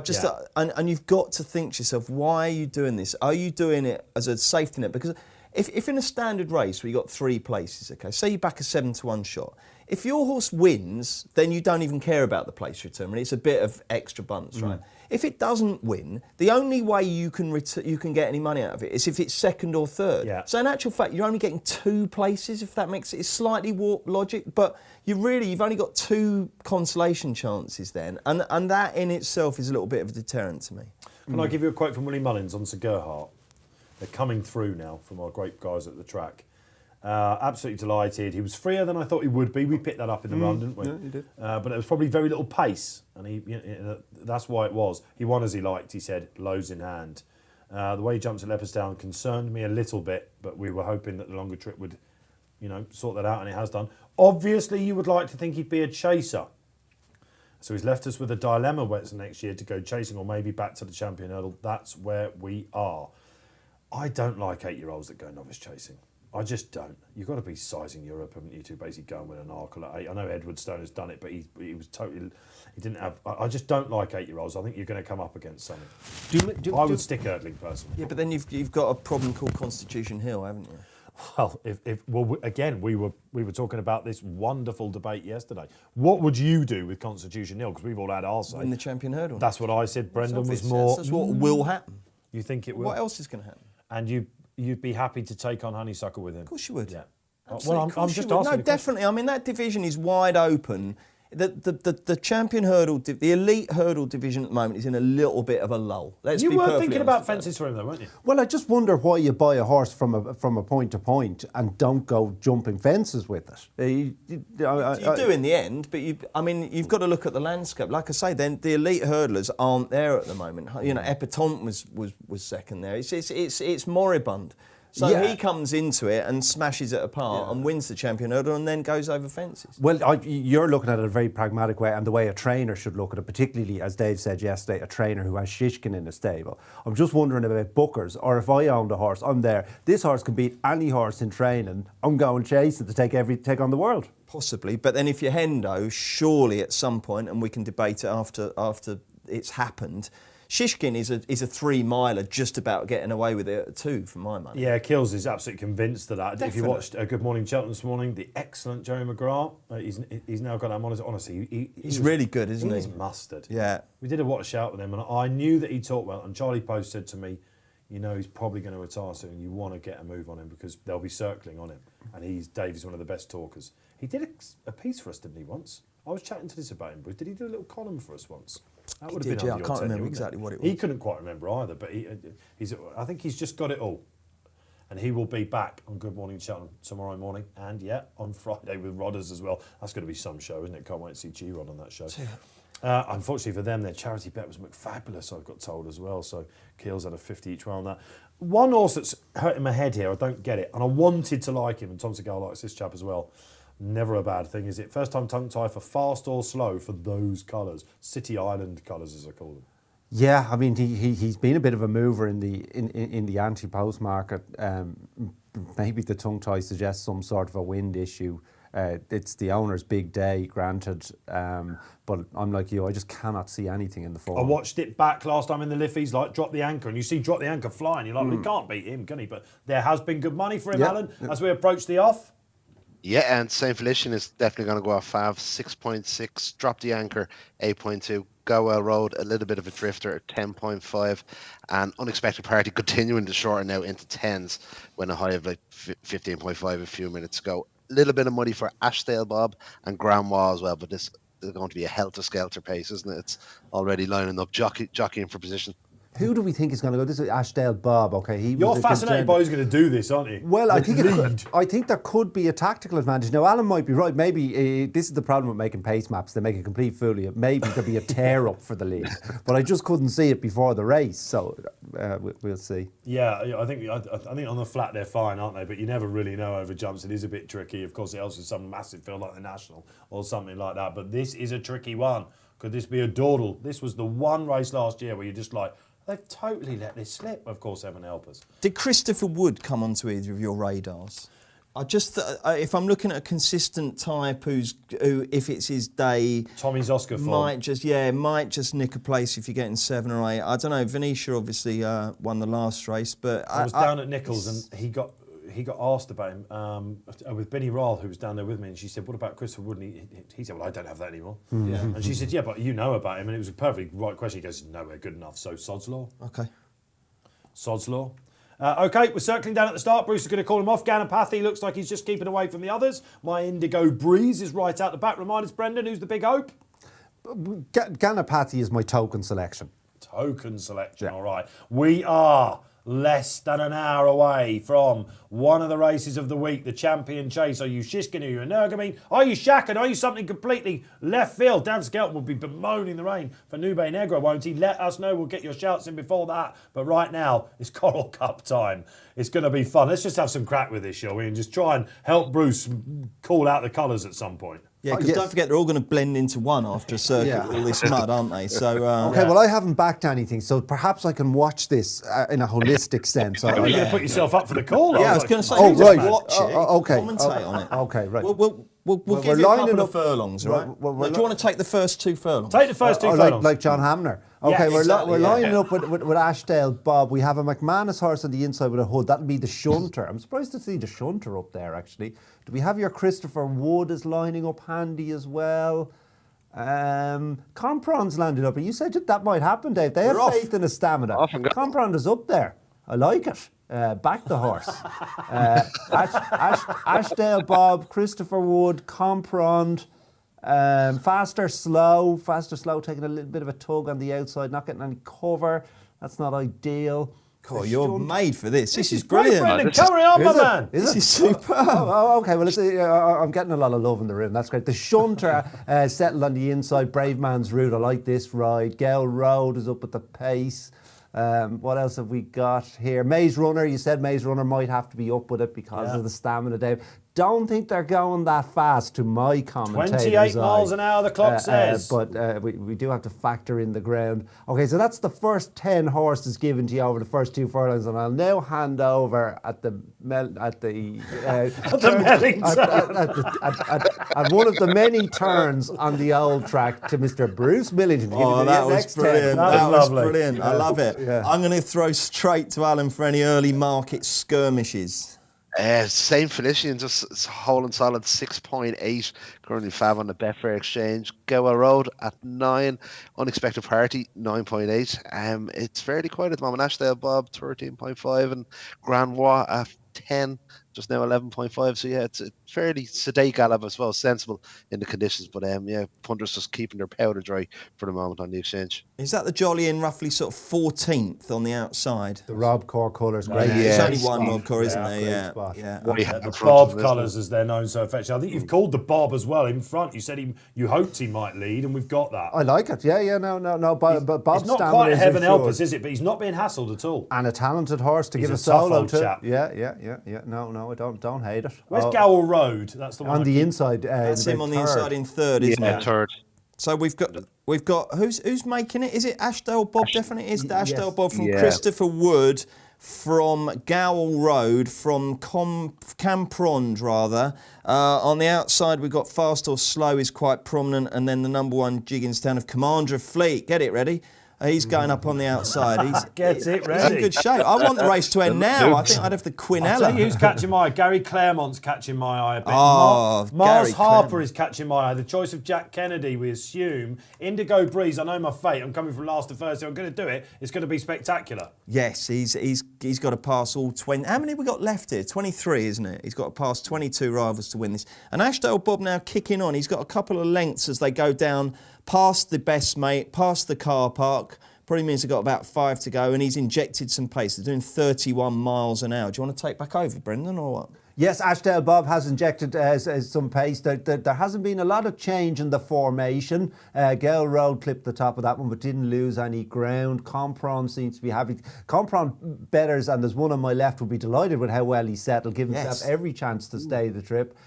And you've got to think to yourself, why are you doing this? Are you doing it as a safety net? Because if in a standard race where you've got 3 places, okay, say you back a 7-1 shot, if your horse wins, then you don't even care about the place return. It's a bit of extra bunts, right? If it doesn't win, the only way you can get any money out of it is if it's second or third. Yeah. So in actual fact, you're only getting 2 places, if that makes it. It's slightly warped logic, but you've only got 2 consolation chances then, and that in itself is a little bit of a deterrent to me. Can I give you a quote from Willie Mullins on Sir Gerhardt? They're coming through now from our great guys at the track. Absolutely delighted. He was freer than I thought he would be. We picked that up in the run, didn't we? Yeah, you did. But it was probably very little pace, and that's why it was. He won as he liked, he said, lows in hand. The way he jumped at Leopardstown concerned me a little bit, but we were hoping that the longer trip would, sort that out, and it has done. Obviously, you would like to think he'd be a chaser. So he's left us with a dilemma next year to go chasing or maybe back to the Champion Hurdle. That's where we are. I don't like 8-year-olds that go novice chasing. I just don't. You've got to be sizing Europe, haven't you, to basically go and win an Arkle at 8. I know Edward Stone has done it, but he was totally... He didn't have... I just don't like 8-year-olds. I think you're going to come up against something. I would stick hurdling, personally. Yeah, but then you've got a problem called Constitution Hill, haven't you? Well, again, we were talking about this wonderful debate yesterday. What would you do with Constitution Hill? Because we've all had our say. Win the Champion Hurdle. That's what I said. Brendan was more... That's what will happen. You think it will? What else is going to happen? And you'd be happy to take on Honeysuckle with him? Of course you would. Yeah. Absolutely, Well, I'm just asking. No, definitely. I mean, that division is wide open. The Champion Hurdle, the Elite Hurdle division at the moment is in a little bit of a lull. You were thinking about fences for him, though, weren't you? Well, I just wonder why you buy a horse from a point to point and don't go jumping fences with it. You do in the end, but you've got to look at the landscape. Like I say, then the elite hurdlers aren't there at the moment. Epatante was second there. It's moribund. So he comes into it and smashes it apart and wins the Champion Hurdle and then goes over fences. Well, you're looking at it a very pragmatic way, and the way a trainer should look at it, particularly, as Dave said yesterday, a trainer who has Shishkin in a stable. I'm just wondering about bookers, or if I owned a horse, I'm there. This horse can beat any horse in training. I'm going chasing to take on the world. Possibly, but then if you're Hendo, surely at some point, and we can debate it after it's happened, Shishkin is a 3-miler just about getting away with it at 2 for my money. Yeah, Kills is absolutely convinced of that. Definitely. If you watched Good Morning Cheltenham this morning, the excellent Jerry McGrath, he's now got that monitor. Honestly, he's really good, isn't he? He's mustard. Yeah. We did a watch out with him, and I knew that he talked well. And Charlie Post said to me, he's probably going to retire soon. You want to get a move on him because they'll be circling on him. And Davy's one of the best talkers. He did a piece for us, didn't he, once? I was chatting to this about him, Bruce. Did he do a little column for us once? That would have been I can't remember exactly what it was. He couldn't quite remember either, but I think he's just got it all. And he will be back on Good Morning Cheltenham tomorrow morning, and on Friday with Rodders as well. That's going to be some show, isn't it? Can't wait to see G-Rod on that show. Unfortunately for them, their charity bet was McFabulous, I've got told as well. So Keels had a 50 each way on that. One horse that's hurting my head here, I don't get it, and I wanted to like him, and Tom Segal likes this chap as well. Never a bad thing, is it? First time tongue tie for fast or slow for those colours. City Island colours, as I call them. Yeah, I mean, he's been a bit of a mover in the anti-post market. Maybe the tongue tie suggests some sort of a wind issue. It's the owner's big day, granted, but I'm like you, I just cannot see anything in the form. I watched it back last time in the Liffeys, like Drop the Anchor, and you see Drop the Anchor flying, you're like, we can't beat him, can he? But there has been good money for him, Alan, as we approach the off. Yeah, and St. Felician is definitely going to go off Fav, 6.6, Drop the Anchor, 8.2, Gowell Road, a little bit of a drifter at 10.5, and Unexpected Party continuing to shorten out into 10s when a high of 15.5 a few minutes ago. A little bit of money for Ashdale Bob and Grandma as well, but this is going to be a helter-skelter pace, isn't it? It's already lining up, jockeying for position. Who do we think is going to go? This is Ashdale Bob. Okay, You're fascinated by who's going to do this, aren't you? Well, I think Lead. I think there could be a tactical advantage. Now, Alan might be right. Maybe this is the problem with making pace maps. They make a complete fool of you. Maybe there'll be a tear up for the lead, but I just couldn't see it before the race. So we'll see. Yeah, I think on the flat they're fine, aren't they? But you never really know over jumps. It is a bit tricky. Of course, it helps with some massive field like the National or something like that. But this is a tricky one. Could this be a dawdle? This was the one race last year where you're just like, they've totally let this slip. Of course, heaven help us. Did Christopher Wood come onto either of your radars? I just, if I'm looking at a consistent type who, if it's his day, Tommy's Oscar form. might just nick a place if you're getting 7 or 8. I don't know. Venetia obviously won the last race, but I was down at Nichols and he got asked about him with Benny Ryle, who was down there with me, and she said, "What about Christopher Wood?" And he said, "Well, I don't have that anymore." Yeah. And she said, "Yeah, but you know about him," and it was a perfectly right question. He goes, "No, we're good enough." So sod's law. Okay. Sod's law. Okay, we're circling down at the start. Bruce is going to call him off. Ganapathy looks like he's just keeping away from the others. My Indigo Breeze is right out the back. Remind us, Brendan, who's the big hope? Ganapathy is my token selection. Token selection, Yeah. all right. We are less than an hour away from one of the races of the week, the Champion Chase. Are you Shishkin? Are you ENERGUMENE? Are you Shakan? Are you something completely left field? Dan Skelton will be bemoaning the rain for Nube Negra, won't he? Let us know. We'll get your shouts in before that. But right now, it's Coral Cup time. It's going to be fun. Let's just have some crack with this, shall we? And just try and help Bruce call out the colours at some point. Yeah, because don't forget they're all going to blend into one after a circuit with all this mud, aren't they? So Okay, well, I haven't backed anything, so perhaps I can watch this in a holistic sense. You're going to put yourself up for the call. yeah, I was going to say, Oh, you right. just watch it, Okay. commentate on it. Okay, right. We'll We're give you a lining couple up- of furlongs, all right? we're Do you want to take the first 2 furlongs? Take the first two Oh, furlongs. like John Hamner. Okay, Yeah, exactly, we're yeah. lining up with Ashdale Bob. We have a McManus horse on the inside with a hood. That'll be the shunter. I'm surprised to see the shunter up there, actually. Do we have your Christopher Wood is lining up handy as well? Compron's landed up. You said that might happen, Dave. They have We're off. faith in his stamina. Off and go. Compron is up there. I like it. Back the horse. Ashdale Bob, Christopher Wood, Comprond. Faster, slow, taking a little bit of a tug on the outside, not getting any cover. That's not ideal. Oh, you're made for this. This is Great, brilliant. Brendan. Carry on, my man. This is superb. Okay. Well, I'm getting a lot of love in the room. That's great. The shunter settled on the inside. Brave Man's Route. I like this ride. Gale Road is up at the pace. What else have we got here? Maze Runner. You said Maze Runner might have to be up with it because of the stamina, Dave. Don't think they're going that fast to my commentators. 28 miles an hour, the clock says. But we do have to factor in the ground. Okay, so that's the first 10 horses given to you over the first 2 furlongs, and I'll now hand over at one of the many turns on the old track to Mr. Bruce Millington. Oh, that was brilliant. That was lovely. brilliant. I love it. Yeah. I'm going to throw straight to Alan for any early market skirmishes. Same Felician, just holding solid 6.8. Currently fab on the Betfair Exchange. Gower Road at 9. Unexpected Party 9.8. It's fairly quiet at the moment. Ashdale Bob 13.5 and Grandwa at 10. Just now 11.5. So yeah, it's a fairly sedate gallop as well, sensible in the conditions. But yeah, punters just keeping their powder dry for the moment on the exchange. Is that the Jolly in roughly sort of 14th on the outside? The Rob Core colours, great. There's Yeah. only one Rob Core, isn't there? great Yeah. spot. Yeah. What we have The in front of Bob us, colours, as they're known so affectionately. I think you've called the Bob as well in front. You said you hoped he might lead, and we've got that. I like it. Yeah. No. But Bob's It's not stamina quite a is heaven help assured. us, is it? But he's not being hassled at all. And a talented horse to He's give a a tough solo old to. chap. Yeah. No, I don't hate it. Where's Oh, Gower Road? That's the one. on the inside. That's in him on the third. inside in third, isn't Yeah, it? third. So we've got who's making it? Is it Ashdale Bob? Definitely is the Ashdale Bob from Yeah. Christopher Wood, from Gowell Road, from Camprond rather. On the outside we've got Fast or Slow is quite prominent, and then the number 1 Jigginstown of Commander of Fleet. Get it ready? He's going up on the outside. Get it He's in ready. good shape. I want the race to end now. I think I'd have the I'll tell you who's Quinella. catching my eye. Gary Claremont's catching my eye a bit. Oh, Mars Gary Harper Claremont. is catching my eye. The choice of Jack Kennedy, we assume. Indigo Breeze, I know my fate. I'm coming from last to first, so I'm going to do it. It's going to be spectacular. Yes, he's got to pass all 20. How many have we got left here? 23, isn't it? He's got to pass 22 rivals to win this. And Ashdale Bob now kicking on. He's got a couple of lengths as they go down past the best mate, past the car park, Probably means they've got about 5 to go, and he's injected some pace. They're doing 31 miles an hour. Do you want to take back over, Brendan, or what? Yes, Ashdale Bob has injected some pace. There hasn't been a lot of change in the formation. Gale Road clipped the top of that one, but didn't lose any ground. Compron seems to be happy. Compron betters, and there's one on my left, will be delighted with how well he settled, give himself every chance to stay the trip.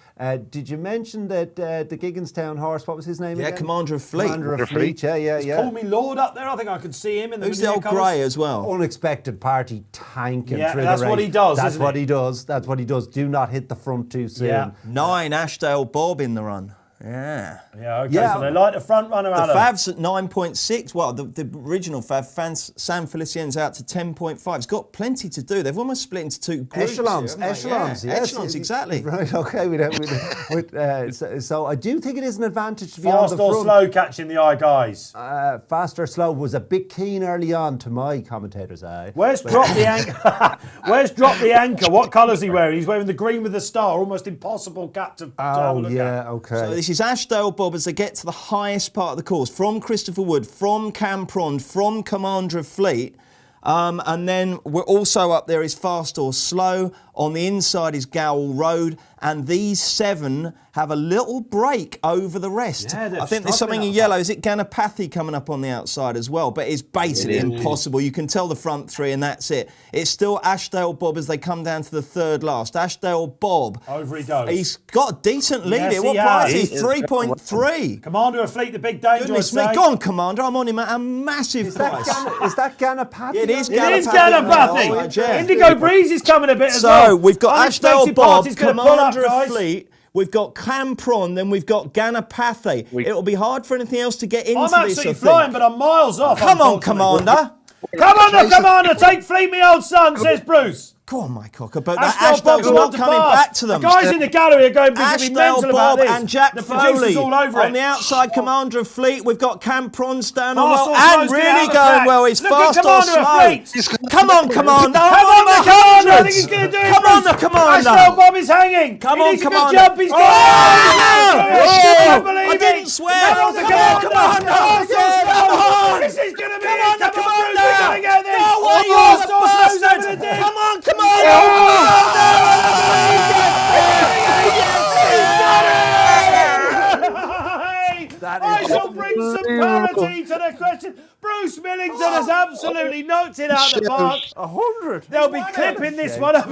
Did you mention that the Gigginstown horse, what was his name again? Commander of Fleet. Commander of Fleet, yeah. Call me Lord up there. I think I could see him in the Who's the old grey as well? Unexpected party tanking through the race. That's what he does, That's isn't what it? he does. That's what he does. Do not hit the front too soon. Yeah. 9, Ashdale Bob in the run. Yeah. Yeah, okay, so they like the front runner, The Adam. Fav's at 9.6. Well, the original Fav, San Felicien's out to 10.5. It's got plenty to do. They've almost split into 2 groups. Echelons, here, haven't they? Yeah. yes. Echelons, exactly. Right, okay. So I do think it is an advantage to be Fast on the or front. slow catching the eye, guys? Fast or slow was a bit keen early on to my commentator's eye. Where's Drop the Anchor? Where's Drop the Anchor? What colour's he wearing? He's wearing the green with the star. Almost impossible cap to have a look at. Okay. So this is Ashdale Bob as they get to the highest part of the course, from Christopher Wood, from Campron, from Commander of Fleet. And then we're also up there is Fast or Slow. On the inside is Gamble Road. And these 7 have a little break over the rest. Yeah, I think there's something in yellow. Is it Ganapathy coming up on the outside as well? But it's basically impossible. You can tell the front 3 and that's it. It's still Ashdale Bob as they come down to the 3rd last. Ashdale Bob. Over he goes. He's got a decent lead Yes, here. What he price has. is he? 3.3. Commander of Fleet, the big danger. Goodness me. I'd say. Go on, Commander. I'm on him at a massive Is price. that Ganapathy? It is It is Ganapathy. Ganapathy. Yeah. Indigo Breeze is coming a bit as So well. we've got Ashdale Unexpected Bob, party's gonna pull up, Commander of guys. Fleet. We've got Campron, then we've got Ganapathy. It'll be hard for anything else to get into I'm this, I absolutely think. flying, but I'm miles off. Come on, unfortunately. Commander. Come on, the Commander. Take Fleet, me old son, says Bruce. Go on, my cocker. But Ashdale Ashdale's Bob's not want to coming pass. back to them. The guys in the gallery are going to be Ashdale mental about Bob this. and Jack the producers Foley. all over On it. the outside, Commander of Fleet. We've got Campron down on Fast well, or and slow's really been out of going track. well. He's Look fast at or Commander of slow. Fleet. Come on, Commander. Come I'm on, the the Commander. I think hundreds. he's going to do it. Come on, Bruce. the Commander. Ashdale Bob is hanging. Come he on, needs Commander. A good jump. He's got I didn't swear. Come on, the Come on, Commander. Commander. Come on. This is going to be it. Come on, Bruce. We're going to get this. Fast or slow's over the dig. Come on, Commander. I shall bring some parity to the question. Bruce Millington has absolutely knocked it out of the park. 100. They'll be clipping this one up.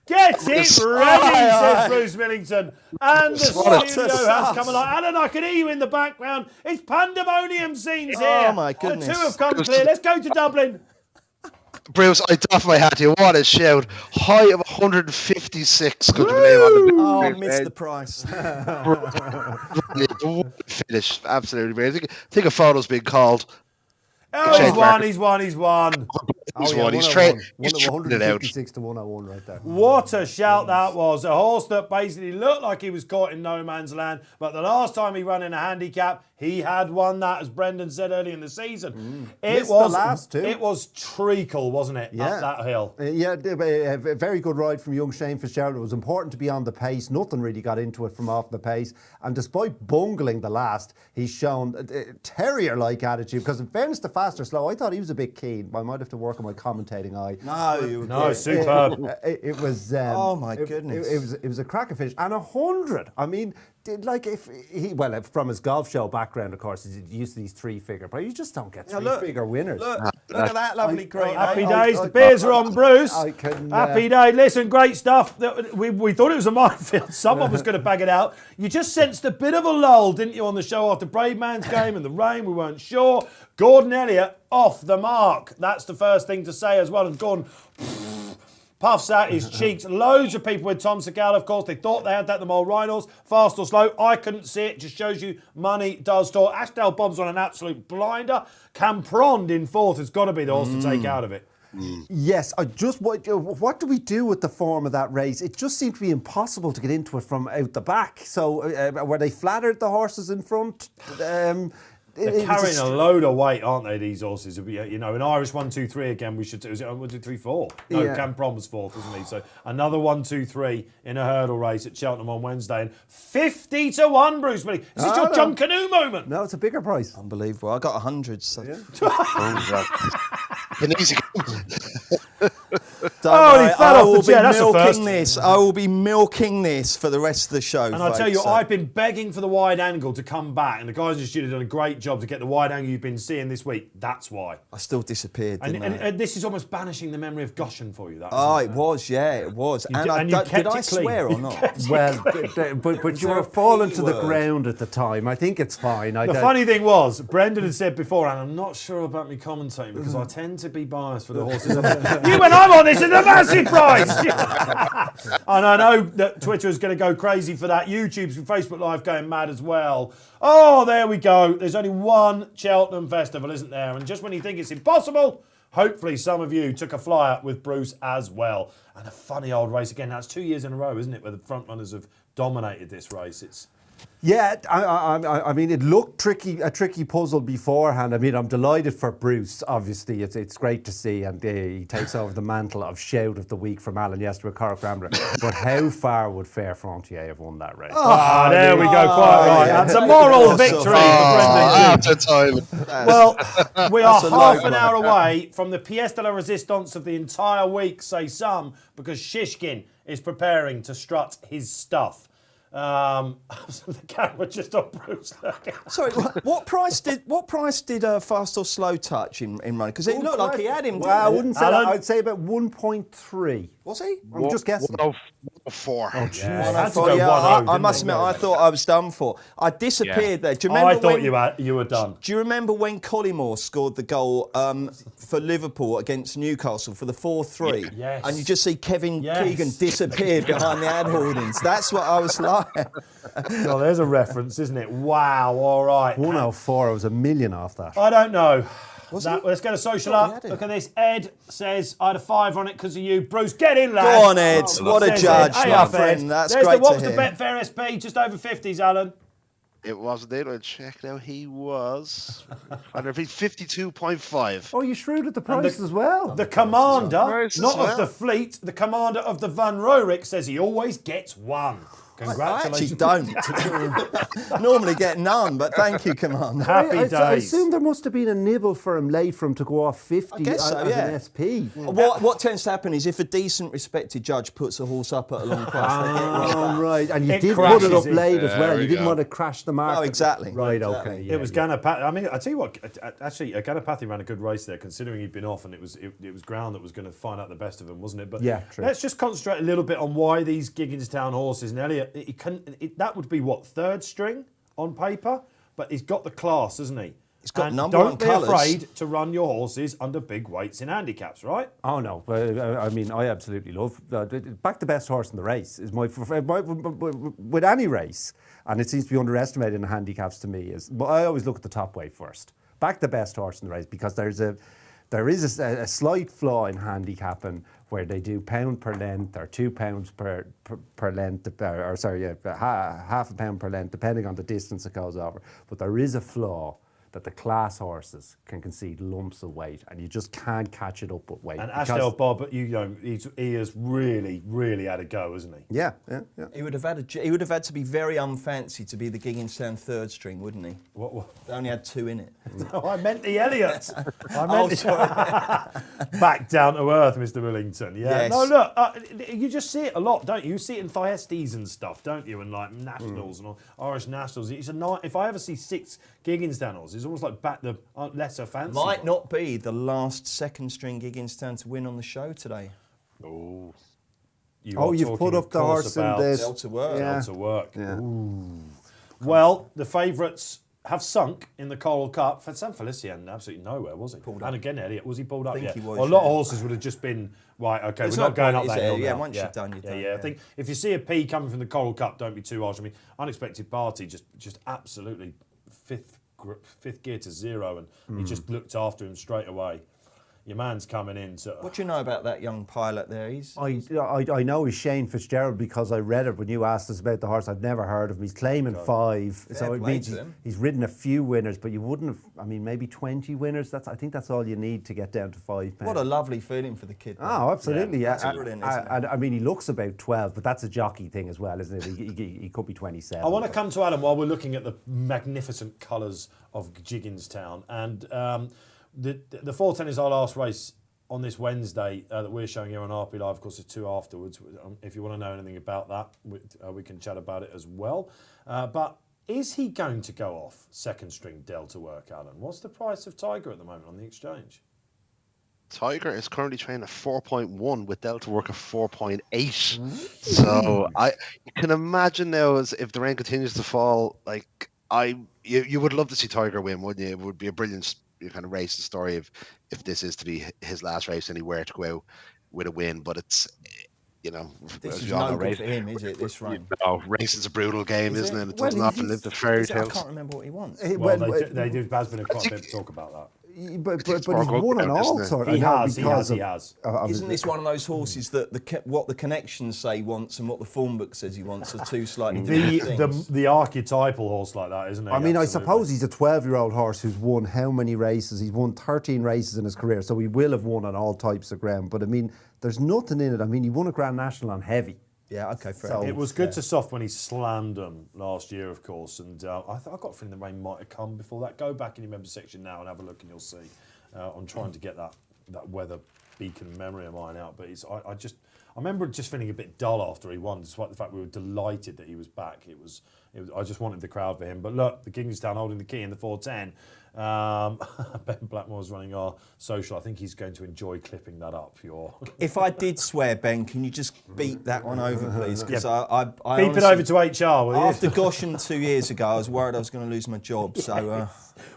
Get it ready, says Bruce Millington. And the studio has come along. Alan, I can hear you in the background. It's pandemonium scenes here. Oh, my goodness. The 2 have come clear. Let's go to Dublin. Bruce, I doff my hat to you. What a shout. High of 156. Could you believe on the Oh, missed the price. finish. Absolutely brilliant. I think a photo's been called. Oh, he's won. He's won. He's yeah, won. He's trading it out. 156 to 101 right there. What a shout that was. A horse that basically looked like he was caught in no man's land. But the last time he ran in a handicap, he had won that, as Brendan said early in the season. Missed the last 2. It was treacle, wasn't it, up that hill? A very good ride from young Shane Fitzgerald. It was important to be on the pace. Nothing really got into it from off the pace. And despite bungling the last, he's shown a terrier-like attitude. Because in fairness to Fast or Slow, I thought he was a bit keen. I might have to work on my commentating eye. No, superb. It was. Oh my goodness! It was a cracker finish and 100. I mean, like if he from his golf show background, of course, he's used to these 3-figure, but you just don't get 3-figure winners. Look at that lovely green. Happy days. The beers are on, Bruce. Happy day. Listen, great stuff. We thought it was a minefield. Someone was going to bag it out. You just sensed a bit of a lull, didn't you, on the show after Brave Man's game and the rain? We weren't sure. Gordon Elliott off the mark. That's the first thing to say as well. And Gordon puffs out his cheeks. Loads of people with Tom Segal, of course. They thought they had that, the Mole Rhinos. Fast or Slow. I couldn't see it. Just shows you money does talk. Ashdale Bob's on an absolute blinder. Camprond in 4th has got to be the horse to take out of it. Yes, what do we do with the form of that race? It just seemed to be impossible to get into it from out the back. So were they flattered, the horses in front? They're carrying a load of weight, aren't they, these horses? You know, an Irish 1, 2, 3 again, we should... Was it 1, 2, 3, 4? No, Yeah. Campron was fourth, wasn't he? So another 1, 2, 3 in a hurdle race at Cheltenham on Wednesday. And 50 to 1, Bruce Millie. Is this your John Canoe moment? No, it's a bigger price. Unbelievable. I got 100. So. An easy Oh, he fell off the chair. That's the first. I will be milking this for the rest of the show. And I tell you, I've been begging for the wide angle to come back, and the guys in the studio have done a great job to get the wide angle you've been seeing this week. That's why. I still disappeared, didn't I? And this is almost banishing the memory of Goshen for you. That, it was, yeah, it was. You kept did I it clean. swear or not? Well, but you there were a falling P to the word? ground at the time. I think it's fine. The funny thing was, Brendan had said before, and I'm not sure about me commentating because I tend to be biased for the horses. You and I'm on this is a massive prize. And I know that Twitter is going to go crazy for that. YouTube's and Facebook Live going mad as well. Oh, there we go. There's only one Cheltenham festival, isn't there? And just when you think it's impossible, hopefully some of you took a flyer with Bruce as well. And a funny old race again. That's 2 years in a row, isn't it, where the front runners have dominated this race. It's... Yeah, I mean, it looked a tricky puzzle beforehand. I mean, I'm delighted for Bruce. Obviously, it's great to see, and he takes over the mantle of shout of the week from Alan yesterday with Cork Rambler. But how far would Fair Frontier have won that race? There we go, quite right. That's a moral victory for Brendan. after time. Well, we are a half low an hour away from the pièce de la résistance of the entire week, say some, because Shishkin is preparing to strut his stuff. The camera just on Bruce. Sorry, what price did Fast or Slow touch in running? Because it looked like he had him. Well, I didn't it? wouldn't say that. I'd say about 1.3. Was he? I'm just guessing. 104. Had to go I 1-0, must didn't admit, he? I thought I was done for. I disappeared there. Do you remember I thought when, you were done. Do you remember when Collymore scored the goal for Liverpool against Newcastle for the 4-3? Yes. And you just see Kevin Yes. Keegan disappear behind the ad hoardings. That's what I was like. Well, there's a reference, isn't it? Wow, all right. 104, I was $1 million off that. I don't know. Was Let's get a social Thought he up. had it. Look at this. Ed says, I had a 5 on it because of you. Bruce, get in, lad. Go on, Ed. What a Says judge, Ed. Hey my up, friend. Ed. That's There's great What to was the hear. Betfair SP? Just over 50s, Alan. It wasn't there. I'll check now. He was. I repeat, 52.5. Oh, you shrewd at the price as well. The commander, Price as not of well. the fleet, the commander of the Van Rorik says he always gets one. I Congratulations. actually don't. Normally get none, but thank you, Commander. Happy I days. assume there must have been a nibble for him late for him to go off 50 I guess so, as yeah. an SP. What tends to happen is if a decent, respected judge puts a horse up at a long price, they get right Oh, back. right. And you It did put it up crashes, late as well. There You we didn't go. want to crash the market. No, exactly. Right, Exactly. okay. It was Ganapathy. I mean, I tell you what. Actually, Ganapathy ran a good race there, considering he'd been off, and it was ground that was going to find out the best of him, wasn't it? But Yeah, true. let's just concentrate a little bit on why these Gigginstown horses. And Elliot, that would be what, third string on paper, but he's got the class, hasn't he? He's got and number don't one be colours. afraid to run your horses under big weights in handicaps, right? Oh no! I mean, I absolutely love back the best horse in the race is with any race, and it seems to be underestimated in the handicaps to me. But I always look at the top weight first. Back the best horse in the race because there is a slight flaw in handicapping where they do pound per length or £2 per length, half a pound per length, depending on the distance it goes over. But there is a flaw that the class horses can concede lumps of weight, and you just can't catch it up with weight. And because- Ashdale Bob, he has really, really had a go, hasn't he? Yeah. He would have had to be very unfancy to be the Gigginstown third string, wouldn't he? What? They only had 2 in it. No, I meant the Elliot. Sorry. Back down to earth, Mr. Millington. Yeah. Yes. No, look, you just see it a lot, don't you? You see it in Thyestes and stuff, don't you? And like nationals and all, Irish nationals. It's if I ever see 6 Gigginstown horses, it's almost like back the lesser fancy. Might not be the last second string Gigginstown to win on the show today. You Oh, are you've talking, put of up the course, horse in about the Delta Work. Yeah. Delta Work. Yeah. Ooh. Well, the favourites have sunk in the Coral Cup. Sam Felician absolutely nowhere, was he? And again, Elliot, was he pulled up? think Yeah. he was, Well, a lot of yeah. horses would have just been, right, okay, There's we're no not going point, up is that there? hill Yeah, now. once you've done, you've done, I yeah. think if you see a P coming from the Coral Cup, don't be too harsh. I mean, Unexpected Party just absolutely fifth gear to 0, and he just looked after him straight away. your man's coming in. So What do you know about that young pilot there? I know he's Shane Fitzgerald because I read it when you asked us about the horse. I've never heard of him. He's claiming 5, so it play means to him. he's ridden a few winners, but you wouldn't have. I mean, maybe 20 winners. I think that's all you need to get down to £5. What a lovely feeling for the kid. Oh, absolutely! That's brilliant, isn't it? And I mean, he looks about 12, but that's a jockey thing as well, isn't it? He could be 27. I want to come to Adam while we're looking at the magnificent colours of Jigginstown. And the 410 is our last race on this Wednesday that we're showing here on RP Live. Of course, there's 2 afterwards. If you want to know anything about that, we can chat about it as well. But is he going to go off second string Delta work, Alan? What's the price of Tiger at the moment on the exchange? Tiger is currently trading at 4.1 with Delta work of 4.8. So you can imagine now, as if the rain continues to fall, like you would love to see Tiger win, wouldn't you? It would be a brilliant kind of race story if this is to be his last race and he were to go out with a win. But it's, This is no good for him, is it, this run? No, racing's a brutal game, isn't it? It doesn't often live the fairy tales. I can't remember what he wants. Well, they do. There's been quite a bit of talk about that. But he's won an all sort. He has. Isn't this one of those horses that what the connections say he wants and what the form book says he wants are two slightly different things? The archetypal horse like that, isn't it? I mean, I suppose he's a 12-year-old horse who's won how many races? He's won 13 races in his career, so he will have won on all types of ground. But I mean, there's nothing in it. I mean, he won a Grand National on heavy. Yeah, okay, fair So enough. It was good to soft when he slammed them last year, of course. And I got a feeling the rain might have come before that. Go back in your member section now and have a look, and you'll see. I'm trying to get that weather beacon memory of mine out, but I remember just feeling a bit dull after he won, despite the fact we were delighted that he was back. I just wanted the crowd for him. But look, the Kingstown holding the key in the 410. Ben Blackmore's running our social. I think he's going to enjoy clipping that up. If I did swear, Ben, can you just beat that one over, please? Because I beep honestly, it over to HR, will you? after Goshen 2 years ago, I was worried I was going to lose my job. So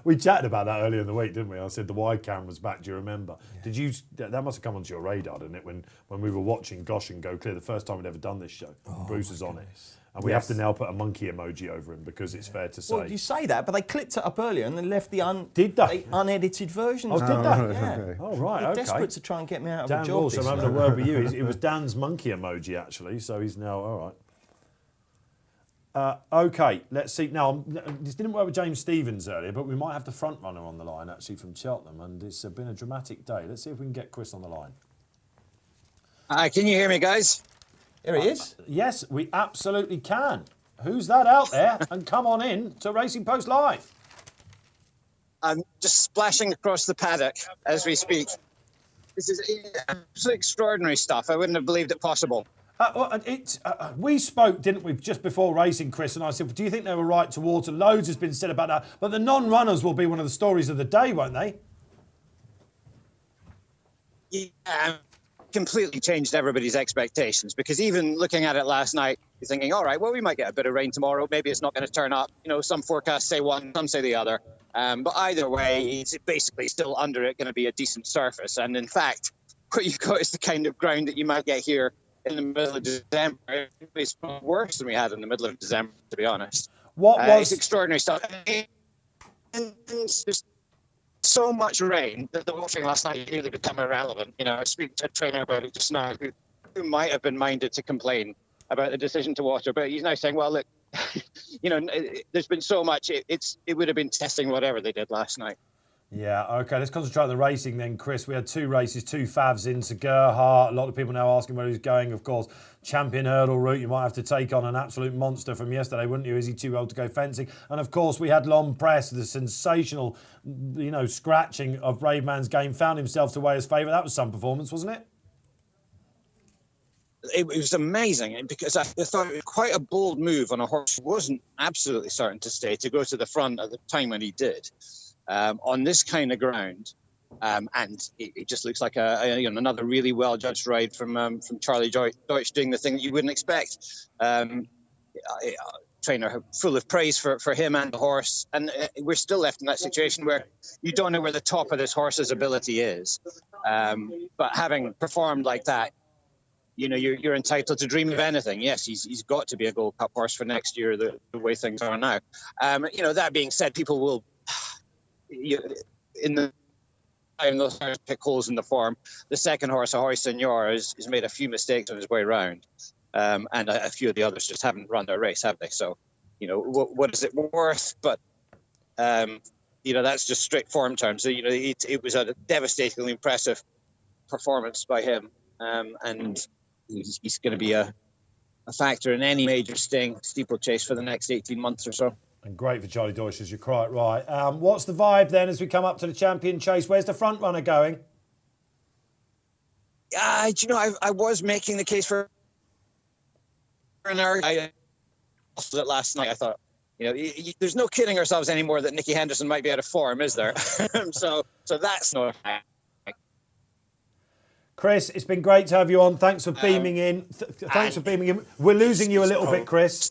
we chatted about that earlier in the week, didn't we? I said the wide camera's back. Do you remember? Yeah. That must have come onto your radar, didn't it? When we were watching Goshen go clear, the first time we'd ever done this show. Bruce is on it. And we have to now put a monkey emoji over him because it's fair to say. Well, you say that, but they clipped it up earlier and then left the unedited version. Oh, did they? Yeah. Okay. Oh, right, They're okay. desperate to try and get me out of Dan a job. Walsh, I'm having a word with you. It was Dan's monkey emoji, actually, so he's now, all right. Okay, let's see. Now, this didn't work with James Stevens earlier, but we might have the front runner on the line, actually, from Cheltenham, and it's been a dramatic day. Let's see if we can get Chris on the line. Can you hear me, guys? Here he is. Yes, we absolutely can. Who's that out there? And come on in to Racing Post Live. I'm just splashing across the paddock as we speak. This is absolutely extraordinary stuff. I wouldn't have believed it possible. We spoke, didn't we, just before racing, Chris, and I said, do you think they were right to water? Loads has been said about that, but the non-runners will be one of the stories of the day, won't they? Yeah, completely changed everybody's expectations, because even looking at it last night, you're thinking, all right, well, we might get a bit of rain tomorrow. Maybe it's not going to turn up. Some forecasts say one, some say the other. But either way, it's basically still under it going to be a decent surface. And in fact, what you've got is the kind of ground that you might get here in the middle of December. It's worse than we had in the middle of December, to be honest. It's extraordinary stuff. It's just so much rain that the watching last night really become irrelevant. I speak to a trainer about it just now who might have been minded to complain about the decision to water, but he's now saying, well, look, there's been so much, it would have been testing whatever they did last night. Yeah, okay, let's concentrate on the racing then, Chris. We had 2 races, 2 favs into Gerhardt. A lot of people now asking where he's going. Of course, champion hurdle route, you might have to take on an absolute monster from yesterday, wouldn't you? Is he too old to go fencing? And of course, we had Long Press, the sensational, scratching of Brave Man's Game, found himself to weigh his favourite. That was some performance, wasn't it? It was amazing, because I thought it was quite a bold move on a horse who wasn't absolutely certain to stay, to go to the front at the time when he did. On this kind of ground, and it just looks like another really well judged ride from Charlie Deutsch, doing the thing that you wouldn't expect. Trainer full of praise for him and the horse, and we're still left in that situation where you don't know where the top of this horse's ability is. But having performed like that, you're entitled to dream of anything. Yes, he's got to be a Gold Cup horse for next year, the way things are now. That being said, people will. In the those horses pick holes in the form. The second horse, a horse Senor, has made a few mistakes on his way round. And a few of the others just haven't run their race, have they? So, what is it worth? But, that's just strict form terms. So, it was a devastatingly impressive performance by him. And he's going to be a factor in any major steeplechase for the next 18 months or so. And great for Charlie Deutsch, you're quite right. What's the vibe then as we come up to the champion chase? Where's the front runner going? I was making the case for ENERGUMENE. I lost it last night. I thought, there's no kidding ourselves anymore that Nicky Henderson might be out of form, is there? so that's no fact. Chris, it's been great to have you on. Thanks for beaming in. Thanks for beaming in. We're losing you a little bit, Chris.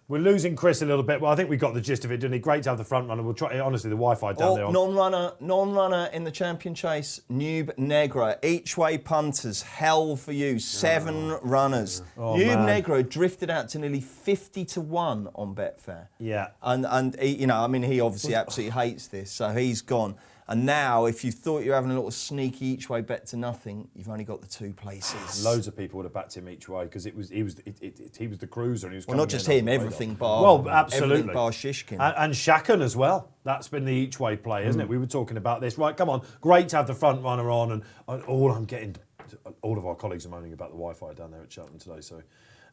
We're losing Chris a little bit. Well, I think we got the gist of it, didn't he? Great to have the front runner. We'll try. Honestly, the Wi-Fi down there. Non-runner in the champion chase. Noob Negro. Each way punters. Hell for you. 7 runners. Noob Negro drifted out to nearly 50-1 on Betfair. Yeah. And he, he obviously absolutely hates this, so he's gone. And now, if you thought you were having a little sneaky each way bet to nothing, you've only got the 2 places. Loads of people would have backed him each way because he was the cruiser and he was. Well, not just him, everything bar. Absolutely. Everything bar Shishkin. And Shakan as well. That's been the each way play, isn't it? We were talking about this. Right, come on. Great to have the front runner on, and all of our colleagues are moaning about the Wi-Fi down there at Cheltenham today. So.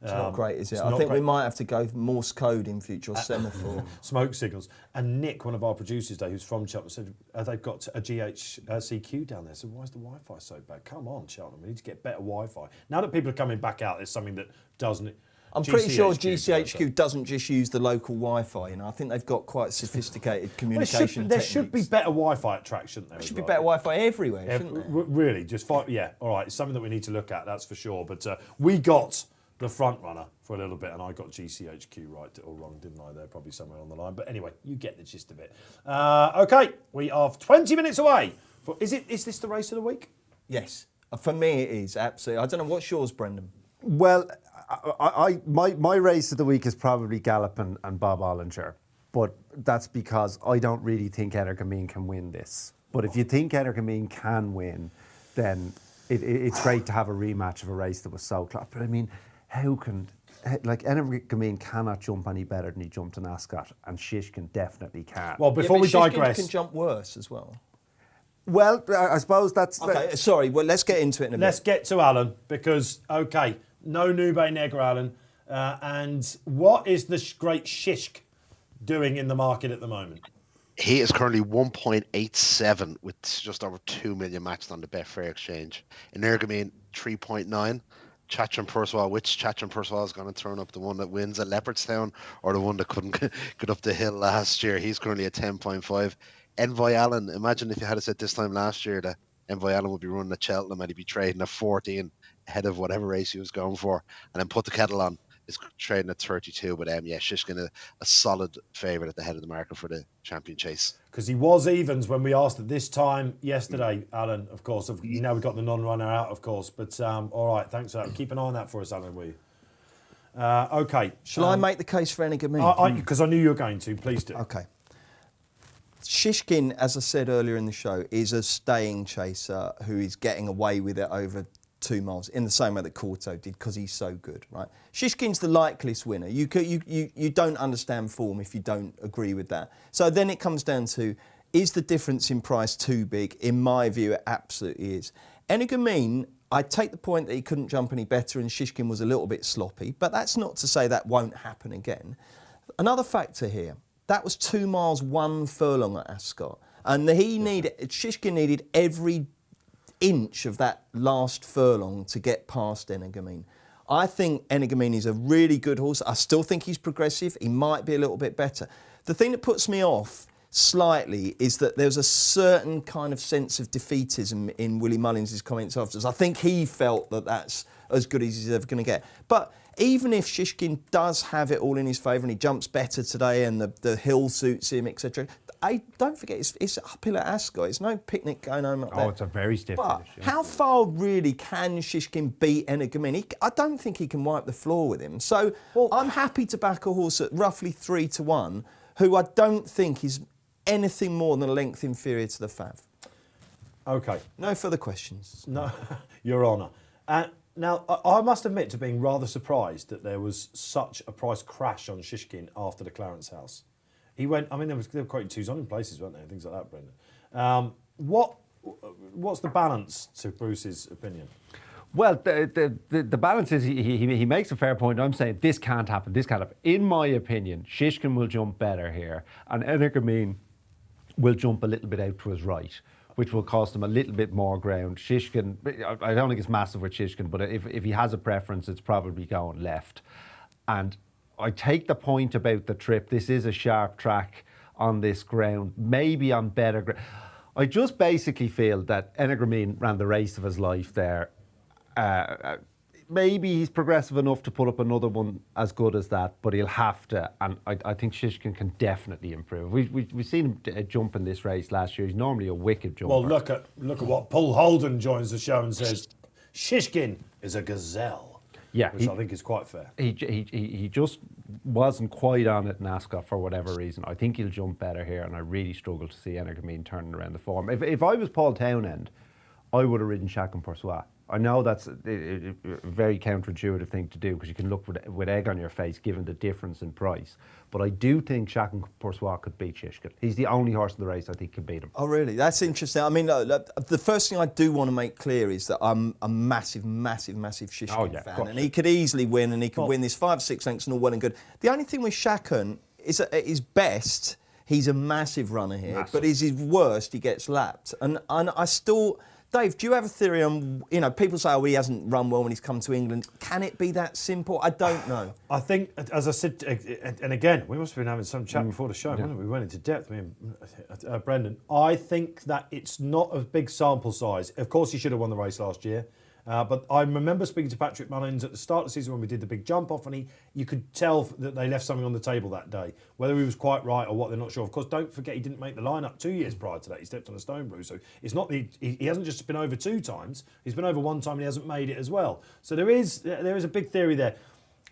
It's not great, is it? I think we might have to go Morse code in future, or semaphore. Smoke signals. And Nick, one of our producers today, who's from Cheltenham, said they've got a GHCQ down there. So why is the Wi-Fi so bad? Come on, Cheltenham, we need to get better Wi-Fi. Now that people are coming back out, there's something that doesn't. I'm pretty sure GCHQ doesn't just use the local Wi-Fi. I think they've got quite sophisticated communication There should be better Wi-Fi at track, shouldn't there? There should be better Wi-Fi everywhere, shouldn't there? Really, yeah. All right, it's something that we need to look at, that's for sure. But we got the front runner for a little bit, and I got GCHQ right or wrong, didn't I? There, probably somewhere on the line. But anyway, you get the gist of it. Okay, we are 20 minutes away. Is this the race of the week? Yes, for me it is absolutely. I don't know what's yours, Brendan. Well, my race of the week is probably Gallopin and Bob Ollinger, but that's because I don't really think ENERGUMENE can win this. But if you think ENERGUMENE can win, then it's great to have a rematch of a race that was so close. But I mean, how can, ENERGUMENE cannot jump any better than he jumped in Ascot, and Shishkin definitely can. Well, before we digress, Shishkin can jump worse as well. Well, I suppose that's... Okay, sorry, well, let's get into it in a bit. Let's get to Alan, because, okay, no Nube Negro, Alan. And what is the great Shishk doing in the market at the moment? He is currently 1.87 with just over 2 million maxed on the Betfair Exchange. ENERGUMENE 3.9. Chatram Purcell, which Chatram Purcell is going to turn up, the one that wins at Leopardstown or the one that couldn't get up the hill last year? He's currently at 10.5. Envoy Allen, imagine if you had said this time last year that Envoy Allen would be running at Cheltenham and he'd be trading at 14 ahead of whatever race he was going for, and then put the kettle on. Is trading at 32, but Shishkin a solid favourite at the head of the market for the champion chase. Because he was evens when we asked at this time yesterday, Alan, of course. Now we've got the non-runner out, of course. But all right, thanks for that. Keep an eye on that for us, Alan, will you? Okay. Shall I make the case for ENERGUMENE? Because I knew you were going to. Please do. Okay. Shishkin, as I said earlier in the show, is a staying chaser who is getting away with it over 2 miles in the same way that Corto did, because he's so good, right? Shishkin's the likeliest winner. You don't understand form if you don't agree with that. So then it comes down to, is the difference in price too big? In my view, it absolutely is. ENERGUMENE, I take the point that he couldn't jump any better and Shishkin was a little bit sloppy, but that's not to say that won't happen again. Another factor here, that was 2 miles, 1 furlong at Ascot. And Shishkin needed every inch of that last furlong to get past ENERGUMENE. I think ENERGUMENE is a really good horse. I still think he's progressive. He might be a little bit better. The thing that puts me off slightly is that there's a certain kind of sense of defeatism in Willie Mullins' comments afterwards. I think he felt that that's as good as he's ever going to get. But even if Shishkin does have it all in his favour and he jumps better today and the hill suits him, etc., don't forget, it's uphill at Ascot. It's no picnic going home up there. Oh, it's a very stiff finish. Yeah. How far really can Shishkin beat ENERGUMENE? I don't think he can wipe the floor with him. So I'm happy to back a horse at roughly 3-1, who I don't think is anything more than a length inferior to the Fav. Okay. No further questions. No, Your Honour. Now, I must admit to being rather surprised that there was such a price crash on Shishkin after the Clarence House. He went, I mean, they were quoting 2s on in places, weren't they? Things like that, Brendan. What's the balance, to Bruce's opinion? Well, the balance is he makes a fair point. I'm saying this can't happen. This can't happen. In my opinion, Shishkin will jump better here, and ENERGUMENE will jump a little bit out to his right, which will cost him a little bit more ground. Shishkin, I don't think it's massive with Shishkin, but if he has a preference, it's probably going left. And I take the point about the trip. This is a sharp track on this ground, maybe on better ground. I just basically feel that ENERGUMENE ran the race of his life there. Maybe he's progressive enough to put up another one as good as that, but he'll have to. And I think Shishkin can definitely improve. We've seen him jump in this race last year. He's normally a wicked jumper. Well, look at what Paul Holden joins the show and says, Shishkin is a gazelle. Yeah, which I think is quite fair. He just wasn't quite on it in Ascot for whatever reason. I think he'll jump better here, and I really struggle to see ENERGUMENE turning around the form. If I was Paul Townend, I would have ridden Chacun Poursuis. I know that's a very counterintuitive thing to do because you can look with egg on your face given the difference in price. But I do think Chacun Poursuis could beat Shishkin. He's the only horse in the race I think can beat him. Oh, really? That's interesting. I mean, the first thing I do want to make clear is that I'm a massive Shishkin fan. And he could easily win, and he could win this 5 or 6 lengths and all well and good. The only thing with Chacun is that at his best, he's a massive runner here. But at his worst, he gets lapped. And I still... Dave, do you have a theory on, people say, he hasn't run well when he's come to England. Can it be that simple? I don't know. I think, as I said, and again, we must have been having some chat before the show, we went into depth, me and Brendan. I think that it's not a big sample size. Of course, he should have won the race last year. But I remember speaking to Patrick Mullins at the start of the season when we did the big jump off, and you could tell that they left something on the table that day. Whether he was quite right or what, they're not sure. Of course, don't forget he didn't make the lineup 2 years prior to that. He stepped on a stone, Bruce. So it's not he hasn't just been over 2 times. He's been over 1 time and he hasn't made it as well. So there is a big theory there.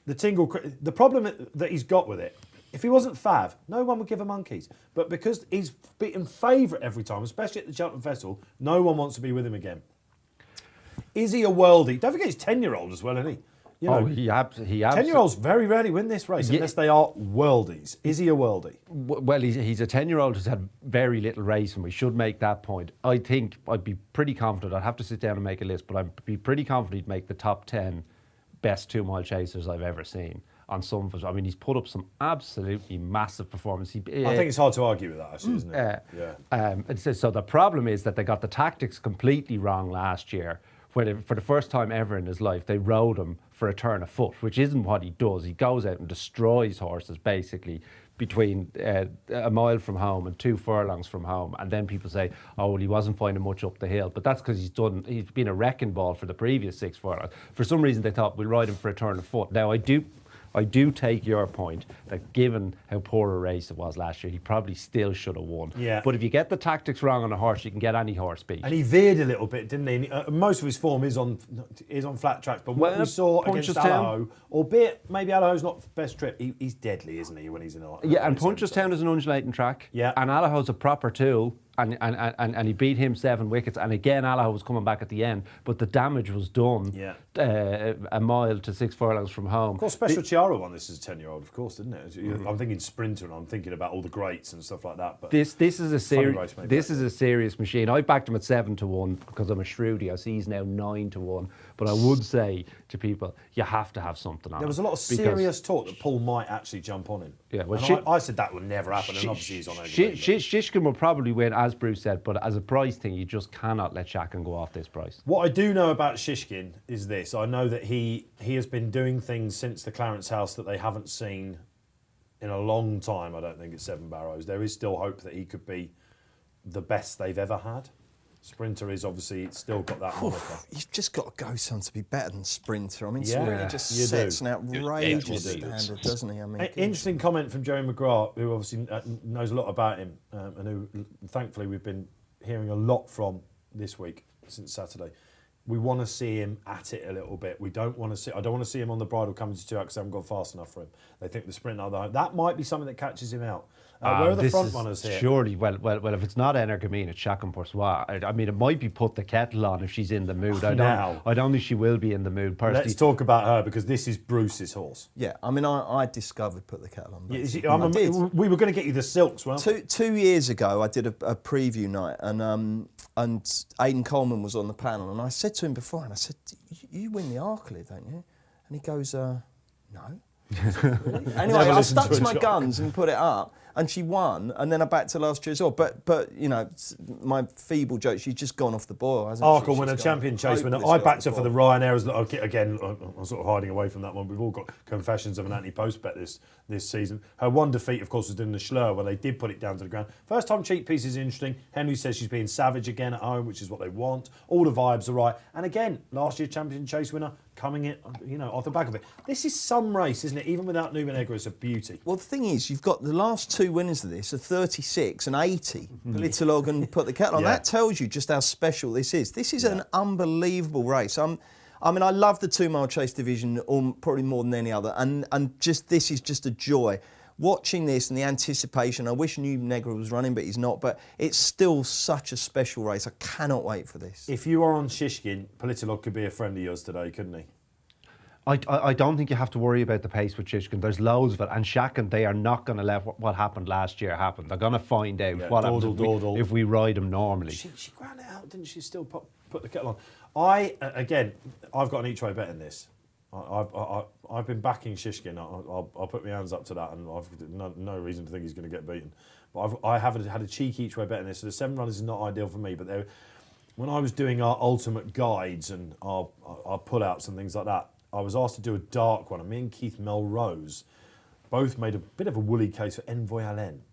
The problem that he's got with it, if he wasn't Fav, no one would give a monkeys. But because he's beaten favourite every time, especially at the Cheltenham Festival, no one wants to be with him again. Is he a worldie? Don't forget he's 10-year-old as well, isn't he? He 10-year-olds very rarely win this race unless they are worldies. Is he a worldie? Well, he's a 10-year-old who's had very little racing. We should make that point. I think I'd be pretty confident. I'd have to sit down and make a list, but I'd be pretty confident he'd make the top 10 best 2-mile chasers I've ever seen. On some of us, I mean, he's put up some absolutely massive performance. I think it's hard to argue with that, actually, isn't it? Yeah. So the problem is that they got the tactics completely wrong last year. Where for the first time ever in his life, they rode him for a turn of foot, which isn't what he does. He goes out and destroys horses, basically, between a mile from home and 2 furlongs from home. And then people say, well, he wasn't finding much up the hill. But that's because he's been a wrecking ball for the previous 6 furlongs. For some reason, they thought, we'll ride him for a turn of foot. Now, I do take your point that given how poor a race it was last year, he probably still should have won. Yeah. But if you get the tactics wrong on a horse, you can get any horse beat. And he veered a little bit, didn't he? Most of his form is on flat tracks. But what we saw against Allaho, albeit maybe Allaho's not the best trip, he's deadly, isn't he, when he's in a... Yeah, and Punchestown is an undulating track. Yeah. And Allaho's a proper tool. And he beat him 7 wickets. And again, Allaho was coming back at the end, but the damage was done. Yeah. A mile to 6 furlongs from home. Of course, Special Chiara won this as a 10-year-old, of course, didn't it? I'm thinking Sprinter, and I'm thinking about all the greats and stuff like that. But this is a serious machine. I backed him at 7-1 because I'm a shrewdie. I see he's now 9-1. But I would say to people, you have to have something on. There was a lot of serious talk that Paul might actually jump on him. Yeah, well, I said that would never happen, and obviously he's on over. Shishkin will probably win, as Bruce said, but as a price thing, you just cannot let Chacun go off this price. What I do know about Shishkin is this. I know that he has been doing things since the Clarence House that they haven't seen in a long time, I don't think, at 7 Barrows. There is still hope that he could be the best they've ever had. Sprinter is obviously still got that moniker. You've just got to go some to be better than Sprinter. I mean, Yeah, Sprinter just you sets do. an outrageous standard, doesn't he? I mean, Interesting comment from Jerry McGrath, who obviously knows a lot about him, and who thankfully we've been hearing a lot from this week since Saturday. we want to see him at it a little bit. We don't want to see. I don't want to see him on the bridle coming to 2 out because they haven't gone fast enough for him. They think the sprint other home. That might be something that catches him out. Where are the front runners here? Surely, well, if it's not Energumene, it's Chacun Poursuit. I mean, it might be Put the Kettle On if she's in the mood. I don't think she will be in the mood personally. Let's talk about her because this is Bruce's horse. Yeah, I mean, I discovered Put the Kettle On. I did. We were going to get you the silks, weren't we? 2 years ago, I did a preview night, and Aidan Coleman was on the panel, and I said to him before, and I said, "You win the Arklid, don't you?" And he goes, "No." Really? Anyway, I stuck to my guns and put it up. And she won, and then I backed to last year as well. But you know, my feeble joke, she's just gone off the boil, hasn't she? Arkle win a champion chase winner. I backed her for the Ryanair. Again, I'm sort of hiding away from that one. We've all got confessions of an anti-post bet this season. Her one defeat, of course, was in the Schlur, where they did put it down to the ground. First time cheek piece is interesting. Henry says she's being savage again at home, which is what they want. All the vibes are right. And again, last year champion chase winner, coming in, off the back of it. This is some race, isn't it? Even without Numen Negra, it's a beauty. Well, the thing is, you've got the last 2 winners of this are 36 and 80. Politolog and Put the Kettle On. Yeah. That tells you just how special this is. This is an unbelievable race. I love the 2 mile chase division probably more than any other, and just this is just a joy. Watching this and the anticipation, I wish Numen Negra was running, but he's not. But it's still such a special race. I cannot wait for this. If you are on Shishkin, Politolog could be a friend of yours today, couldn't he? I don't think you have to worry about the pace with Shishkin. There's loads of it. And Chacun, they are not going to let what happened last year happen. They're going to find out what happens if we ride them normally. She ground it out, didn't she? Still put the kettle on. I've got an each way bet in this. I've been backing Shishkin. I'll put my hands up to that, and I've no reason to think he's going to get beaten. But I have had a cheeky each way bet in this. So the 7 runners is not ideal for me. But when I was doing our ultimate guides and our pullouts and things like that, I was asked to do a dark one, and me and Keith Melrose both made a bit of a woolly case for Envoy Allen,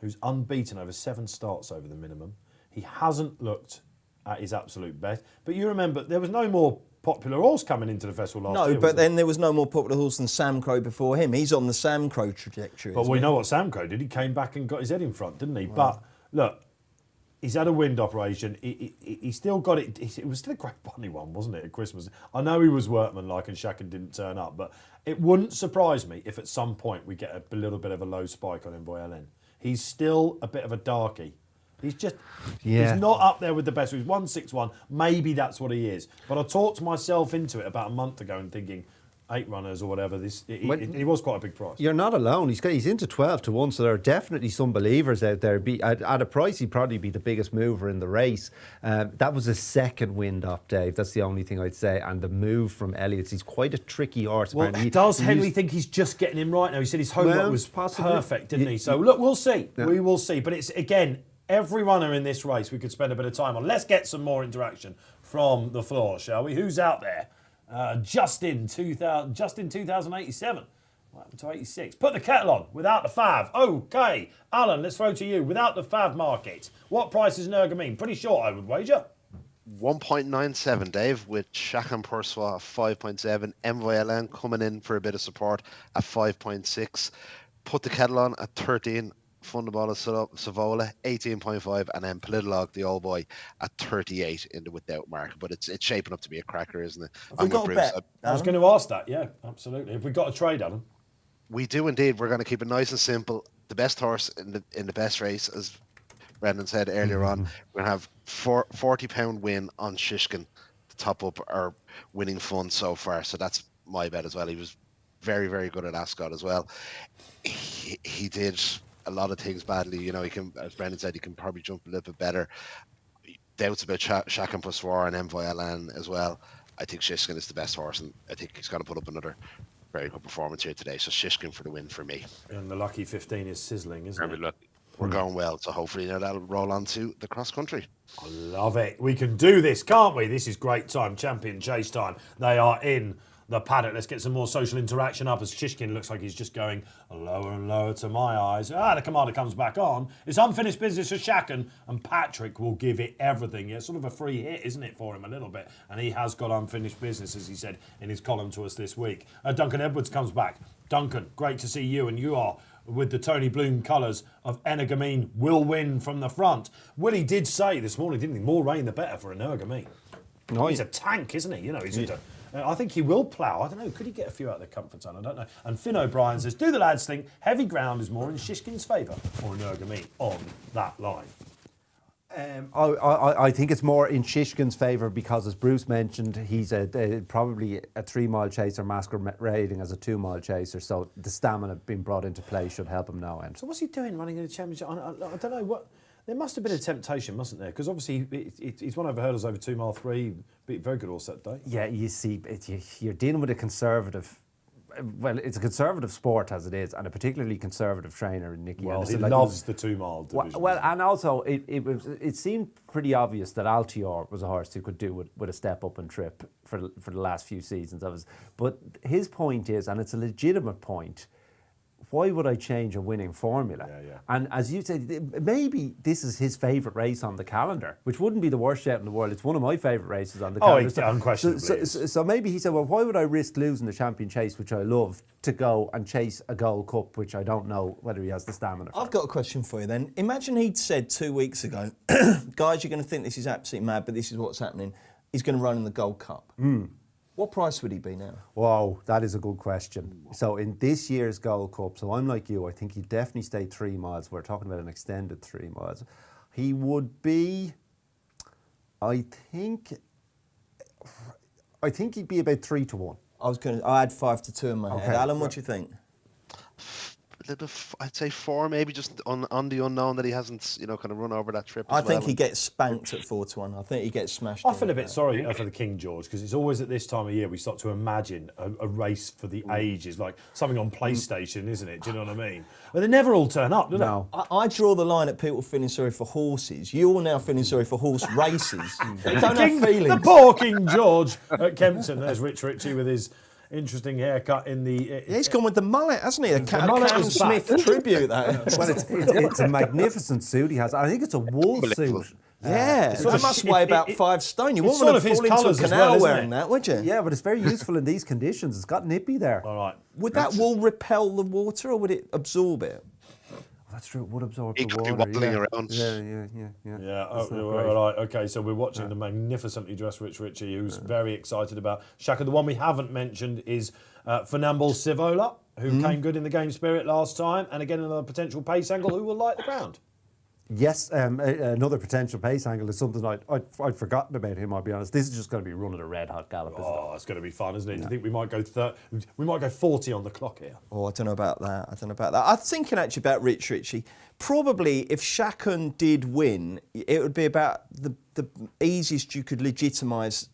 who's unbeaten over 7 starts over the minimum. He hasn't looked at his absolute best, but you remember there was no more popular horse coming into the festival last year. No, but then there was no more popular horse than Sam Crow before him. He's on the Sam Crow trajectory. But we know what Sam Crow did. He came back and got his head in front, didn't he? Right. But look, he's had a wind operation. He still got it. It was still a great bunny one, wasn't it, at Christmas? I know he was workmanlike and Chacun didn't turn up, but it wouldn't surprise me if at some point we get a little bit of a low spike on Envoy Allen. He's still a bit of a darkie. He's just, he's not up there with the best. He's 161. Maybe that's what he is. But I talked myself into it about a month ago and thinking, 8 runners or whatever. He was quite a big price. You're not alone. He's into 12 to 1, so there are definitely some believers out there. At a price, he'd probably be the biggest mover in the race. That was a second wind up, Dave. That's the only thing I'd say. And the move from Elliott's, he's quite a tricky horse. Well, does Henry think he's just getting him right now? He said his homework was perfect, didn't he? So look, we'll see. Yeah. We will see. But it's again, every runner in this race we could spend a bit of time on. Let's get some more interaction from the floor, shall we? Who's out there? Justin 2087. What happened to 86? Put the kettle on without the fav. Okay. Alan, let's throw to you. Without the fav market, what price is ENERGUMENE? Pretty short, I would wager. 1.97, Dave, with Chacun Poursuit at 5.7. Envoy Allen coming in for a bit of support at 5.6. Put the kettle on at 13. Fundaball Savola 18.5, and then Politolog, the old boy, at 38 in the without market. But it's shaping up to be a cracker, isn't it? Have we got a bet? I was going to ask that. Yeah, absolutely. Have we got a trade, Alan? We do indeed. We're going to keep it nice and simple. The best horse in the best race, as Brendan said earlier on. We're going to have £40 win on Shishkin to top up our winning fund so far. So that's my bet as well. He was very, very good at Ascot as well. He did a lot of things badly, he can, as Brendan said, he can probably jump a little bit better. Doubts about Chacun Poursuit and Envoy Allen as well. I think Shishkin is the best horse, and I think he's going to put up another very good performance here today. So Shishkin for the win for me. And the lucky 15 is sizzling, isn't it? We're going well, so hopefully that'll roll on to the cross country. I love it. We can do this, can't we? This is great time, champion chase time. They are in the paddock. Let's get some more social interaction up as Shishkin looks like he's just going lower and lower to my eyes. The commander comes back on. It's unfinished business for Chacun, and Patrick will give it everything. Yeah, sort of a free hit, isn't it, for him a little bit? And he has got unfinished business, as he said in his column to us this week. Duncan Edwards comes back. Duncan, great to see you, and you are with the Tony Bloom colours of ENERGUMENE will win from the front. Willie did say this morning, didn't he, more rain the better for ENERGUMENE. No, He's a tank, isn't he? You know, I think he will plough. I don't know. Could he get a few out of the comfort zone? I don't know. And Finn O'Brien says, do the lads think heavy ground is more in Shishkin's favour or ENERGUMENE on that line? I think it's more in Shishkin's favour because, as Bruce mentioned, he's probably a 3-mile chaser masquerading as a 2-mile chaser. So the stamina being brought into play should help him now. So what's he doing running in the championship? I don't know what. There must have been a temptation, mustn't there? Because obviously he's won over hurdles over 2 mile 3. Very good horse that day. Yeah, you see, you're dealing with a conservative. Well, it's a conservative sport as it is, and a particularly conservative trainer in Nicky. Well, Anderson. he loves the 2 mile division. Well, and also it seemed pretty obvious that Altior was a horse who could do with a step up and trip for the last few seasons of his. But his point is, and it's a legitimate point, why would I change a winning formula? Yeah. And as you said, maybe this is his favourite race on the calendar, which wouldn't be the worst yet in the world. It's one of my favourite races on the calendar. Oh, it unquestionably is. So maybe he said, well, why would I risk losing the Champion Chase, which I love, to go and chase a Gold Cup, which I don't know whether he has the stamina for? I've got a question for you then. Imagine he'd said 2 weeks ago, guys, you're going to think this is absolutely mad, but this is what's happening. He's going to run in the Gold Cup. What price would he be now? Wow, that is a good question. So in this year's Gold Cup, so I'm like you, I think he'd definitely stay 3 miles. We're talking about an extended 3 miles. He would be, I think he'd be about 3 to 1. I had 5 to 2 in my head. Alan, what do you think? I'd say 4, maybe, just on the unknown that he hasn't, kind of run over that trip. I think he gets spanked at 4 to 1. I think he gets smashed. I feel a bit sorry for the King George, because it's always at this time of year we start to imagine a race for the ages, like something on PlayStation, isn't it? Do you know what I mean? But they never all turn up, do they? No. I draw the line at people feeling sorry for horses. You're now feeling sorry for horse races. Don't have feelings. The poor King George at Kempton. There's Rich Ritchie with his interesting haircut in the... He's gone with the mullet, hasn't he? A Cam is Smith back. tribute, that. Well, it's a magnificent suit he has. I think it's a wool suit. Yeah, sort that of must weigh about 5 stone. You it's wouldn't want sort to of his fall into a colours as canal well, isn't wearing it? that, would you? Yeah, but it's very useful in these conditions. It's got nippy there. All right. Would that wool repel the water or would it absorb it? That's true. It would absorb He the could be water. wobbling around. Yeah. Yeah, That's not great. all right, okay, so we're watching the magnificently dressed Rich Ritchie, who's very excited about Shaka. The one we haven't mentioned is Fernambel Sivola, who came good in the game spirit last time, and again another potential pace angle who will light the ground. Yes, another potential pace angle is something I'd forgotten about him, I'll be honest. This is just going to be running a red-hot gallop, isn't it? Oh, it's going to be fun, isn't it? Do you think we might go 40 on the clock here? Oh, I don't know about that. I was thinking actually about Rich Ritchie. Probably if Shakun did win, it would be about the easiest you could legitimise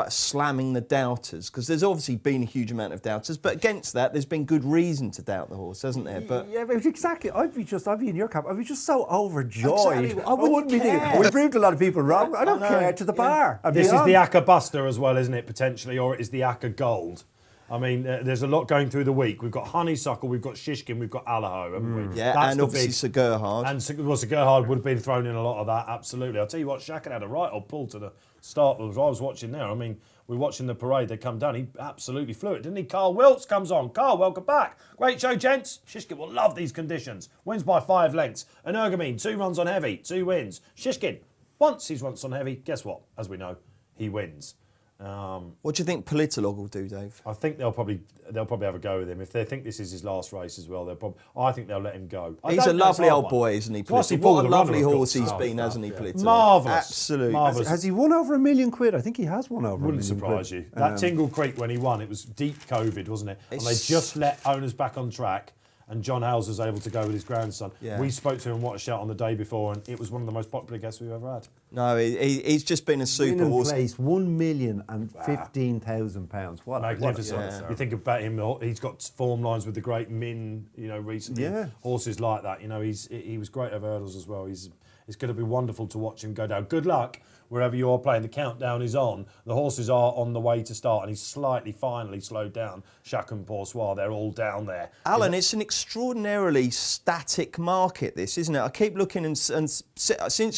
slamming the doubters, because there's obviously been a huge amount of doubters, but against that there's been good reason to doubt the horse, hasn't there? But yeah, but exactly. I'd be in your camp. I'd be just so overjoyed. Exactly. I wouldn't be care. thinking, we proved a lot of people wrong. I don't care. To the bar. This is the Acca Buster as well, isn't it, potentially, or it is the Acca Gold. I mean, there's a lot going through the week. We've got Honeysuckle, we've got Shishkin, we've got Allaho, haven't we? yeah, That's and the obviously Sir Gerhard. And Sir Gerhard would have been thrown in a lot of that, absolutely. I'll tell you what, Shaka had a right old pull to the start as I was watching there. I mean, we're watching the parade, they come down, he absolutely flew it, didn't he? Carl Wiltz comes on. Carl, welcome back. Great show, gents. Shishkin will love these conditions. Wins by 5 lengths. ENERGUMENE, 2 runs on heavy, 2 wins. Shishkin, once he's once on heavy, guess what? As we know, he wins. What do you think Politolog will do, Dave? I think they'll probably have a go with him. If they think this is his last race as well, I think they'll let him go. He's a lovely old boy, isn't he, Plus he Politolog? pulled What a the lovely runner, of horse course. he's Oh, been, stuff, hasn't he, yeah. Politolog? Marvellous. Absolutely. Marvellous. Has he won over £1 million? I think he has won over Wouldn't £1 million. surprise you. That Tingle Creek when he won, it was deep COVID, wasn't it? And they just let owners back on track, and John Hales was able to go with his grandson. Yeah. We spoke to him, what a shout, on the day before, and it was one of the most popular guests we've ever had. No, he's just been a super Winning horse. place, £1,015,000. What Magnificent. Yeah. You think about him, he's got form lines with the great Min, recently. Yeah. Horses like that, he was great over hurdles as well. It's going to be wonderful to watch him go down. Good luck wherever you're playing. The countdown is on. The horses are on the way to start, and he's finally slowed down. Chacun Poursoir, they're all down there. Alan, it's an extraordinarily static market, this, isn't it? I keep looking, and since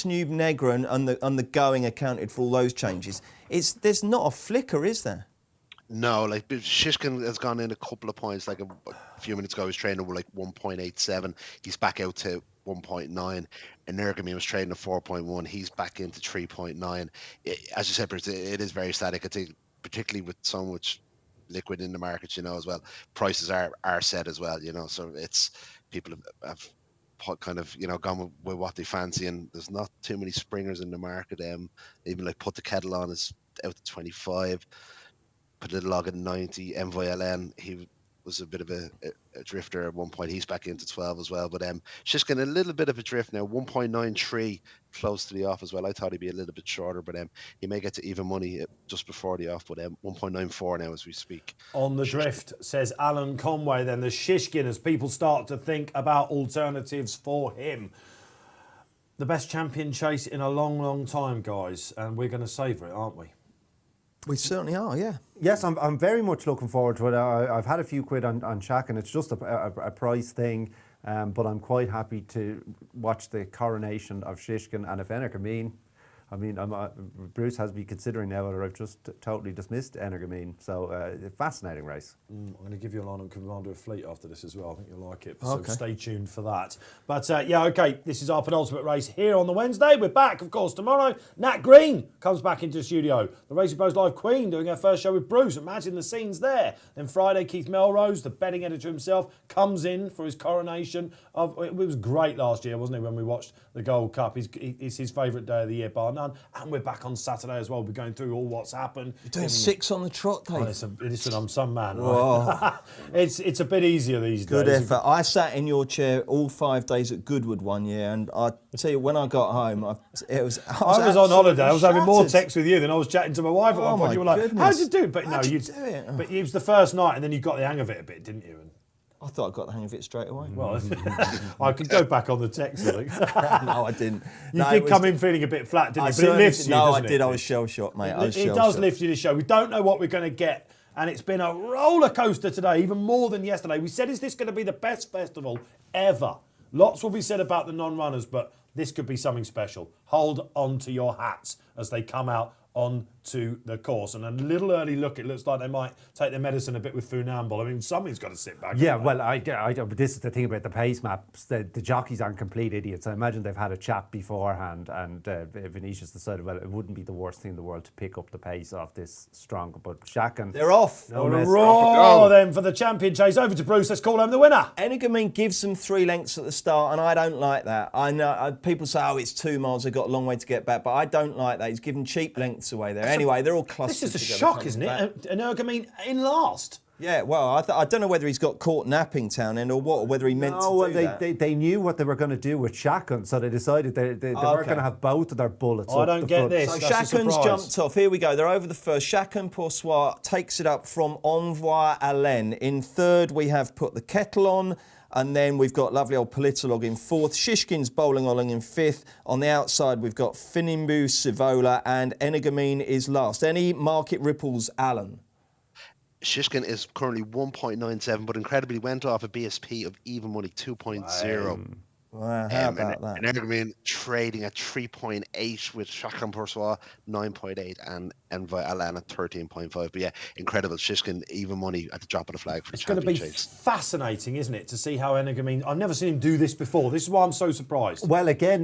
New Negra and the going accounted for all those changes, there's not a flicker, is there? No, like Shishkin has gone in a couple of points. Like a few minutes ago, he was training over like 1.87. He's back out to 1.9. ENERGUMENE was trading at 4.1. He's back into 3.9. As you said, Bruce, it is very static. I think, particularly with so much liquid in the markets, as well, prices are set as well, so it's people have kind of gone with what they fancy, and there's not too many springers in the market. Even like Put the Kettle On is out to 25, Put a Little Log at 90. MVLN, he was a bit of a drifter at one point. He's back into 12 as well. But Shishkin, a little bit of a drift now. 1.93 close to the off as well. I thought he'd be a little bit shorter, but he may get to even money just before the off. But 1.94 now as we speak. On the drift, says Alan Conway. Then the Shishkin, as people start to think about alternatives for him. The best champion chase in a long, long time, guys, and we're going to savour it, aren't we? We certainly are, yeah. Yes, I'm very much looking forward to it. I've had a few quid on Shaq, and it's just a price thing, but I'm quite happy to watch the coronation of Shishkin. And if ENERGUMENE, Bruce has me considering now whether I've just totally dismissed ENERGUMENE. So, fascinating race. I'm going to give you a line on Commander of Fleet after this as well. I think you'll like it. So stay tuned for that. But okay, this is our penultimate race here on the Wednesday. We're back, of course, tomorrow. Nat Green comes back into the studio. The Racing Post Live Queen doing her first show with Bruce. Imagine the scenes there. Then Friday, Keith Melrose, the betting editor himself, comes in for his coronation. It was great last year, wasn't it, when we watched the Gold Cup? It's his favourite day of the year, bar none. And we're back on Saturday as well. We're going through all what's happened. You're doing 6 on the trot, Dave. Listen, I'm some man, right? It's a bit easier these days. Good effort. I sat in your chair all 5 days at Goodwood one year, and I tell you, when I got home, I was on holiday. I was having more texts with you than I was chatting to my wife at one point. You were like, goodness. "How'd you do?" But How'd you do it? But it was the first night, and then you got the hang of it a bit, didn't you? I thought I got the hang of it straight away. Well, I could go back on the text, I think. No, I didn't. You did come in feeling a bit flat, didn't you? But it lifts you, No, doesn't I did. it? I was shell-shocked, mate. It does lift you, this show. We don't know what we're going to get. And it's been a roller coaster today, even more than yesterday. We said, is this going to be the best festival ever? Lots will be said about the non-runners, but this could be something special. Hold on to your hats as they come out onto the course. And a little early look, it looks like they might take their medicine a bit with Funambule. I mean, something's got to sit back. Yeah, well, this is the thing about the pace maps. The jockeys aren't complete idiots. I imagine they've had a chat beforehand, and Venetia's decided, well, it wouldn't be the worst thing in the world to pick up the pace off this strong. But Shaq and... They're off. Then for the champion chase. Over to Bruce. Let's call home the winner. ENERGUMENE gives them 3 lengths at the start, and I don't like that. I know people say, it's 2 miles, they've got a long way to get back, but I don't like that. He's given cheap lengths away there. Anyway, they're all clustered. This is a together shock, coming isn't back. it? ENERGUMENE in last. Yeah, well, I don't know whether he's got caught napping Townend or what, or whether he meant to do that. They knew what they were going to do with Shaq, so they decided they weren't going to have both of their bullets. I don't get this. So That's Shakun's jumped off. Here we go. They're over the first. Shakun Poursoir takes it up from Envoy Alain. In third, we have Put the Kettle On. And then we've got lovely old Politolog in fourth. Shishkin's Bowling Along in fifth. On the outside, we've got Finimbu, Sivola, and ENERGUMENE is last. Any market ripples, Alan? Shishkin is currently 1.97, but incredibly went off a BSP of even money 2.0. Wow, how about that? ENERGUMENE trading at 3.8 with Shakun Poursoir 9.8 and Envoy Alain at 13.5. But yeah, incredible. Shishkin even money at the drop of the flag for It's the going to be champion chase. fascinating, isn't it, to see how ENERGUMENE... I've never seen him do this before. This is why I'm so surprised. Well, again,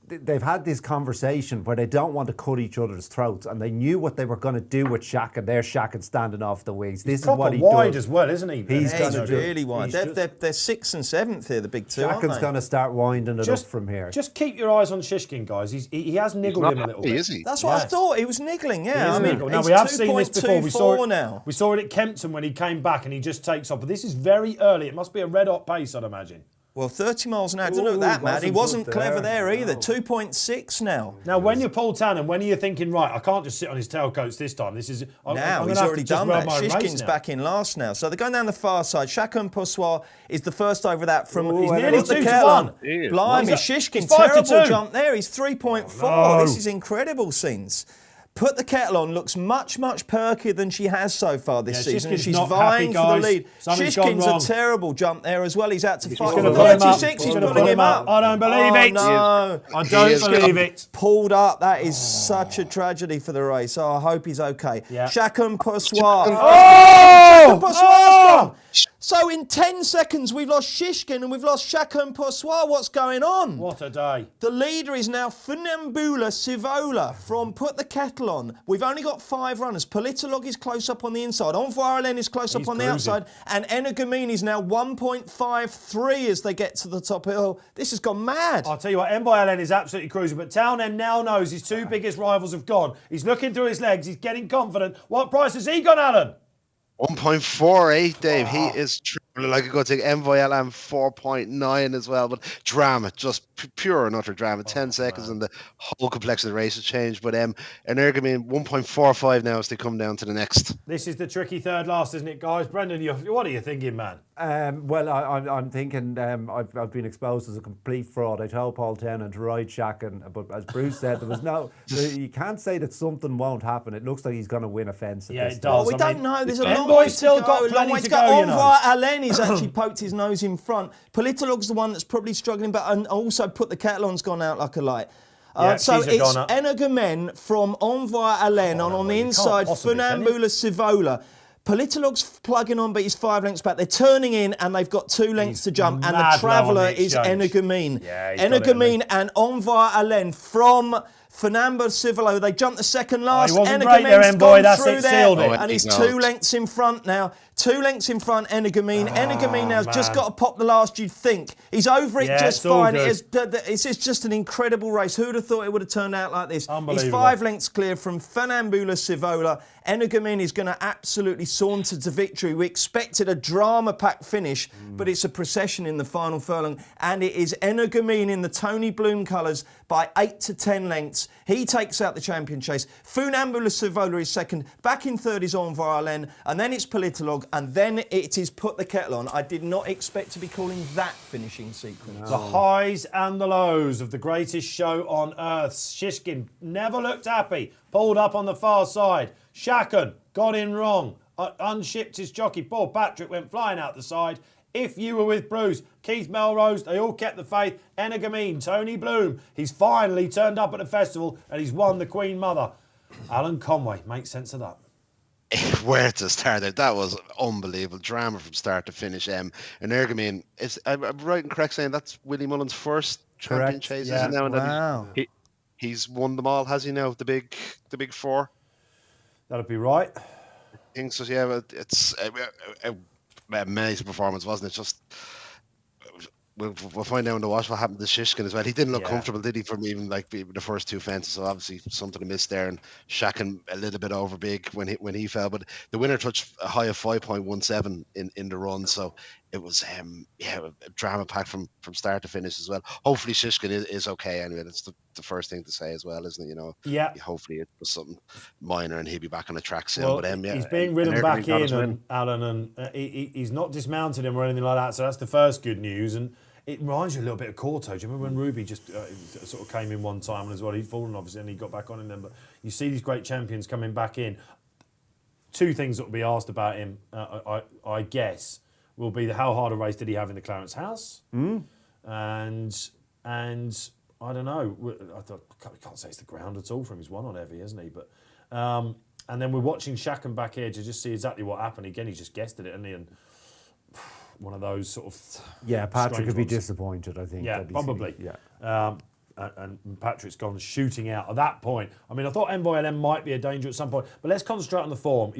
they've had this conversation where they don't want to cut each other's throats, and they knew what they were going to do with Shaq, and there's Shaq standing off the wings. This is what he wide does. as well, isn't he? He's Yeah, going he's to do really wide. They're 6th and 7th here, the big two, aren't Shakun's they? going to start winding it up from here. Just keep your eyes on Shishkin, guys. He has niggled him a little bit. Is he? That's what I thought. He was niggling, yeah. I mean, Now, he's we have seen this before. 2.24 now. We saw it at Kempton when he came back and he just takes off. But this is very early. It must be a red-hot pace, I'd imagine. Well, 30 miles an hour. Don't look that mad. He wasn't clever there either. 2.6 now. Now, when you're Paul Tannen, when are you thinking, right, I can't just sit on his tailcoats this time. This is... Now, he's already done that. Shishkin's back in last now. So they're going down the far side. Shakun Poursoir is the first over that from... he's nearly 2-1. Yeah. Blimey, He's Shishkin, 5 to 2. terrible jump there. He's 3.4. no. This is incredible scenes. Put the Kettle On looks much, much perkier than she has so far this season. Shishkin's She's not vying happy, for the guys. lead. Something's gone Shishkin's wrong. a terrible jump there as well. He's out to fight. gonna pull him up. 36, he's He's gonna pulling pull him him up. up. I don't believe it. No. I don't believe it. Pulled up. That is such a tragedy for the race. Oh, I hope he's okay. Yeah. Shakun Poursoir. Oh! Shakun Poursoir's gone. So in 10 seconds, we've lost Shishkin and we've lost Chacun Poursoir. What's going on? What a day. The leader is now Funambula Sivola from Put the Kettle On. We've only got 5 runners. Politolog is close up on the inside. Envoy Alain is close up on the outside. And ENERGUMENE is now 1.53 as they get to the top hill. This has gone mad. I'll tell you what, Envoy Alain is absolutely cruising, but Townend now knows his 2 biggest rivals have gone. He's looking through his legs. He's getting confident. What price has he gone, Alan? 1.48, Dave. He is tripling like a good thing. Envoy LM 4.9 as well, but drama, just pure and utter drama. 10 seconds and the whole complexion of the race has changed. But ENERGUMENE 1.45 now as they come down to the next. This is the tricky third last, isn't it, guys? Brendan, what are you thinking, man? Well, I'm thinking I've been exposed as a complete fraud. I told Paul Townend to ride Chacun, but as Bruce said, there was you can't say that something won't happen. It looks like he's going to win a fence. Yeah, this it does. We don't know. There's a long Envoy's way still to go. got plenty Long way to go, you know. Envoy Alain has actually poked his nose in front. Politolog's the one that's probably struggling, but and also Put the Kettle On's gone out like a light. So it's ENERGUMENE from Envoy Alain on the inside, Funambula Sivola. Politolog's plugging on, but he's 5 lengths back. They're turning in, and they've got 2 lengths to jump. And the traveller is ENERGUMENE. Yeah, ENERGUMENE and Envoy Alain from Funambula Sivola. They jumped the second last. He wasn't great there, Envoy. That's it, sealed it. And he's 2 lengths in front now. 2 lengths in front, ENERGUMENE. ENERGUMENE now's just got to pop the last, you'd think. He's over it just fine. It's just an incredible race. Who'd have thought it would have turned out like this? He's 5 lengths clear from Funambula Sivola. ENERGUMENE is going to absolutely saunter to victory. We expected a drama-packed finish, but it's a procession in the final furlong, and it is ENERGUMENE in the Tony Bloom colours by 8 to 10 lengths. He takes out the champion chase. Funambula Sivola is second. Back in third is Envoy Alain, and then it's Politolog, and then it is Put the Kettle On. I did not expect to be calling that finishing sequence. The highs and the lows of the greatest show on earth. Shishkin never looked happy. Pulled up on the far side. Chacun got in wrong. Unshipped his jockey. Paul Patrick went flying out the side. If you were with Bruce, Keith Melrose, they all kept the faith. ENERGUMENE, Tony Bloom. He's finally turned up at the festival and he's won the Queen Mother. Alan Conway, make sense of that. Where to start there? That was unbelievable drama from start to finish. ENERGUMENE, I'm right and correct saying that's Willie Mullins' first champion chase, isn't it now? Wow. He's won them all, has he now? The big 4. That'd be right. I think so. Yeah, it's a amazing performance, wasn't it? Just we'll find out in the watch what happened to Shishkin as well. He didn't look comfortable, did he, from even like the first 2 fences? So obviously something to miss there, and Chacun a little bit over big when he fell. But the winner touched a high of 5.17 in the run, so it was a drama pack from start to finish as well. Hopefully Shishkin is okay anyway. That's the first thing to say as well, isn't it? You know, hopefully it was something minor and he'll be back on the track soon. Well, but he's being ridden back in, Alan, and he's not dismounted him or anything like that. So that's the first good news. And it reminds you a little bit of Corto. Do you remember when Ruby just sort of came in one time and as well? He'd fallen obviously and he got back on him then. But you see these great champions coming back in. 2 things that will be asked about him, I guess, will be how hard a race did he have in the Clarence House, and I don't know. I can't say it's the ground at all for him. He's won on heavy, hasn't he? But and then we're watching Chacun back here to just see exactly what happened. Again, he just guessed at it, hasn't he? And one of those sort of Patrick would be ones. disappointed, I think. Yeah, probably. And Patrick's gone shooting out at that point. I mean, I thought Envoy LM might be a danger at some point, but let's concentrate on the form.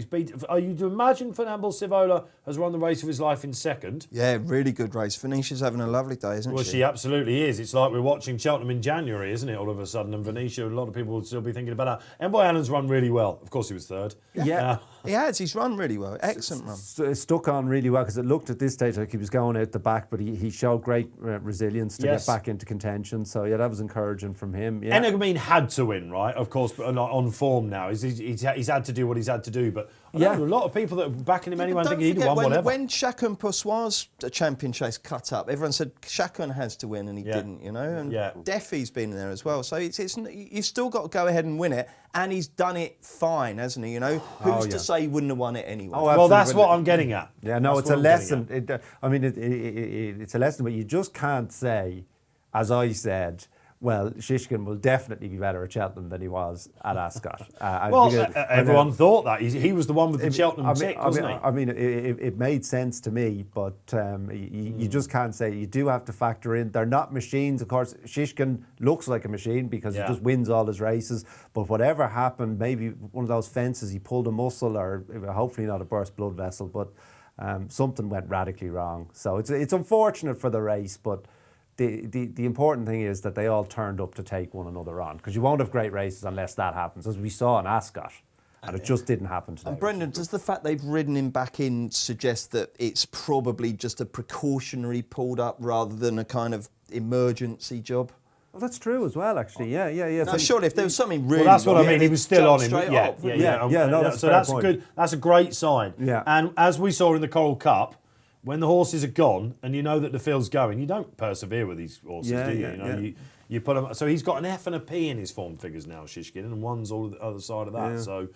Are you to imagine Funambula Sivola has run the race of his life in second? Yeah, really good race. Venetia's having a lovely day, isn't she? Well, she absolutely is. It's like we're watching Cheltenham in January, isn't it, all of a sudden? And Venetia, a lot of people will still be thinking about that. Envoy Allen's run really well. Of course, he was third. Yeah. He has. He's run really well. Excellent run. Stuck on really well because it looked at this stage like he was going out the back, but he showed great resilience to get back into contention. So, that was encouraging from him. Yeah. ENERGUMENE had to win, right? Of course, but not on form now. He's had to do what he's had to do. But I know a lot of people that are backing him anyway thinking he'd won whatever. When Chacun Poursoir's champion chase cut up, everyone said Chacun has to win, and he didn't, you know. And Deffy's been there as well. So you've still got to go ahead and win it, and he's done it fine, hasn't he? You know, who's to say he wouldn't have won it anyway? Well, that's what I'm getting at. Yeah, no, it's a lesson. It's a lesson, but you just can't say, as I said, Well, Shishkin will definitely be better at Cheltenham than he was at Ascot. Everyone thought that. He was the one with the Cheltenham tick, wasn't he? I mean, it made sense to me, but you just can't say. You do have to factor in, they're not machines. Of course, Shishkin looks like a machine because he just wins all his races, but whatever happened, maybe one of those fences, he pulled a muscle, or hopefully not a burst blood vessel, but something went radically wrong. So it's unfortunate for the race, but the important thing is that they all turned up to take one another on, because you won't have great races unless that happens, as we saw in Ascot, and it just didn't happen today. And Brendan, does the fact they've ridden him back in suggest that it's probably just a precautionary pulled up rather than a kind of emergency job? Well, that's true as well, actually. Yeah. No, So surely if there was something really Well, that's what wrong, I mean. He was still on him. That's so a fair that's point. good. That's a great sign. Yeah. And as we saw in the Coral Cup, when the horses are gone and you know that the field's going, you don't persevere with these horses, do you? You put them. So he's got an F and a P in his form figures now, Shishkin, and one's all the other side of that. Yeah. So,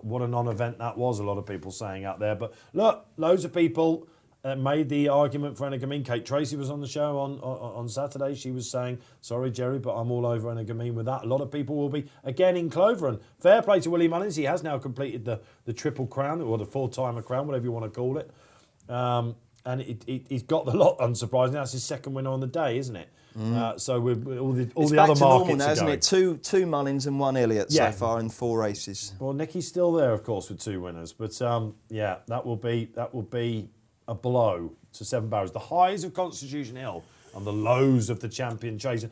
what a non-event that was. A lot of people saying out there, but look, loads of people made the argument for ENERGUMENE. Kate Tracy was on the show on Saturday. She was saying, sorry, Jerry, but I'm all over ENERGUMENE with that. A lot of people will be, again, in Clover. And fair play to Willie Mullins. He has now completed the Triple Crown, or the four-timer crown, whatever you want to call it. And he's got the lot, unsurprisingly. That's his second winner on the day, isn't it? So all the it's other back markets to normal now, are isn't going. it? Two Mullins and one Elliott so far in 4 races. Well, Nicky's still there, of course, with 2 winners. But that will be a blow to Seven Barrows. The highs of Constitution Hill and the lows of the Champion Chase.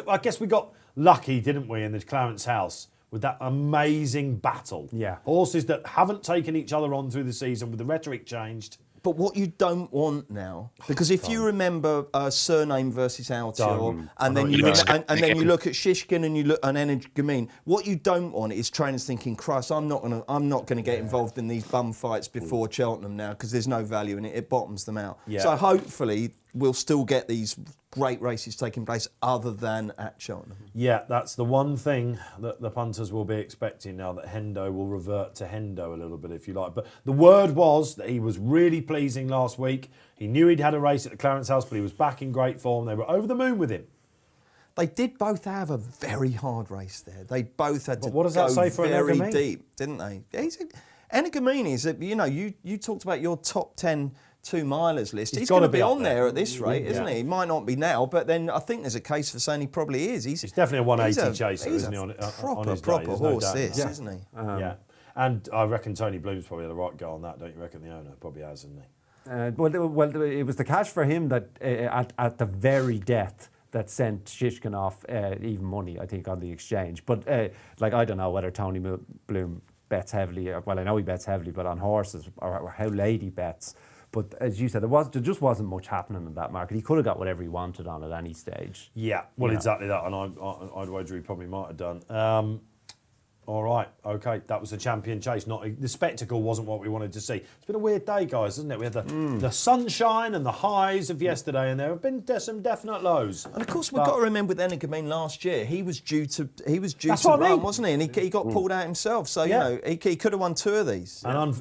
I guess we got lucky, didn't we, in the Clarence House with that amazing battle. Yeah. Horses that haven't taken each other on through the season with the rhetoric changed. But what you don't want now, because if you remember Surname versus Altior, and then you look at Shishkin and you look at ENERGUMENE, what you don't want is trainers thinking, Christ, I'm not gonna get involved in these bum fights before Cheltenham now because there's no value in it. It bottoms them out. Yeah. So hopefully we'll still get these great races taking place other than at Cheltenham. Yeah, that's the one thing that the punters will be expecting now, that Hendo will revert to Hendo a little bit, if you like. But the word was that he was really pleasing last week. He knew he'd had a race at the Clarence House, but he was back in great form. They were over the moon with him. They did both have a very hard race there. They both had to what does that go say for very ENERGUMENE? deep, didn't they? ENERGUMENE is, you talked about your top 10 2-milers list. He's going to be on there at this rate, isn't he? He might not be now, but then I think there's a case for saying he probably is. He's definitely a 180 chaser, isn't he? On his proper day, horse, no this, isn't he? Yeah. And I reckon Tony Bloom's probably had the right go on that, don't you reckon? The owner probably has, hasn't he? Well, it was the cash for him that at the very death that sent Shishkin off even money, I think, on the exchange. But I don't know whether Tony Bloom bets heavily. Well, I know he bets heavily, but on horses, or how late he bets. But as you said, there just wasn't much happening in that market. He could have got whatever he wanted on at any stage. Yeah, well, exactly that. And I'd wager he probably might have done. All right, okay, that was the Champion Chase. The spectacle wasn't what we wanted to see. It's been a weird day, guys, hasn't it? We had the sunshine and the highs of yesterday, and there have been some definite lows. And of course, we've got to remember with ENERGUMENE last year, he was due to run, wasn't he? And he got pulled out himself. So he could have won 2 of these. And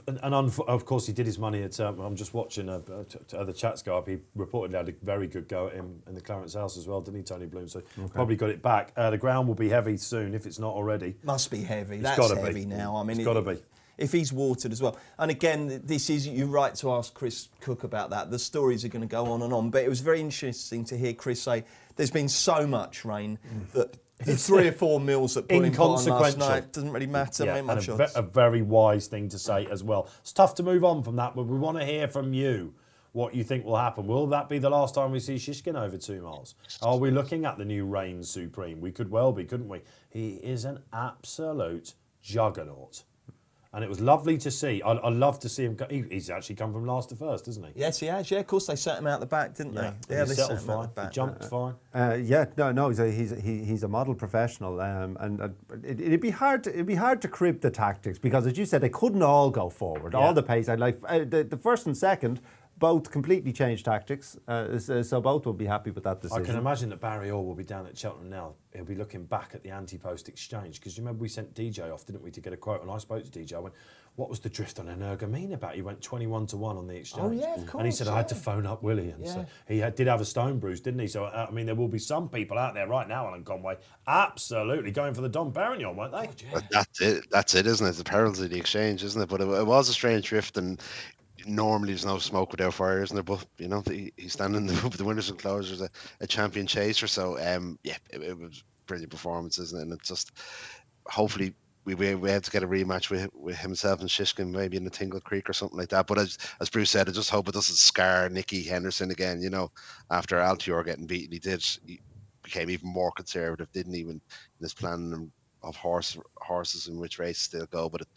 of course, he did his money at. I'm just watching other chats go up. He reportedly had a very good go at him in the Clarence House as well, didn't he, Tony Bloom? So probably got it back. The ground will be heavy soon if it's not already. Must be heavy. It's That's heavy now. I mean, it's got to be. If he's watered as well. And again, you're right to ask Chris Cook about that. The stories are going to go on and on. But it was very interesting to hear Chris say there's been so much rain that the 3 or 4 mils that put him on last night doesn't really matter. Yeah, and a very wise thing to say as well. It's tough to move on from that, but we want to hear from you what you think will happen. Will that be the last time we see Shishkin over 2 miles? Are we looking at the new Reign Supreme? We could well be, couldn't we? He is an absolute juggernaut. And it was lovely to see. I love to see him. He's actually come from last to first, hasn't he? Yes, he has. Yeah, of course they set him out the back, didn't they? Yeah, they settled set him fine. out the back. He jumped fine. He's a model professional, and it'd be hard to crib the tactics, because as you said, they couldn't all go forward. All the pace, the first and second, both completely changed tactics, so both will be happy with that decision. I can imagine that Barry Orr will be down at Cheltenham now. He'll be looking back at the anti-post exchange, because you remember we sent DJ off, didn't we, to get a quote? And I spoke to DJ. I went, "What was the drift on ENERGUMENE about?" He went 21-1 on the exchange. Oh yeah, of course. And he said, "I had to phone up Willie." And so he did have a stone bruise, didn't he? So I mean, there will be some people out there right now, Alan Conway, absolutely going for the Dom Perignon, won't they? But that's it, isn't it? The perils of the exchange, isn't it? But it was a strange drift, and normally there's no smoke without fire, isn't there? But you know, he's standing with the winners and closers, a champion chaser. So it was brilliant performance, isn't it? And it's just hopefully we have to get a rematch with himself and Shishkin, maybe in the Tingle Creek or something like that. But as Bruce said, I just hope it doesn't scar Nicky Henderson again. You know, after Altior getting beaten, he became even more conservative, didn't he, in his planning of horses in which races they'll go. But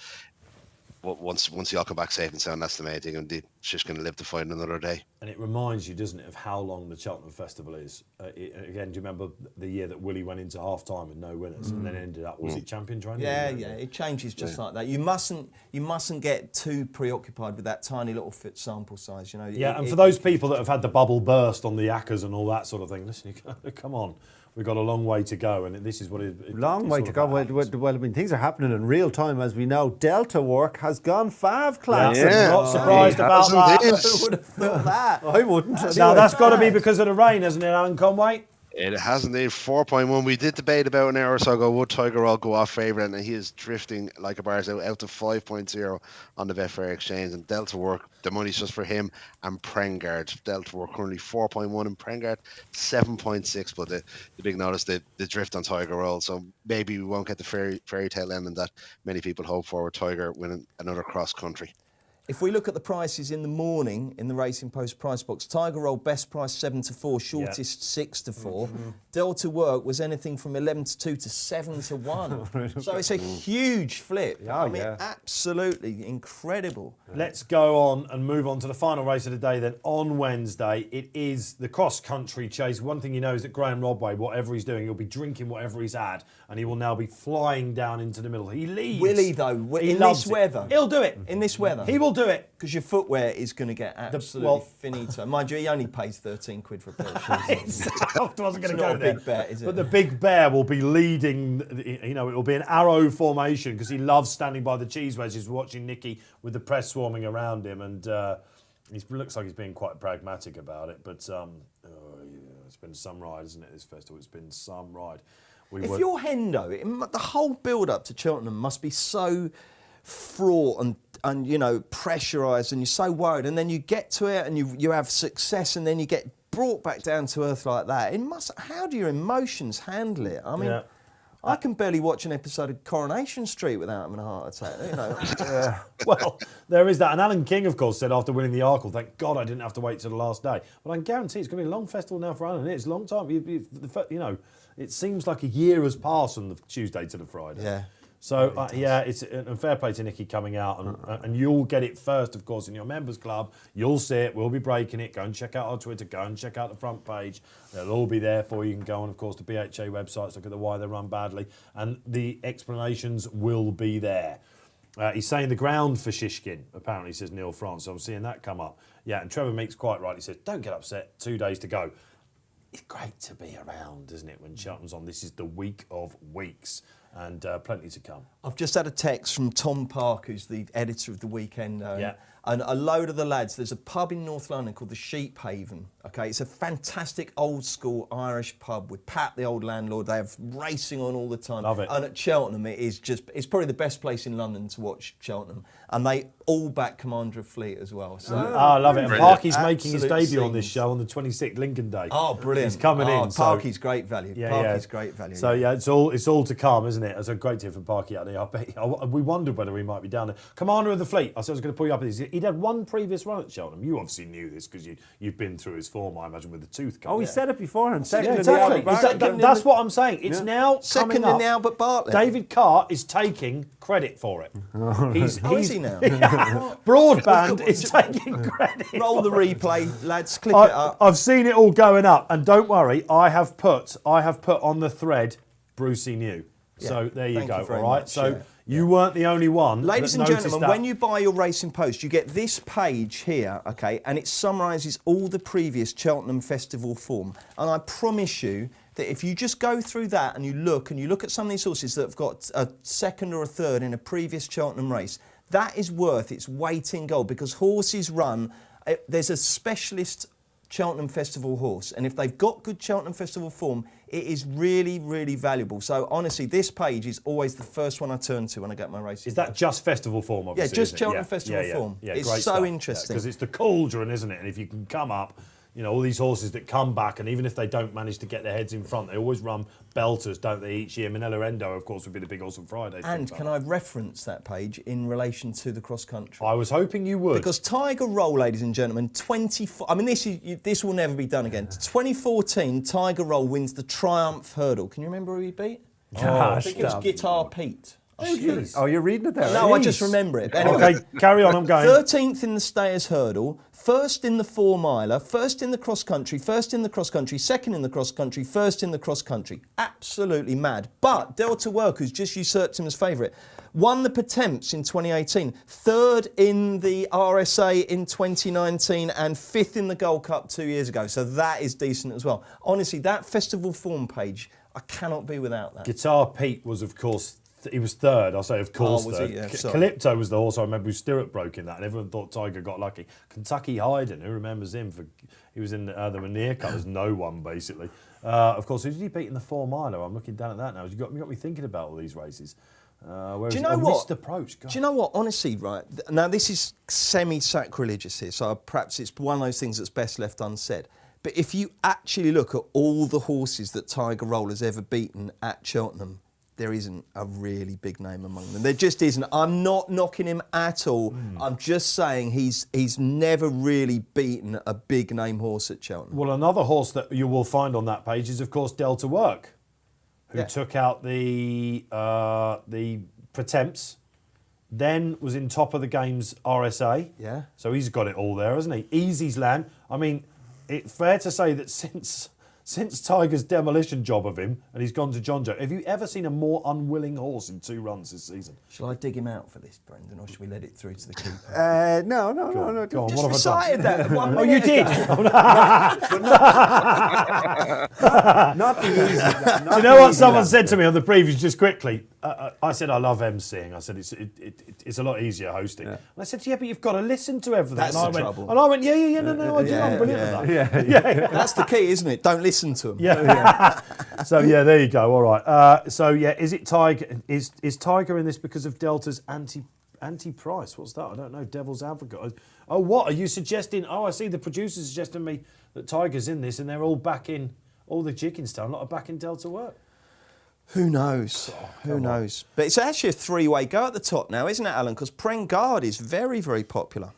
once you all come back safe and sound, that's the main thing, and she's going to live to fight another day. And it reminds you, doesn't it, of how long the Cheltenham Festival is. Again, do you remember the year that Willie went into half time with no winners and then ended up, was it champion training? Yeah, it changes just like that. You mustn't get too preoccupied with that tiny little fit sample size, you know. Yeah, and for those people that have had the bubble burst on the Yakkers and all that sort of thing, listen, come on. We've got a long way to go, and this is what it long way to go. Well, I mean, things are happening in real time, as we know. Delta work has gone 5 class. Yeah, not surprised about that. Who would have thought that? I wouldn't. Now, that's got to be because of the rain, hasn't it, Alan Conway? It hasn't. 4.1. We did debate about an hour or so ago, would Tiger Roll go off favourite, and he is drifting like a bar's out to 5.0 on the Betfair Exchange. And Delta Work, the money's just for him and Prengard. Delta Work currently 4.1 and Prengard 7.6. But the big notice, the drift on Tiger Roll. So maybe we won't get the fairy tale ending that many people hope for with Tiger winning another cross country. If we look at the prices in the morning in the Racing Post price box, Tiger Roll best price 7-4, shortest 6-4. Delta Work was anything from 11-2 to 7-1. So it's a huge flip. Absolutely incredible. Let's go on and move on to the final race of the day then. On Wednesday, it is the cross-country chase. One thing you know is that Graham Rodway, whatever he's doing, he'll be drinking whatever he's had, and he will now be flying down into the middle. He leads. Will he, though? He in loves this weather? He'll do it. In this weather? He will do it. Because your footwear is going to get absolutely finito. Mind you, he only pays 13 quid for a pair of shoes. I wasn't going to go not a there. big bet, is it? But the big bear will be leading, you know, it will be an arrow formation because he loves standing by the cheese wedges, watching Nicky with the press swarming around him, and he looks like he's being quite pragmatic about it. But it's been some ride, isn't it, this festival? It's been some ride. If you're Hendo, the whole build-up to Cheltenham must be so fraught and you know, pressurised, and you're so worried, and then you get to it and you have success, and then you get brought back down to earth like that. How do your emotions handle it? I mean, I can barely watch an episode of Coronation Street without having a heart attack. You know. Well, there is that. And Alan King, of course, said after winning the Arkle, "Thank God I didn't have to wait till the last day." But I can guarantee it's going to be a long festival now for Alan. It's a long time. You know, it seems like a year has passed from the Tuesday to the Friday. Yeah. So, it's a fair play to Nicky coming out, and you'll get it first, of course, in your members club. You'll see it. We'll be breaking it. Go and check out our Twitter. Go and check out the front page. They'll all be there for you. You can go on, of course, to BHA websites, look at the why they run badly, and the explanations will be there. He's saying the ground for Shishkin, apparently, says Neil France. So I'm seeing that come up. Yeah, and Trevor Meek's quite right. He says, don't get upset. 2 days to go. It's great to be around, isn't it, when Cheltenham's on? This is the week of weeks. And plenty to come. I've just had a text from Tom Park, who's the editor of The Weekend. Yeah. And a load of the lads, there's a pub in North London called the Sheep Haven. Okay, it's a fantastic old school Irish pub with Pat, the old landlord. They have racing on all the time. Love it. And at Cheltenham, it's probably the best place in London to watch Cheltenham. And they all back Commander of Fleet as well. So I love it. And Parky's making his absolute debut on this scenes. show on the 26th, Lincoln Day. Oh, brilliant. He's coming in. Parky's great value. Parky's great value. So it's all to come, isn't it? It's a great tip from Parky out there. We wondered whether we might be down there. Commander of the Fleet. I said I was going to pull you up. He'd had one previous run at Cheltenham. You obviously knew this because you've been through his form, I imagine, with the tooth coming. Oh, he said it beforehand. Yeah, exactly. That's what I'm saying. It's now second coming up. in the Albert Bartlett. David Carr is taking credit for it. Is he now? Broadband is taking credit. Roll the replay, lads. Clip it up. I've seen it all going up, and don't worry, I have put on the thread Brucey knew. So there you go. Thank you very all right. much, So You weren't the only one. Ladies that and noticed gentlemen, that. when you buy your Racing Post, you get this page here, okay, and it summarises all the previous Cheltenham Festival form. And I promise you that if you just go through that and you look at some of these horses that have got a second or a third in a previous Cheltenham race, that is worth its weight in gold, because horses run. There's a specialist Cheltenham Festival horse, and if they've got good Cheltenham Festival form, it is really, really valuable. So honestly, this page is always the first one I turn to when I get my racing. Is that just festival form, obviously? Yeah, just isn't it? Cheltenham Festival form. Yeah, It's great so stuff. interesting. Because it's the cauldron, isn't it? And if you can come up, you know, all these horses that come back, and even if they don't manage to get their heads in front, they always run belters, don't they, each year? Manila Endo, of course, would be the big horse on Friday. And can I reference that page in relation to the cross country? I was hoping you would. Because Tiger Roll, ladies and gentlemen, I mean, this will never be done again. 2014, Tiger Roll wins the Triumph Hurdle. Can you remember who he beat? I think it was Guitar Pete. Oh, you're reading it there? No, I just remember it. Anyway, Okay, carry on, I'm going. 13th in the Stayers Hurdle, first in the 4 miler, first in the cross country, first in the cross country, second in the cross country, first in the cross country. Absolutely mad. But Delta Work, who's just usurped him as favourite, won the Pertemps in 2018, third in the RSA in 2019, and fifth in the Gold Cup 2 years ago. So that is decent as well. Honestly, that festival form page, I cannot be without that. Guitar Pete was, of course, he was third. I'll say, of course, was third. he? Yeah, sorry. Calypso was the horse I remember whose stirrup broke in that, and everyone thought Tiger got lucky. Kentucky Hayden, who remembers him? He was in the Manier Cup as no one, basically. Of course, who did he beat in the 4 miler? I'm looking down at that now. You got me thinking about all these races. Do you know what? Missed approach. God. Do you know what? Honestly, right, now this is semi-sacrilegious here, so perhaps it's one of those things that's best left unsaid. But if you actually look at all the horses that Tiger Roll has ever beaten at Cheltenham, there isn't a really big name among them. There just isn't. I'm not knocking him at all. I'm just saying he's never really beaten a big name horse at Cheltenham. Well, another horse that you will find on that page is, of course, Delta Work, who took out the Pretemps, then was in top of the game's RSA. Yeah. So he's got it all there, hasn't he? Easy's land. I mean, it's fair to say that since Tiger's demolition job of him and he's gone to John Joe, have you ever seen a more unwilling horse in 2 runs this season? Shall I dig him out for this, Brendan, or should we let it through to the keeper? No. Go on, Just what have I done? recited that 1 minute Oh, you did? Not the easy. Do you know what someone said to me on the previews, just quickly? I said, I love emceeing. I said, it's a lot easier hosting. Yeah. And I said, yeah, but you've got to listen to everything. That's and the I went, trouble. And I went, yeah, no, I do. I'm brilliant at that. Yeah. That's the key, isn't it? Don't listen to him. Yeah. So, yeah, there you go. All right. Is it Tiger? Is Tiger in this because of Delta's anti-price? What's that? I don't know. Devil's advocate. Oh, what? Are you suggesting? Oh, I see the producers suggesting me that Tiger's in this and they're all back in, all the chickens down, a lot of back in Delta Work. Who knows? Who knows? But it's actually a 3-way go at the top now, isn't it, Alan? Because Prengard is very, very popular.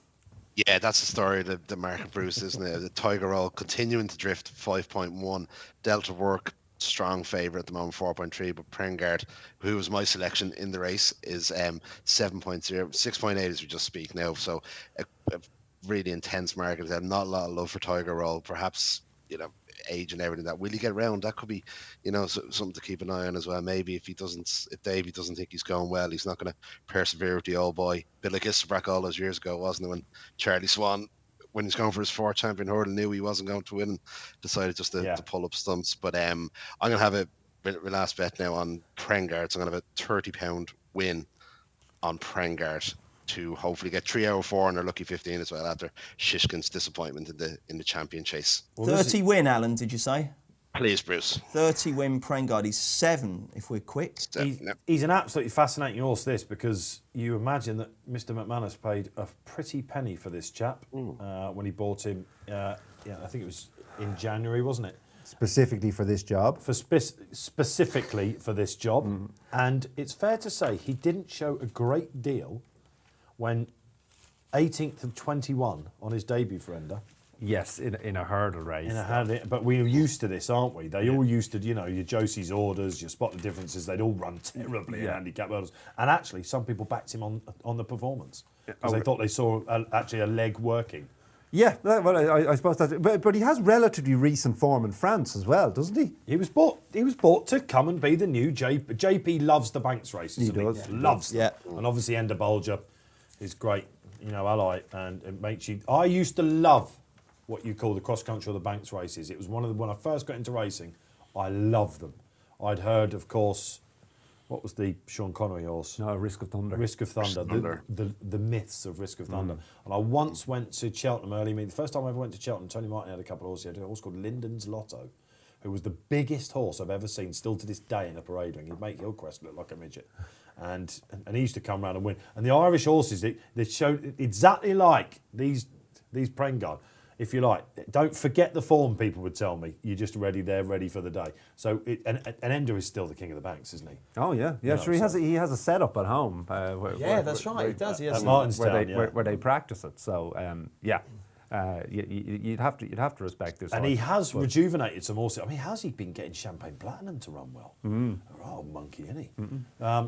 Yeah, that's the story of the market, Bruce, isn't it? The Tiger Roll continuing to drift 5.1. Delta Work, strong favourite at the moment, 4.3. But Prengard, who was my selection in the race, is 7.0. 6.8 as we just speak now. So a really intense market. Not a lot of love for Tiger Roll. Perhaps, age and everything. That will he get round? That could be, something to keep an eye on as well. Maybe if Davey doesn't think he's going well, he's not going to persevere with the old boy. Bit like Isterbrack all those years ago, wasn't it? When Charlie Swan, when he's going for his 4th champion hurdle, knew he wasn't going to win and decided just to pull up stumps. But I'm going to have a last bet now on Prengard. So I'm going to have a £30 win on Prengard to hopefully get 3 out of 4 and their lucky 15 as well after Shishkin's disappointment in the champion chase. 30 win, Alan, did you say? Please, Bruce. 30 win Prengard. He's 7 if we're quick. He's an absolutely fascinating horse, this, because you imagine that Mr. McManus paid a pretty penny for this chap when he bought him. I think it was in January, wasn't it? Specifically for this job. Specifically for this job. And it's fair to say he didn't show a great deal when 18th of 21 on his debut for Ender. Yes, in a hurdle race. But we're used to this, aren't we? They all used to, your Josie's orders, your spot the differences, they'd all run terribly in handicap hurdles. And actually, some people backed him on the performance because they thought they saw actually a leg working. Yeah, well, I suppose that's it. But he has relatively recent form in France as well, doesn't he? He was bought to come and be the new JP. JP loves the Banks races. He does. Loves them. Yeah. And obviously Ender Bolger is great, ally, and it makes you. I used to love what you call the cross country or the Banks races. It was when I first got into racing, I loved them. I'd heard, of course, what was the Sean Conway horse? No, Risk of Thunder. Risk of Thunder. The myths of Risk of Thunder. And I once went to Cheltenham early. The first time I ever went to Cheltenham, Tony Martin had a couple of horses. He had a horse called Lyndon's Lotto, who was the biggest horse I've ever seen, still to this day in a parade ring. He'd make Hillcrest look like a midget. And he used to come round and win. And the Irish horses, they showed exactly like these Prengard. If you like, don't forget the form, people would tell me. You're just ready for the day. So, and Ender is still the king of the Banks, isn't he? Oh, yeah. Yeah, sure, he has a setup at home. That's right, he does. He has At Martinstown, where they practice it. So, you'd have to respect this. And he has rejuvenated some horses. I mean, how's he been getting Champagne Platinum to run well? Oh, monkey, isn't he?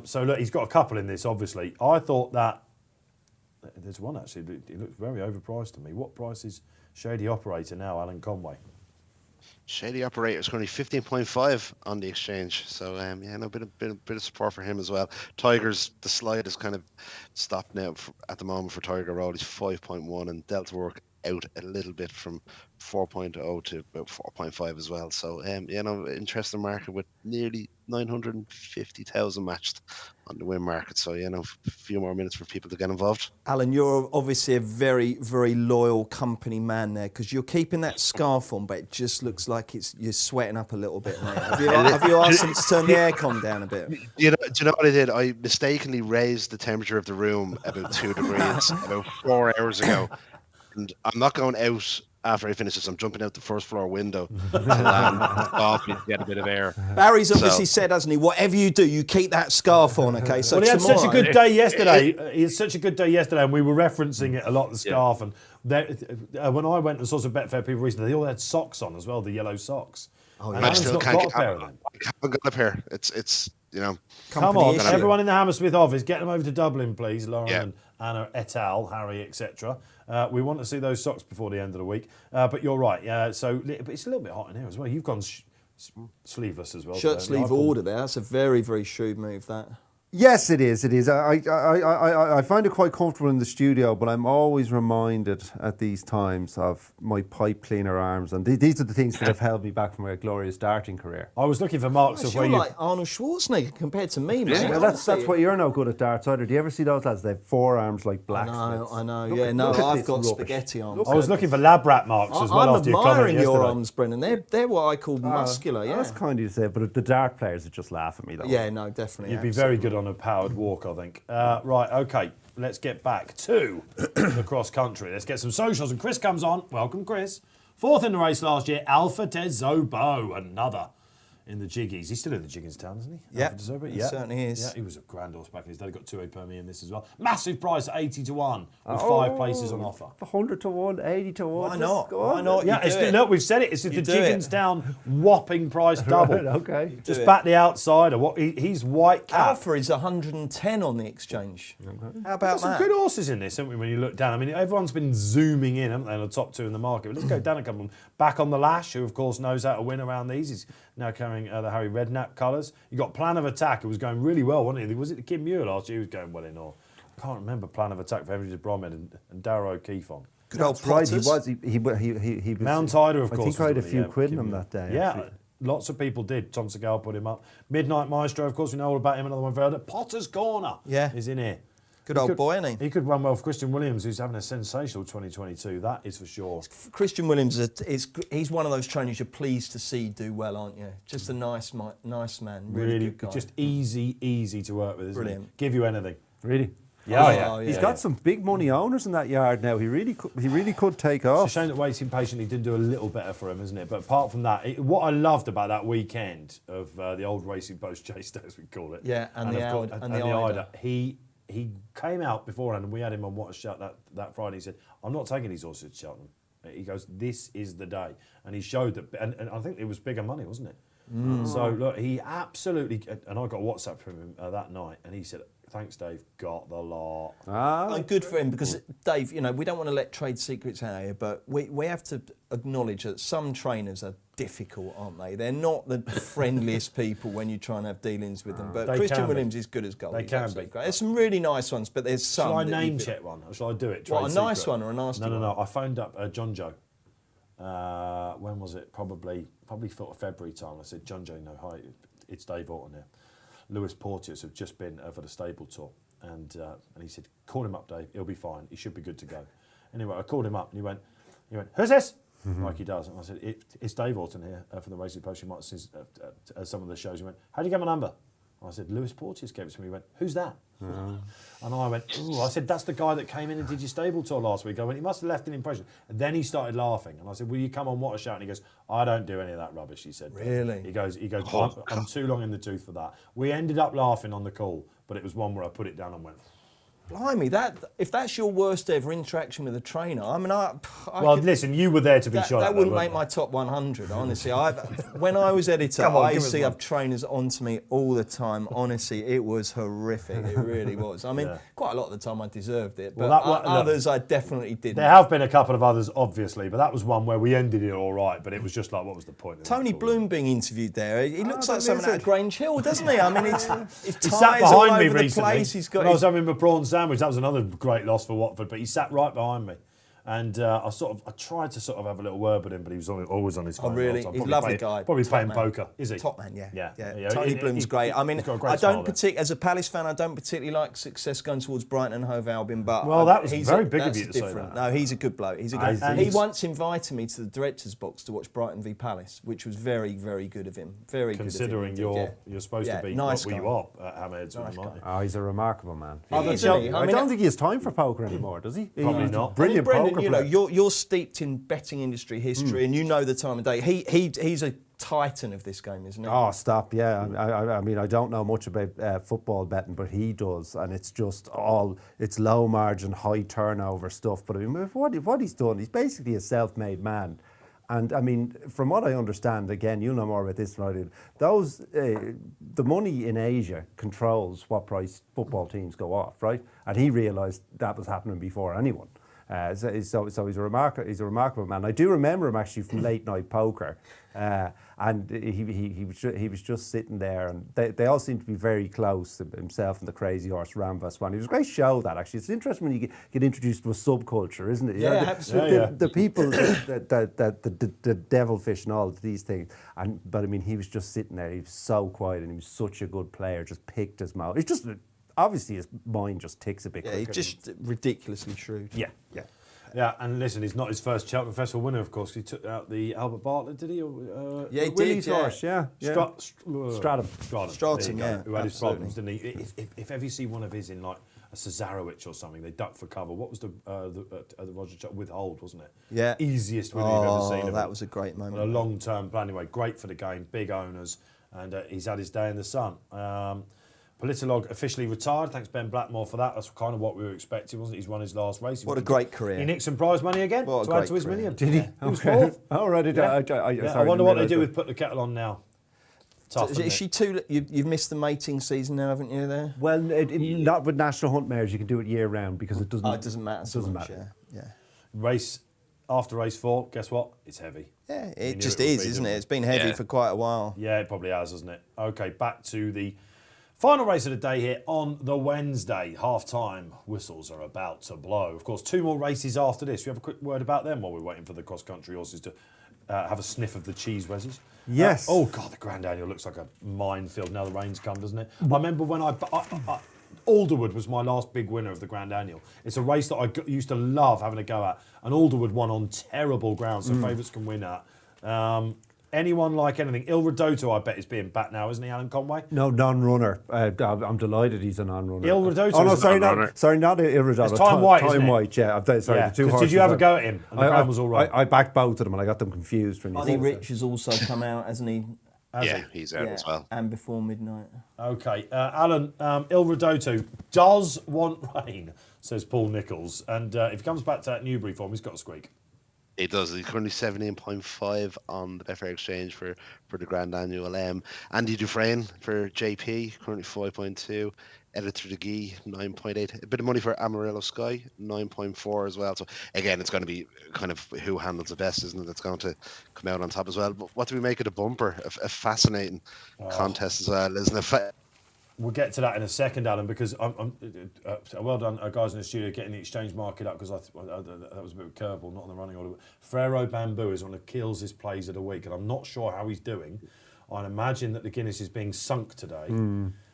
So, look, he's got a couple in this, obviously. I thought that... There's one, actually. He looks very overpriced to me. What price is Shady Operator now, Alan Conway? Shady Operator is currently 15.5 on the exchange. So, a bit of support for him as well. Tigers, the slide is kind of stopped now at the moment for Tiger Road. He's 5.1 and Delta Work out a little bit from 4.0 to about 4.5 as well. So, interesting market with nearly 950,000 matched on the win market. So, a few more minutes for people to get involved. Alan, you're obviously a very, very loyal company man there, because you're keeping that scarf on, but it just looks like you're sweating up a little bit, mate. Have you asked them to turn the aircon down a bit? Do you know what I did? I mistakenly raised the temperature of the room about 2 degrees about 4 hours ago. And I'm not going out after I finish this. I'm jumping out the first floor window to land off to get a bit of air. Barry's obviously said, hasn't he, whatever you do, you keep that scarf on, okay? So well, he had such a good day yesterday. He had such a good day yesterday, and we were referencing it a lot, the scarf. Yeah. And when I went and saw some Betfair people recently, they all had socks on as well, the yellow socks. Oh, yeah. And I still can't get a pair of them. I haven't got a pair. It's Come on, issue. everyone in the Hammersmith office, get them over to Dublin, please, Lauren and Anna et al., Harry, etc. We want to see those socks before the end of the week. But you're right. But it's a little bit hot in here as well. You've gone sleeveless as well. Shirt sleeve order there. That's a very, very shrewd move, that. Yes, it is. It is. I find it quite comfortable in the studio, but I'm always reminded at these times of my pipe cleaner arms, and these are the things that have held me back from a glorious darting career. I was looking for marks of You're where you... like Arnold Schwarzenegger compared to me, mate. Well, that's what you're no good at darts either. Do you ever see those lads? They have forearms like blacksmiths. I know. Look at I've this got rubbish. spaghetti arms. I was looking for lab rat marks as well I'm after your comment admiring yesterday. your arms, Brendan. They're what I call muscular, yeah. That's kind of to say, but the dart players would just laugh at me, though. Yeah, no, definitely. You'd be very good on a powered walk, I think. Right, okay, let's get back to the cross country. Let's get some socials. And Chris comes on. Welcome, Chris. Fourth in the race last year, Alpha Tezobo, another in the Jiggies. He's still in the Jiggins town, isn't he? Yeah, Alpha Tezobo? he certainly is. Yeah, he was a grand horse back in his day. He got 2A per me in this as well. Massive price at 80 to 1 with 5 places on offer. 100 to 1, 80 to 1. Why not? Go on. Why not? Yeah, look, we've said it. It's just the do Jiggins town whopping price double. Right, okay. Just back the outsider. He's white cap. Alpha is 110 on the exchange. How about Some that? good horses in this, haven't we, when you look down? I mean, everyone's been zooming in, haven't they, on the top two in the market. But let's go down a couple. Back on the Lash, who, of course, knows how to win around these. He's now carrying the Harry Redknapp colours. You got Plan of Attack, who was going really well, wasn't he? Was it the Kim Muir last year who was going well in? Or I can't remember Plan of Attack for Henry Bromhead and Darrow O'Keefe on. Good old That's right, Potters. he was... Mount Ida, of course. I think I had a was few the, quid in Kim him Muir. that day. Yeah, actually. lots of people did. Tom Segal put him up. Midnight Maestro, of course, we know all about him. Another one for Elder. Potter's Corner is in here. Good old boy, isn't he? He could run well for Christian Williams, who's having a sensational 2022. That is for sure. Christian Williams, he's one of those trainers you're pleased to see do well, aren't you? Just a nice man, really good guy. Just easy to work with, isn't Brilliant. he? Give you anything. Really? Yeah. He's got some big money owners in that yard now. He really could take off. It's a shame that waiting patiently didn't do a little better for him, isn't it? But apart from that, what I loved about that weekend of the old Racing Post Chase Day, as we call it, and the Ida. He came out beforehand, and we had him on What a Shout that Friday. He said, "I'm not taking these horses to Cheltenham." He goes, "This is the day," and he showed that. And I think it was bigger money, wasn't it? So look, he absolutely, and I got a WhatsApp from him that night, and he said, "Thanks, Dave, got the lot." Good for him, because Dave, we don't want to let trade secrets out here, but we have to acknowledge that some trainers are difficult, aren't they? They're not the friendliest people when you try and have dealings with them. But They Christian can be. Williams is good as gold. They He's can absolutely be. great. There's some really nice ones, but there's some. Shall I that name you- check one, or shall I do it? What, a Trade nice secret? one or a nasty one? No. I phoned up John Joe. When was it? Probably sort of February time. I said, "John Joe, no, hi, it's Dave Orton here. Lewis Porteous have just been for the stable tour." And he said, "Call him up, Dave. He'll be fine. He should be good to go." Anyway, I called him up, and he went, "Who's this?" Like he does. And I said, "It's Dave Orton here from the Racing Post. You might have seen some of the shows." He went, "How did you get my number?" I said, "Lewis Porteous gave it to me." He went, "Who's that?" And I went, "Ooh." I said, "That's the guy that came in and did your stable tour last week." I went, "He must have left an impression." And then he started laughing. And I said, "Will you come on What a Shout?" And he goes, "I don't do any of that rubbish," he said. Really? He goes, I'm too long in the tooth for that. We ended up laughing on the call, but it was one where I put it down and went, Blimey, if that's your worst ever interaction with a trainer, I mean, well, listen, you were there to be shot at. That wouldn't make my top 100, honestly. When I was editor, I used to have trainers onto me all the time. Honestly, it was horrific. It really was. I mean, quite a lot of the time I deserved it, but others I definitely didn't. There have been a couple of others, obviously, but that was one where we ended it all right, but it was just like, what was the point? Tony Bloom being interviewed there, he looks like someone out of Grange Hill, doesn't he? I mean, he's He ties sat all behind me over the recently place. He's got when I was having my prawn sandwich. That was another great loss for Watford, but he sat right behind me. And I tried to have a little word with him, but he was always on his phone. Oh, really? He's a lovely guy. Probably Top playing man. poker, is he? Top man, yeah. Yeah. Tony Bloom's great. I mean, he's got a great style there. as a Palace fan, I don't particularly like success going towards Brighton and Hove Albion, but Well, that was he's very big of that's you to say different. that. No, he's a good bloke. He's a good. And He he's- once invited me to the director's box to watch Brighton v Palace, which was very, very good of him. Very Considering good of him. you're supposed to be nice what guy. you are at Hammerheads with him, aren't you? Oh, he's a remarkable man. I don't think he has time for poker anymore, does he? Probably He's a not. Brilliant Brendan, poker you know, player. you're steeped in betting industry history, and you know the time of day. He's a titan of this game, isn't he? Oh, stop! Yeah, I mean, I don't know much about football betting, but he does, and it's just it's low margin, high turnover stuff. But I mean, what he's done, he's basically a self-made man. And I mean, from what I understand, again, you know more about this than I do. The money in Asia controls what price football teams go off, right? And he realised that was happening before anyone. So he's a remarkable man. I do remember him actually from late night poker, and he was just sitting there, and they all seem to be very close. Himself and the crazy horse Ram Vaswani. It was a great show, that actually. It's interesting when you get introduced to a subculture, isn't it? Yeah, absolutely. The people, the devilfish and all these things. But I mean, he was just sitting there. He was so quiet, and he was such a good player. Just picked his mouth. It's just. Obviously, his mind just ticks a bit quicker. He's just ridiculously shrewd. Yeah, and listen, he's not his first Cheltenham Festival winner, of course. He took out the Albert Bartlett, did he? Yeah, he Willie's did, yeah. horse, yeah. Stratum. Stratum, There you yeah, go, who had his absolutely. problems, didn't he? If ever you see one of his in like a Cesarewicz or something, they duck for cover. What was the Roger Chuck Withhold, wasn't it? Yeah. Easiest winner you've ever seen. Of that him. was a great moment. On a long-term plan, anyway. Great for the game, big owners, and he's had his day in the sun. Politolog officially retired. Thanks, Ben Blackmore, for that. That's kind of what we were expecting, wasn't it? He's won his last race. What a great career. He nicked some prize money again What a to add great to his career. million. Did he? Yeah. He was Okay. fourth. Oh, right. I wonder what they do with Put the Kettle On now. Tough, Is isn't she it? too? You've missed the mating season now, haven't you? There. Well, not with National Hunt mares. You can do it year round because it doesn't. It doesn't matter. So Doesn't much, matter. Yeah. Race after race 4, guess what? It's heavy. Yeah, We it knew just would is, be, isn't it? didn't It's been heavy Yeah. for quite a while. Yeah, it probably has, hasn't it? Okay, back to the final race of the day here on the Wednesday. Half-time whistles are about to blow. Of course, 2 more races after this. We have a quick word about them while we're waiting for the cross-country horses to have a sniff of the cheese wedges. Yes. Oh, God, the Grand Annual looks like a minefield now the rain's come, doesn't it? I remember when Alderwood was my last big winner of the Grand Annual. It's a race that I used to love having a go at, and Alderwood won on terrible ground, so favourites can win that. Anyone like anything? Il Ridotto, I bet, is being backed now, isn't he, Alan Conway? No, non-runner. I'm delighted he's a non-runner. Il Ridotto Oh no, is a sorry, non-runner. not Il Ridotto. It's Time White, isn't Time it? White, yeah. Sorry, Yeah, the two 'cause horses. did you have a go at him? And the ground was all right. I backed both of them, and I got them confused when you Buddy said Rich has also come out, hasn't he? Yeah, he's out as well. And before midnight. Okay, Alan, Il Ridotto does want rain, says Paul Nichols. And if he comes back to that Newbury form, he's got a squeak. It does. He's currently 17.5 on the Betfair Exchange for the Grand Annual. Andy Dufresne for JP, currently 5.2. Editor de Guy, 9.8. A bit of money for Amarillo Sky, 9.4 as well. So again, it's going to be kind of who handles the best, isn't it? That's going to come out on top as well. But what do we make of the bumper? A fascinating contest as well, isn't it? We'll get to that in a second, Alan, because well done, guys in the studio, getting the exchange market up, because that was a bit of a curveball, not on the running order. But Frero Bamboo is one of Kills' plays of the week, and I'm not sure how he's doing. I'd imagine that the Guinness is being sunk today,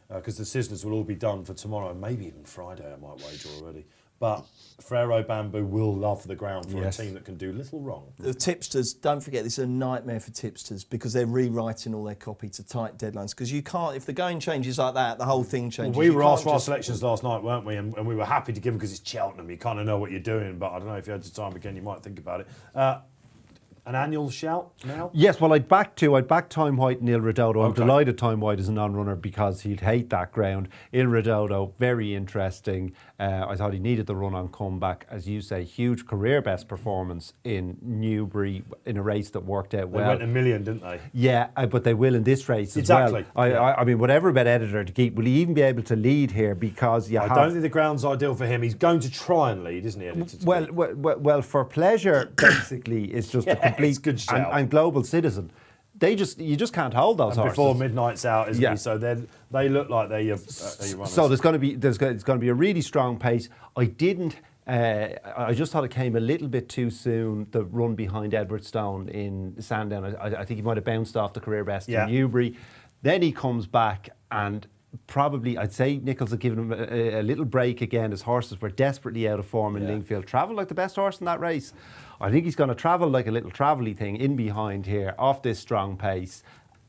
because the Sizzlers will all be done for tomorrow, and maybe even Friday, I might wager already. But Frero Bamboo will love the ground for a team that can do little wrong. The tipsters, don't forget, this is a nightmare for tipsters because they're rewriting all their copy to tight deadlines. Because you can't, if the going changes like that, the whole thing changes. Well, we were asked for our selections last night, weren't we? And we were happy to give them because it's Cheltenham. You kind of know what you're doing, but I don't know if you had the time again, you might think about it. An annual shout now? Yes, well, I'd back Time White and Il Redondo. I'm delighted Time White is a non-runner because he'd hate that ground. Il Redondo, very interesting. I thought he needed the run on comeback. As you say, huge career best performance in Newbury in a race that worked out well. They went a million, didn't they? Yeah, but they will in this race as well. Exactly. I mean, whatever about Editor to keep, will he even be able to lead here? Because I don't think the ground's ideal for him. He's going to try and lead, isn't he, Editor? Well, for pleasure, basically, it's just a complete good shout. and global citizen. You just can't hold those horses. Before midnight's out, isn't he? So they look like they're your runners. So it's going to be a really strong pace. I just thought it came a little bit too soon, the run behind Edwardstone in Sandown. I think he might have bounced off the career best in Newbury. Then he comes back and probably, I'd say Nichols had given him a little break again. His horses were desperately out of form in Lingfield. Travelled like the best horse in that race. I think he's going to travel like a little travelly thing in behind here, off this strong pace.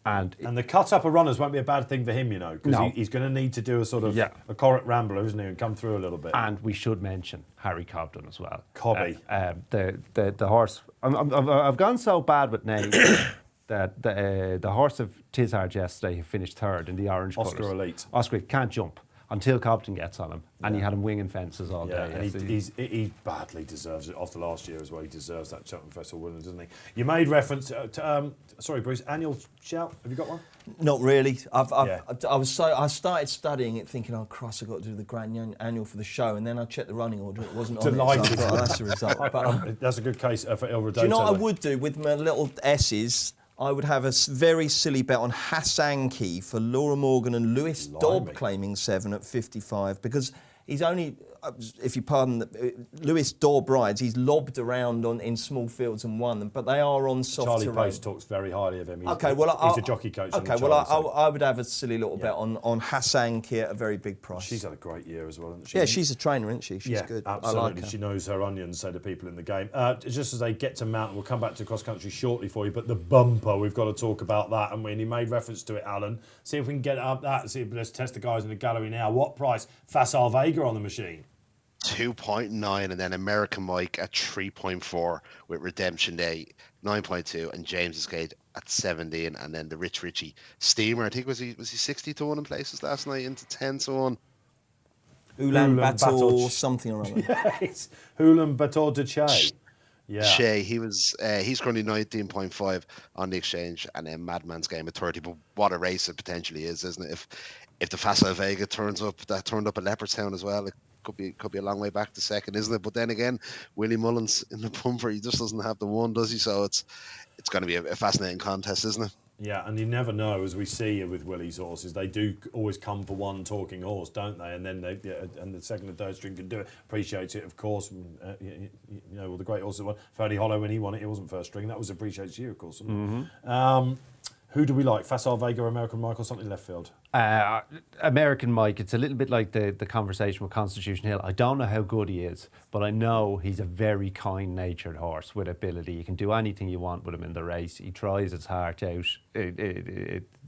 And the cut-up of runners won't be a bad thing for him, you know, because he's going to need to do a sort of a Corrit Rambler, isn't he, and come through a little bit. And we should mention Harry Cobden as well. Cobby. The horse. I've gone so bad with names that the horse of Tizard yesterday who finished third in the orange colours. Oscar Elite. Oscar can't jump until Cobden gets on him, and he had him winging fences all day. And he badly deserves it after last year as well. He deserves that Cheltenham Festival winner, doesn't he? You made reference to sorry, Bruce, annual shout. Have you got one? Not really. I started studying it, thinking, oh Christ, I've got to do the grand annual for the show, and then I checked the running order. It wasn't on it, so I thought, that's the result. But, that's a good case for Il Redondo. Do you know what I would do with my little S's? I would have a very silly bet on Hassanki for Laura Morgan and Lewis Dobb claiming 7 at 55 because he's only, if you pardon, Lewis Dobb rides, he's lobbed around in small fields and won them, but they are on soft terrain. Charlie Pace talks very highly of him. He's a jockey coach. Okay, I would have a silly little bet on Hassanki at a very big price. She's had a great year as well, hasn't she? Yeah, she's a trainer, isn't she? She's good. Absolutely. I like her. She knows her onions, say the people in the game. Just as they get to Mountain, we'll come back to cross country shortly for you, but the bumper, we've got to talk about that, and he made reference to it, Alan. See if we can get up that. Let's test the guys in the gallery now. What price? Facile Vega on the machine. 2.9, and then American Mike at 3.4 with Redemption Day 9.2, and James's Gate at 17, and then the Rich Richie Steamer. I think was he 60 to 1 in places last night into 10 to 1. Ulan Bator something or other. Yes, Ulan Bator de Che. Yeah, Che. He's currently 19.5 on the exchange, and then Madman's Game at 30. But what a race it potentially is, isn't it? If the Facile Vega turns up, that turned up at Leopardstown as well. It could be a long way back to second, isn't it? But then again, Willie Mullins in the bumper, he just doesn't have the one, does he? So it's going to be a fascinating contest, isn't it? Yeah, and you never know, as we see with Willie's horses, they do always come for one talking horse, don't they? And then and the second and third string can do it. Appreciates it, of course. You know, all the great horses won. Ferdy Hollow, when he won it, was not first string. That was appreciates you, of course. Mm-hmm. Who do we like? Facile Vega, American Mike, or something left field? American Mike. It's a little bit like the conversation with Constitution Hill. I don't know how good he is, but I know he's a very kind-natured horse with ability. You can do anything you want with him in the race. He tries his heart out.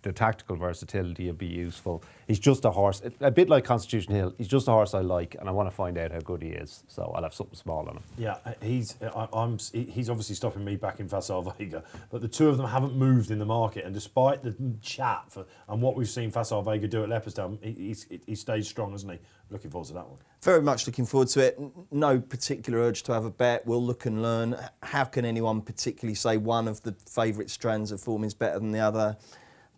The tactical versatility will be useful. He's just a horse, a bit like Constitution Hill. He's just a horse I like, and I want to find out how good he is. So I'll have something small on him. Yeah, he's obviously stopping me back in Facile Vega, but the two of them haven't moved in the market. And despite the chat and what we've seen Facile Castle Vega do at Leopardstown, he stays strong, hasn't he? Looking forward to that one. Very much looking forward to it. No particular urge to have a bet. We'll look and learn. How can anyone particularly say one of the favourite strands of form is better than the other?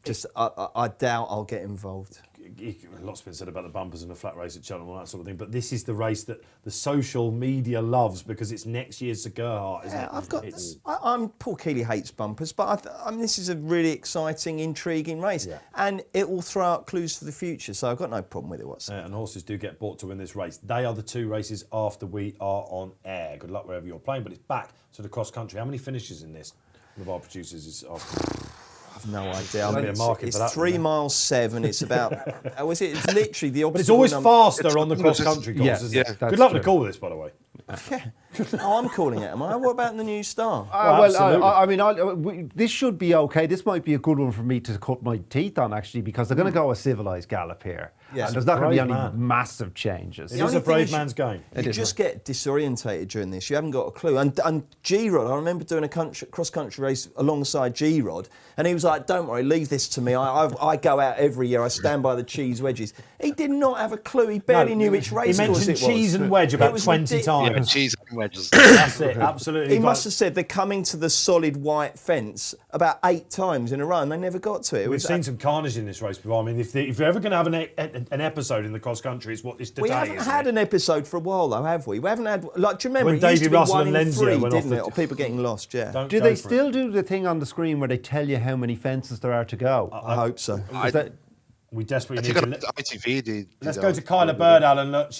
Just, I doubt I'll get involved. A lot's been said about the bumpers and the flat race at Cheltenham and that sort of thing, but this is the race that the social media loves because it's next year's Sir Gerhardt, isn't it? I'm Paul Keeley hates bumpers, but I mean, this is a really exciting, intriguing race, and it will throw out clues for the future. So I've got no problem with it whatsoever. And horses do get bought to win this race. They are the 2 races after we are on air. Good luck wherever you're playing, but it's back to the cross country. How many finishes in this? One of our producers is asking. I've no idea. I mean, it's 3 miles 7. It's about. It's literally the opposite. But it's always faster on the cross country course. Yes, Isn't it? Good luck to call this, by the way. Yeah. Oh, I'm calling it, am I? What about the new Star? This should be okay. This might be a good one for me to cut my teeth on, actually, because they're going to go a civilised gallop here. Yeah. And there's not going to be Brave any man. massive changes. It is a brave man's game. You just get disorientated during this. You haven't got a clue. And G-Rod, I remember doing a cross-country race alongside G-Rod, and he was like, don't worry, leave this to me. I go out every year. I stand by the cheese wedges. He did not have a clue. He barely knew which race He course it mentioned was. cheese and wedge about 20 Yeah, times. cheese and wedges. That's it, absolutely. He must have said they're coming to the solid white fence about 8 times in a row, and they never got to it. We've seen some carnage in this race before. I mean, if you're ever going to have an episode in the cross country, it's what it's today. We haven't had an episode for a while, though, have we? We haven't had. Like, do you remember? When It used Davy to be Russell 1 and in Lenzio 3, went off didn't the- it? Or people getting lost. Yeah. Don't Do go they for it. still do the thing on the screen where they tell you how many fences there are to go? I hope so. We desperately I need think to. on ITV did. Let's go to Kyla Bird, Alan. Look,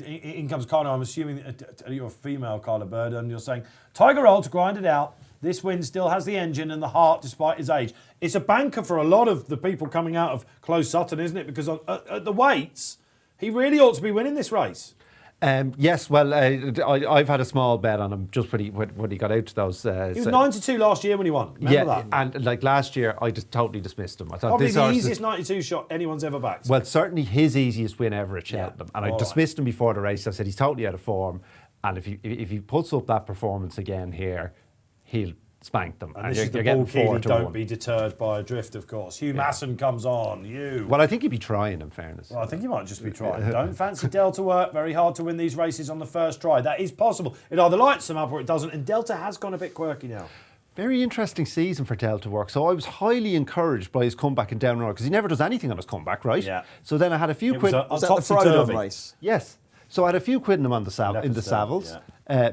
in comes Kyla. I'm assuming that you're a female Kyla Bird, and you're saying Tiger Roll to grind it out. This win still has the engine and the heart despite his age. It's a banker for a lot of the people coming out of Close Sutton, isn't it? Because at the weights, he really ought to be winning this race. Yes, well, I've had a small bet on him just when he got out to those. He was 92 last year when he won. Remember that? And like last year, I just totally dismissed him. I thought Probably this the horse easiest 92 shot anyone's ever backed. well, certainly his easiest win ever at Cheltenham, and I dismissed him before the race. I said he's totally out of form, and if he puts up that performance again here, he'll spank them. And this is the ball key. Don't be deterred by a drift, of course. Hugh Masson comes on. Well, I think he'd be trying, in fairness. Well, I think he might just be trying. Don't fancy Delta work. Very hard to win these races on the first try. That is possible. It either lights them up or it doesn't. And Delta has gone a bit quirky now. Very interesting season for Delta work. So I was highly encouraged by his comeback in Down Road because he never does anything on his comeback, right? Yeah. So then I had a few quid. Was that the Frodon race? Yes. So I had a few quid in him on the in the Savills.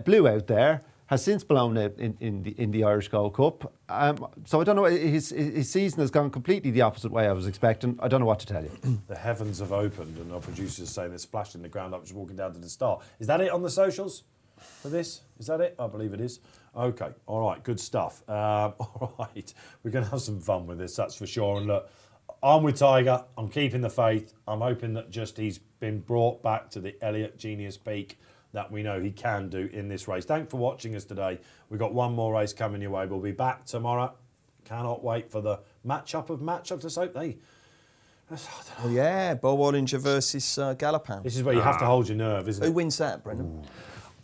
Blew out there. Has since blown out in the Irish Gold Cup. So I don't know. His season has gone completely the opposite way I was expecting. I don't know what to tell you. The heavens have opened, and our producers saying they're splashed in the ground. I was walking down to the start. Is that it on the socials for this? Is that it? I believe it is. Okay. All right. Good stuff. All right. We're going to have some fun with this. That's for sure. And look, I'm with Tiger. I'm keeping the faith. I'm hoping that just he's been brought back to the Elliott Genius peak that we know he can do in this race. Thanks for watching us today. We've got one more race coming your way. We'll be back tomorrow. Cannot wait for the matchup of matchups. Let's hope they... Oh, yeah, Bo Wallinger versus Galopin. This is where you have to hold your nerve, isn't it? Who wins that, Brendan?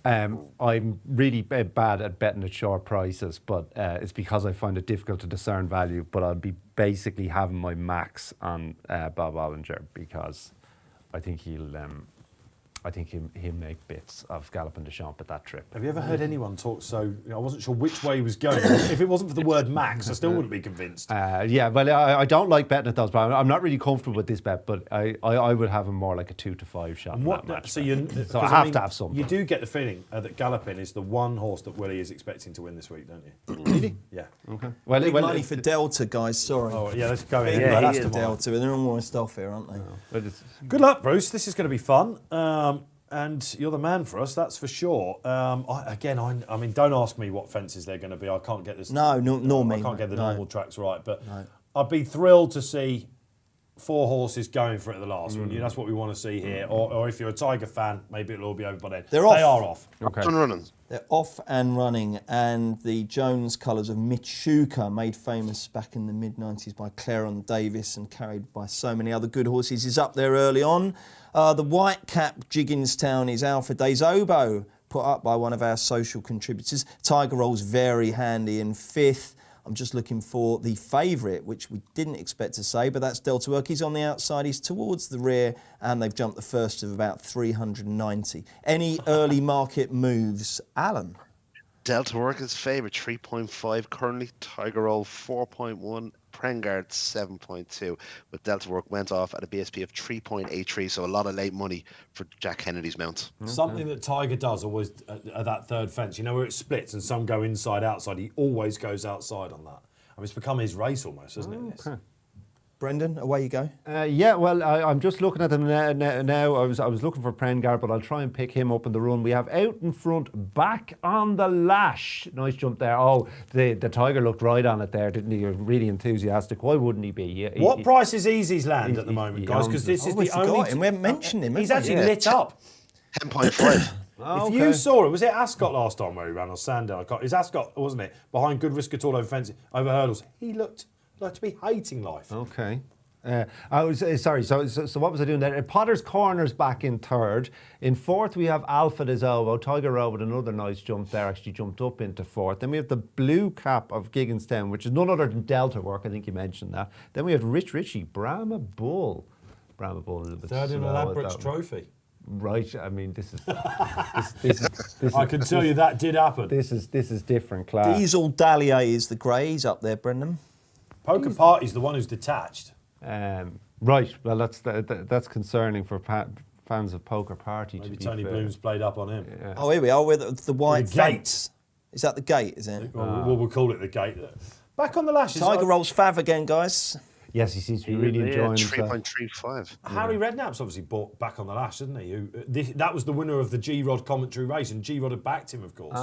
I'm really bad at betting at short prices, but it's because I find it difficult to discern value. But I'll be basically having my max on Bob Wallinger because I think he'll make bits of Galopin de Champs at that trip. Have you ever heard anyone talk so... I wasn't sure which way he was going. If it wasn't for the word max, I still wouldn't be convinced. Yeah, well, I don't like betting at those, but I'm not really comfortable with this bet, but I would have him more like a 2-5 shot in that match. So I have to have something. You do get the feeling that Galopin is the one horse that Willie is expecting to win this week, don't you? Really? Yeah. Okay. Big money for Delta, guys, sorry. Oh, yeah, let's go in. Big Yeah, money that's for tomorrow. Delta, and they're almost off here, aren't they? Good luck, Bruce. This is going to be fun. And you're the man for us, that's for sure. I mean, don't ask me what fences they're going to be. I can't get this. Nor me. I can't get the No. normal tracks right. But I'd be thrilled to see 4 horses going for it at the last one. That's what we want to see here. Or if you're a Tiger fan, maybe it'll all be over by then. They're off. They are off. Okay. And running. They're off and running, and the Jones colours of Michuka, made famous back in the mid-90s by Claron Davis and carried by so many other good horses, is up there early on. The white cap Jigginstown is Alpha Days Oboe, put up by one of our social contributors. Tiger Roll's very handy in 5th. I'm just looking for the favourite, which we didn't expect to say, but that's Delta Work. He's on the outside, he's towards the rear, and they've jumped the first of about 390. Any early market moves, Alan? Delta Work is favourite, 3.5 currently. Tiger Roll 4.1. Prengard 7.2, but Delta Work went off at a BSP of 3.83, so a lot of late money for Jack Kennedy's mount. Something that Tiger does always at that third fence, you know, where it splits and some go inside, outside, he always goes outside on that. I mean, it's become his race almost, hasn't it? This? Brendan, away you go. Yeah, well, I'm just looking at them now. I was looking for Prengard, but I'll try and pick him up in the run. We have out in front, Back on the Lash. Nice jump there. Oh, the Tiger looked right on it there, didn't he? Really enthusiastic. Why wouldn't he be? What price is Easy's land at the moment, guys? Because this is the only... We haven't mentioned him. He's actually lit up. 10.5. If you saw it, was it Ascot last time where he ran, or Sandown? It was Ascot, wasn't it? Behind good risk at all over fence, over hurdles. He looked like to be hating life. Okay. I was sorry. So what was I doing there? Potter's Corner's back in third. In fourth, we have Alpha de Zovo. Tiger Row with another nice jump there. Actually jumped up into fourth. Then we have the Blue Cap of Gigginstown, which is none other than Delta Work. I think you mentioned that. Then we have Rich Richie, Brahma Bull. Brahma Bull a little bit Third in a slow at Ladbrokes that. Trophy. Right. I mean, this is. I can tell you that did happen. This is different class. Diesel Dallier is the greys up there, Brendan. Poker Party's the one who's detached. Right. Well, that's concerning for fans of Poker Party. Maybe to be Tony fair. Bloom's played up on him. Yeah. Oh, here we are with the white The gate. fence. Is that the gate, is it? We'll call it the gate. Back on the Lash. Tiger rolls fav again, guys. Yes, he seems to be really enjoying himself. 3.35. Harry Redknapp's obviously bought Back on the Lash, didn't he? That was the winner of the G-Rod commentary race, and G-Rod had backed him, of course.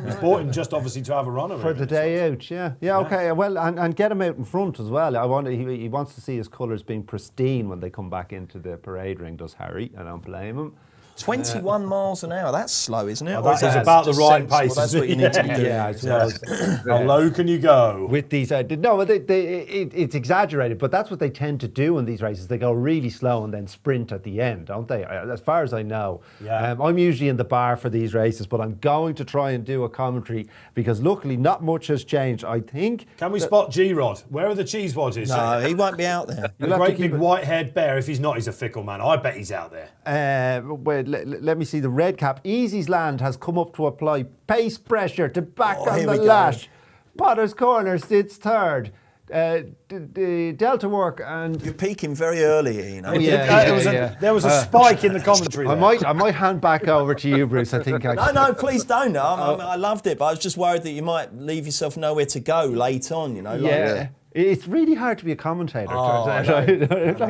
He's bought him just obviously to have a runner. For the day out, yeah. Okay, well, and get him out in front as well. He wants to see his colours being pristine when they come back into the parade ring, does Harry? I don't blame him. 21 miles an hour. That's slow, isn't it? Oh, Or is that is that about the just right sensible? pace, That's isn't what you it? need to be doing. Yeah, I suppose. How low can you go? With these, it's exaggerated, but that's what they tend to do in these races. They go really slow and then sprint at the end, don't they? As far as I know. Yeah. I'm usually in the bar for these races, but I'm going to try and do a commentary because luckily not much has changed. I think. Can we spot G-Rod? Where are the cheese watches? No, he won't be out there. The You'll have to great keep big it- white-haired bear. If he's not, he's a fickle man. I bet he's out there. Well, let me see. The red cap, Easy's Land, has come up to apply pace pressure to Back on here the we go. Lash. Potter's Corner sits third. The Delta Work and You're peaking very early, you know. There was a spike in the commentary. I might hand back over to you, Bruce. I think No, please don't. I loved it, but I was just worried that you might leave yourself nowhere to go late on, you know. Yeah. It's really hard to be a commentator. I turns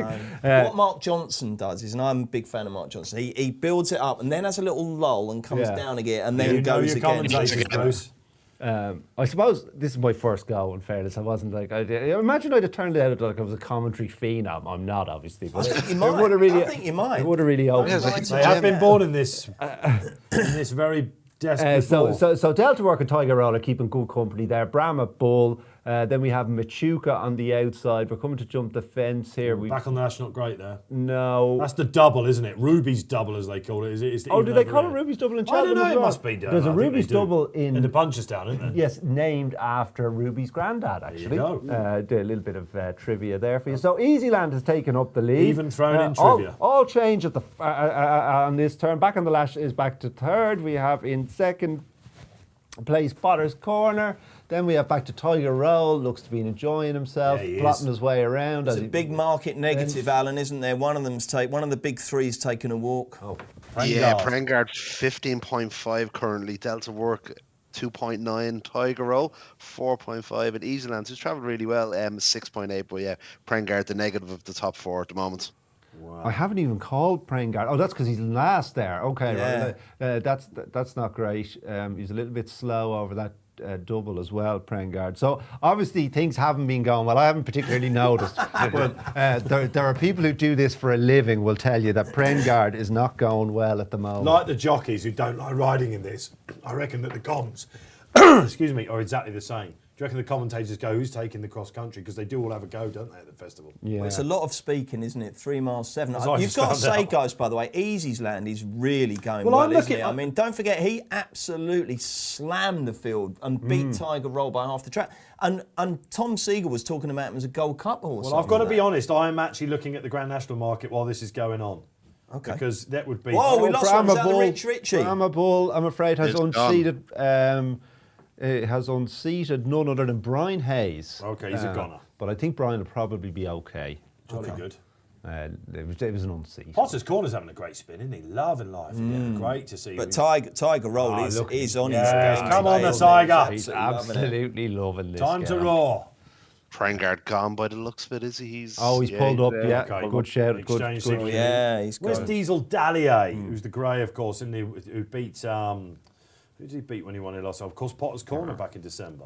out. What Mark Johnson does is, and I'm a big fan of Mark Johnson, he builds it up and then has a little lull and comes down again and then You know goes your again. commentators, Bruce. I suppose this is my first go, in fairness. I wasn't like... I imagine I'd have turned it out like I was a commentary phenom. I'm not, obviously. But I think you it might. would have really, I think you might. It would have really opened. They have been born in this very desperate war. So Delta Work and Tiger Roll are keeping good company there. Brahma Bull. Then we have Machuca on the outside. We're coming to jump the fence here. Back on the Lash, not great there. No. That's the double, isn't it? Ruby's double, as they call it. Do they call it Ruby's double in I Cheltenham? don't know. as It well? must be done. There's a I think they Ruby's do. double in the Punchestown, isn't there? Yes, named after Ruby's granddad, actually. There you Do a little bit of trivia there for you. So Easyland has taken up the lead. Even thrown in all- trivia. All change at the on this turn. Back on the Lash is back to third. We have in second place Potter's Corner. Then we have back to Tiger Roll. Looks to be enjoying himself, Yeah, he plotting is. his way around. It's a big market negative, Alan, isn't there? One of the big three's taken a walk. Oh, Yeah, Prengard 15.5 currently. Delta Work 2.9. Tiger Roll 4.5. And Easyland, who's travelled really well, 6.8. But yeah, Prengard the negative of the top four at the moment. I haven't even called Prengard. Oh, that's because he's last there. Okay, Yeah. right. That's not great. He's a little bit slow over that double as well, Prengard. So obviously things haven't been going well. I haven't particularly noticed. But there are people who do this for a living will tell you that Prengard is not going well at the moment. Like the jockeys who don't like riding in this, I reckon that the comms, excuse me, are exactly the same. you reckon the commentators go, who's taking the cross country? Because they do all have a go, don't they, at the festival? Yeah. Well, it's a lot of speaking, isn't it? 3 miles 7. As I You've just got to found say, out. guys, by the way, Easy's Land is really going Well, well, I'm isn't looking- it? I mean, don't forget, he absolutely slammed the field and beat Tiger Roll by half the track. And Tom Siegel was talking about him as a Gold Cup horse. Well, I've got to be honest, I am actually looking at the Grand National market while this is going on. Okay. Because that would be... Whoa, we lost one. Is Brahma that the Bull, Rich Ritchie? Brahma Bull, I'm afraid, has It's unseated. It has unseated none other than Brian Hayes. Okay, he's a goner. But I think Brian will probably be okay. Jolly good. It was an unseat. Potter's Corner's having a great spin, isn't he? Loving life. Yeah, great to see. But Tiger Roll Oh, is look, on yes, his game. come on, today, the isn't he? Tiger. He's Loving it. absolutely loving this. Time to guy. roar. Prangard gone by the looks of it, is he? He's Pulled up, yeah. Okay. Good shout. Good. Exchange good. signal. Yeah, he's Where's got Diesel Dallier, who's the grey, of course, isn't he, who beat... who did he beat when he won it last time? Of course, Potter's Corner back in December.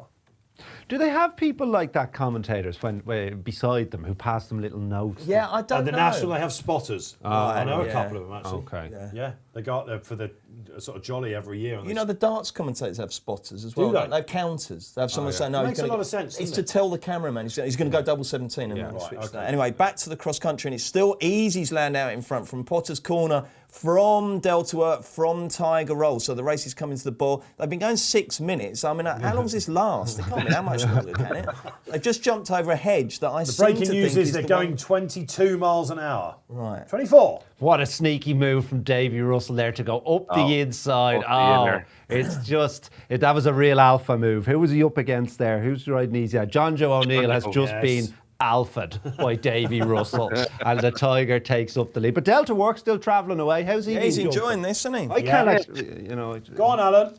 Do they have people like that, commentators, when beside them, who pass them little notes? Yeah, I don't At the know. National, they have spotters. I know a yeah. couple of them, actually. Okay. Yeah, they go out there for the sort of jolly every year. And You know, the darts commentators have spotters as well. they? They have counters. They have someone saying, no, It he's makes a gonna lot go- of sense, It's doesn't to tell the cameraman he's going to go double 17 and then right, switch okay. that. Anyway, back to the cross country, and it's still Easy's Land out in front from Potter's Corner, from Delta Work, from Tiger Roll. So the race is coming to the ball. They've been going 6 minutes. I mean, how long does this last? It can't be that much longer, can it? They've just jumped over a hedge that I the seem breaking to news think is they're the going one- 22 miles an hour. Right. 24. What a sneaky move from Davy Russell there to go up the inside. up the inner. It's just, that was a real alpha move. Who was he up against there? Who's riding easy? John Joe O'Neill has just Yes. been alphaed by Davy Russell, and the Tiger takes up the lead. But Delta Work's still travelling away. How's he? Yeah, been he's jumping? enjoying this, isn't he? I can't actually, you know. Go on, Alan.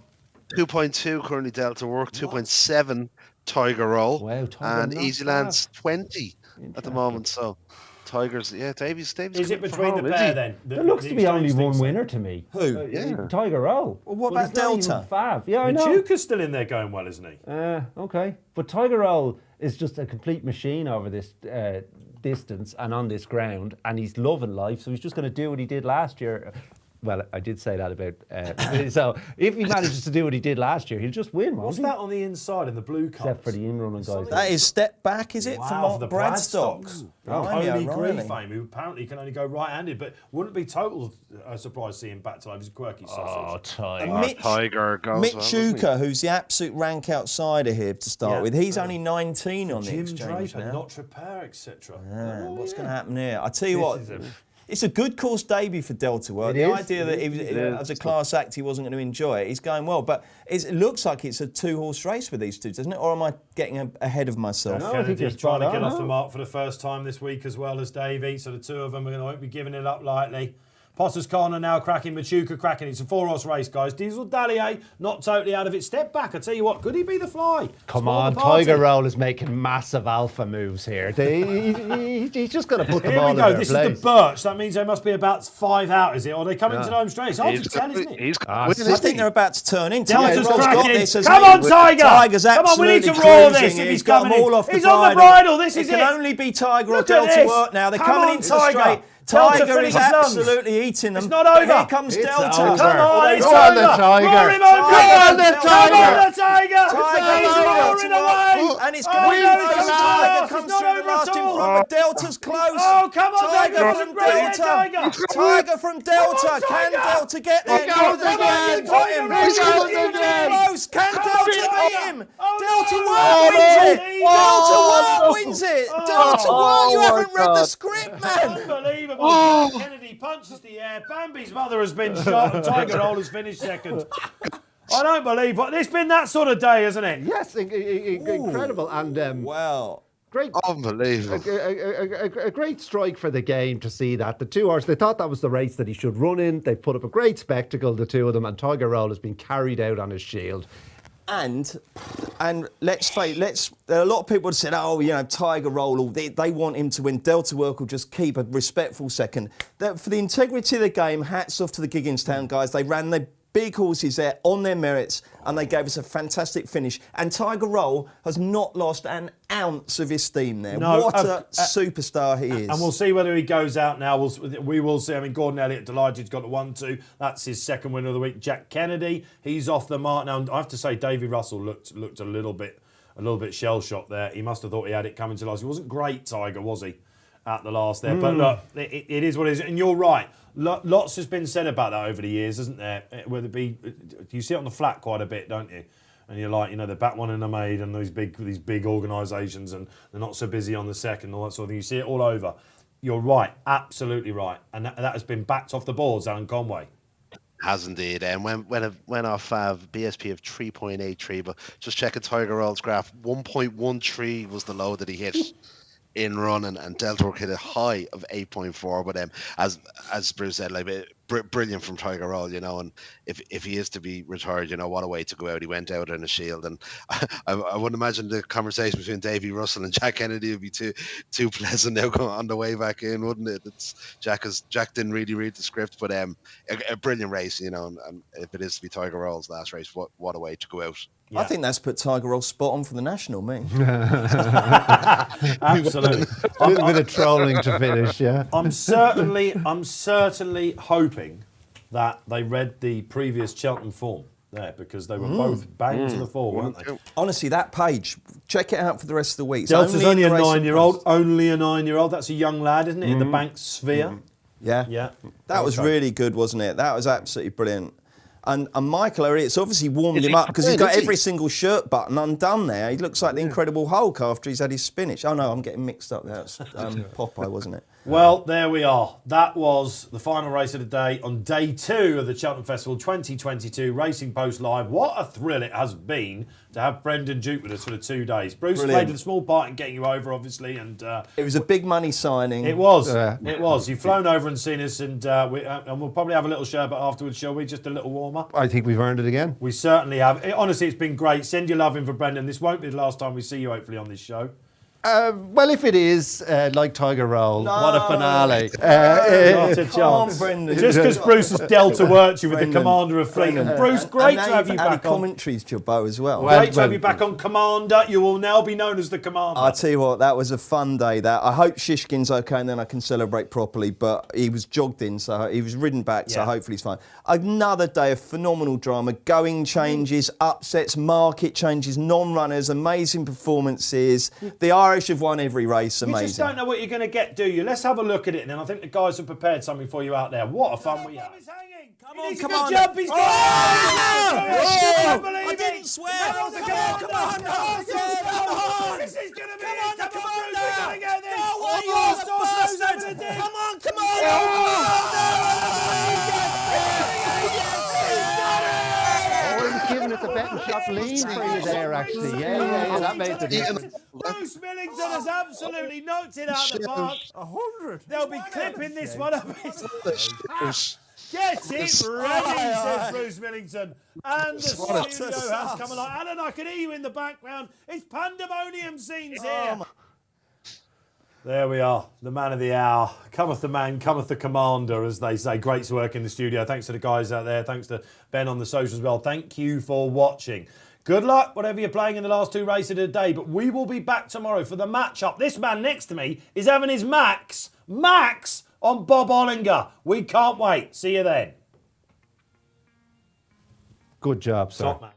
2.2 currently Delta Work, 2.7 Tiger Roll, Wow, Tiger and not Easy Land's 20 at the moment. So Tigers, Davies. Is it between the pair then? There looks to be only exchange one thing, so- winner to me. Who? Yeah. Tiger Roll. Well, what about it's not even Delta? Fav. Yeah, I know. Machuca's still in there going well, isn't he? Okay. But Tiger Roll is just a complete machine over this distance and on this ground, and he's loving life, so he's just going to do what he did last year. Well, I did say that about... so if he manages to do what he did last year, he'll just win, won't What's he? that on the inside in the blue colours? Except for the in-running guys. That is step back, is it? Wow, from for the Bradstocks. Blimey, Holy O'Reilly. Gree fame, who apparently can only go right-handed, but wouldn't be total surprise seeing back to his quirky sausage. Tiger. Mitch- Tiger goes Mitch well, doesn't he? Schuker, who's the absolute rank outsider here to start Yeah. with, he's only 19 on the Jim exchange Draper, now. Notre Pere, etc. What's going to happen here? I tell you what, it's a good course debut for Delta Work. It The is. idea that as a class act he wasn't going to enjoy it, he's going well. But it looks like it's a 2-horse race with these two, doesn't it? Or am I getting ahead of myself? No, I think you're Kennedy's trying to spot get on. off the mark for the first time this week as well as Davey, so the two of them won't be giving it up lightly. Potter's Corner now cracking, Machuca cracking. It's a 4-horse race, guys. Diesel Dallier not totally out of it. Step back, I tell you what, could he be the fly? Come Spoil on, the party. Tiger Roll is making massive alpha moves here. He's just going to put them Here all we in go. their This place. is the Birch. That means there must be about 5 out, is it? Or they come into the home straight. It's hard to tell, isn't it? He's I think they're about to turn in. Delta's Tiger Roll's got cracking. this, hasn't Come he? on, Tiger. Tiger's Come on, we need absolutely to roar cruising this here. if He's he's got coming them all in. off the He's bridle. on the bridle. This is It can it. only be Tiger or Look at Delta this. Work now. They're Come coming on, into the Tiger. straight. Delta Tiger finish is his lungs. absolutely eating them. It's not over. Here comes It's Delta. over. Come on, it's Go on, over. the Tiger. Roar him on, Tiger. come on, the Come on, Tiger. the Tiger. Tiger He's is roaring Delta away. Work. And it's Oh, going to be no, close. it's not Tiger over. comes It's not through the over last at in all. front, but Delta's close. Oh, come on, Tiger Tiger. from Great there, Delta. Tiger. Tiger from Delta. Come on, Can Tiger. Delta get there? He goes again. Got him. He goes again. Close. Can Delta beat him? Oh, Delta no. Work Oh, wins it. no. Delta Oh. Work wins it. Delta Work. You haven't read the script, man. Unbelievable. Kennedy punches the air. Bambi's mother has been shot and Tiger Roll has finished second. I don't believe it. It's been that sort of day, hasn't it? Yes, incredible. And Wow. great. Unbelievable. A great strike for the game to see that. The 2 horse, they thought that was the race that he should run in. They put up a great spectacle, the two of them, and Tiger Roll has been carried out on his shield. And let's face, a lot of people have said, oh, Tiger Roll, they want him to win. Delta Work will just keep a respectful second. For the integrity of the game, hats off to the Gigginstown guys. They ran their big horses there on their merits, and they gave us a fantastic finish. And Tiger Roll has not lost an ounce of his steam there. No, What a superstar he is. And we'll see whether he goes out now. We will see. I mean, Gordon Elliott, delighted, he's got the 1-2. That's his second win of the week. Jack Kennedy, he's off the mark now. I have to say, Davy Russell looked a little bit a little bit shell-shocked there. He must have thought he had it coming to last. He wasn't great, Tiger, was he, at the last there? But look, it is what it is. And you're right. Lots has been said about that over the years, isn't there? Whether it be, you see it on the flat quite a bit, don't you? And you're like, they're back one in the maid and these big organisations, and they're not so busy on the second, all that sort of thing. You see it all over. You're right, absolutely right. And that has been backed off the boards, Alan Conway. Has indeed. And went off BSP of 3.83, but just checking Tiger Woods' graph, 1.13 was the low that he hit in running, and Delta hit a high of 8.4. But as Bruce said, like brilliant from Tiger Woods, and if he is to be retired, what a way to go out. He went out in a shield, and I wouldn't imagine the conversation between Davy Russell and Jack Kennedy would be too pleasant now going on the way back in, wouldn't it? Jack didn't really read the script, but a brilliant race, and if it is to be Tiger Woods' last race, what a way to go out. Yeah. I think that's put Tiger Woods spot on for the National, me. Absolutely. A little bit of trolling to finish, yeah. I'm certainly hoping that they read the previous Cheltenham form there, because they were both bang to the fore, weren't they? Honestly, that page, check it out for the rest of the week. Delta's only a 9-year-old. That's a young lad, isn't it, in the bank sphere? Yeah. That was really good, wasn't it? That was absolutely brilliant. And Michael O'Reilly, it's obviously warmed him up because he's got every single shirt button undone there. He looks like the Incredible Hulk after he's had his spinach. Oh no, I'm getting mixed up there. It's Popeye, wasn't it? Well, there we are. That was the final race of the day on day 2 of the Cheltenham Festival 2022 Racing Post Live. What a thrill it has been to have Brendan Duke with us for the 2 days. Bruce played a small part in getting you over, obviously, and it was a big money signing. It was. It was. You've flown over and seen us, and we'll probably have a little sherbet afterwards, shall we? Just a little warmer. I think we've earned it again. We certainly have. Honestly, it's been great. Send your love in for Brendan. This won't be the last time we see you, hopefully, on this show. Well, if it is, like Tiger Roll, what a finale. Not a chance. Just because Bruce has dealt to work you with the Commander of Fleet. And Bruce, great to have you back on. Commentaries to your bow as well. Great to have you back on Commander. You will now be known as the Commander. I'll tell you what, that was a fun day. I hope Shishkin's okay and then I can celebrate properly. But he was jogged in, so he was ridden back, so hopefully he's fine. Another day of phenomenal drama, going changes, upsets, market changes, non-runners, amazing performances. The Irish have won every race, amazing. You just don't know what you're going to get, do you? Let's have a look at it, and then I think the guys have prepared something for you out there. What a fun we had. Come on, come on. Jump, he's got I didn't swear. Come on. This is going to be it. Come on, Bruce, we're going to get this. Come on. Giving it the betting shop lean for you there, actually. Yeah, that made the difference. Bruce Millington has absolutely knocked it out of the park. 100. They'll be clipping this one up. Get it ready, says Bruce Millington. And the studio has come along. Alan, I can hear you in the background. It's pandemonium scenes here. There we are, the man of the hour. Cometh the man, cometh the commander, as they say. Great work in the studio. Thanks to the guys out there. Thanks to Ben on the socials as well. Thank you for watching. Good luck, whatever you're playing in the last 2 races of the day. But we will be back tomorrow for the match-up. This man next to me is having his Max on Bob Ollinger. We can't wait. See you then. Good job, sir. Top man.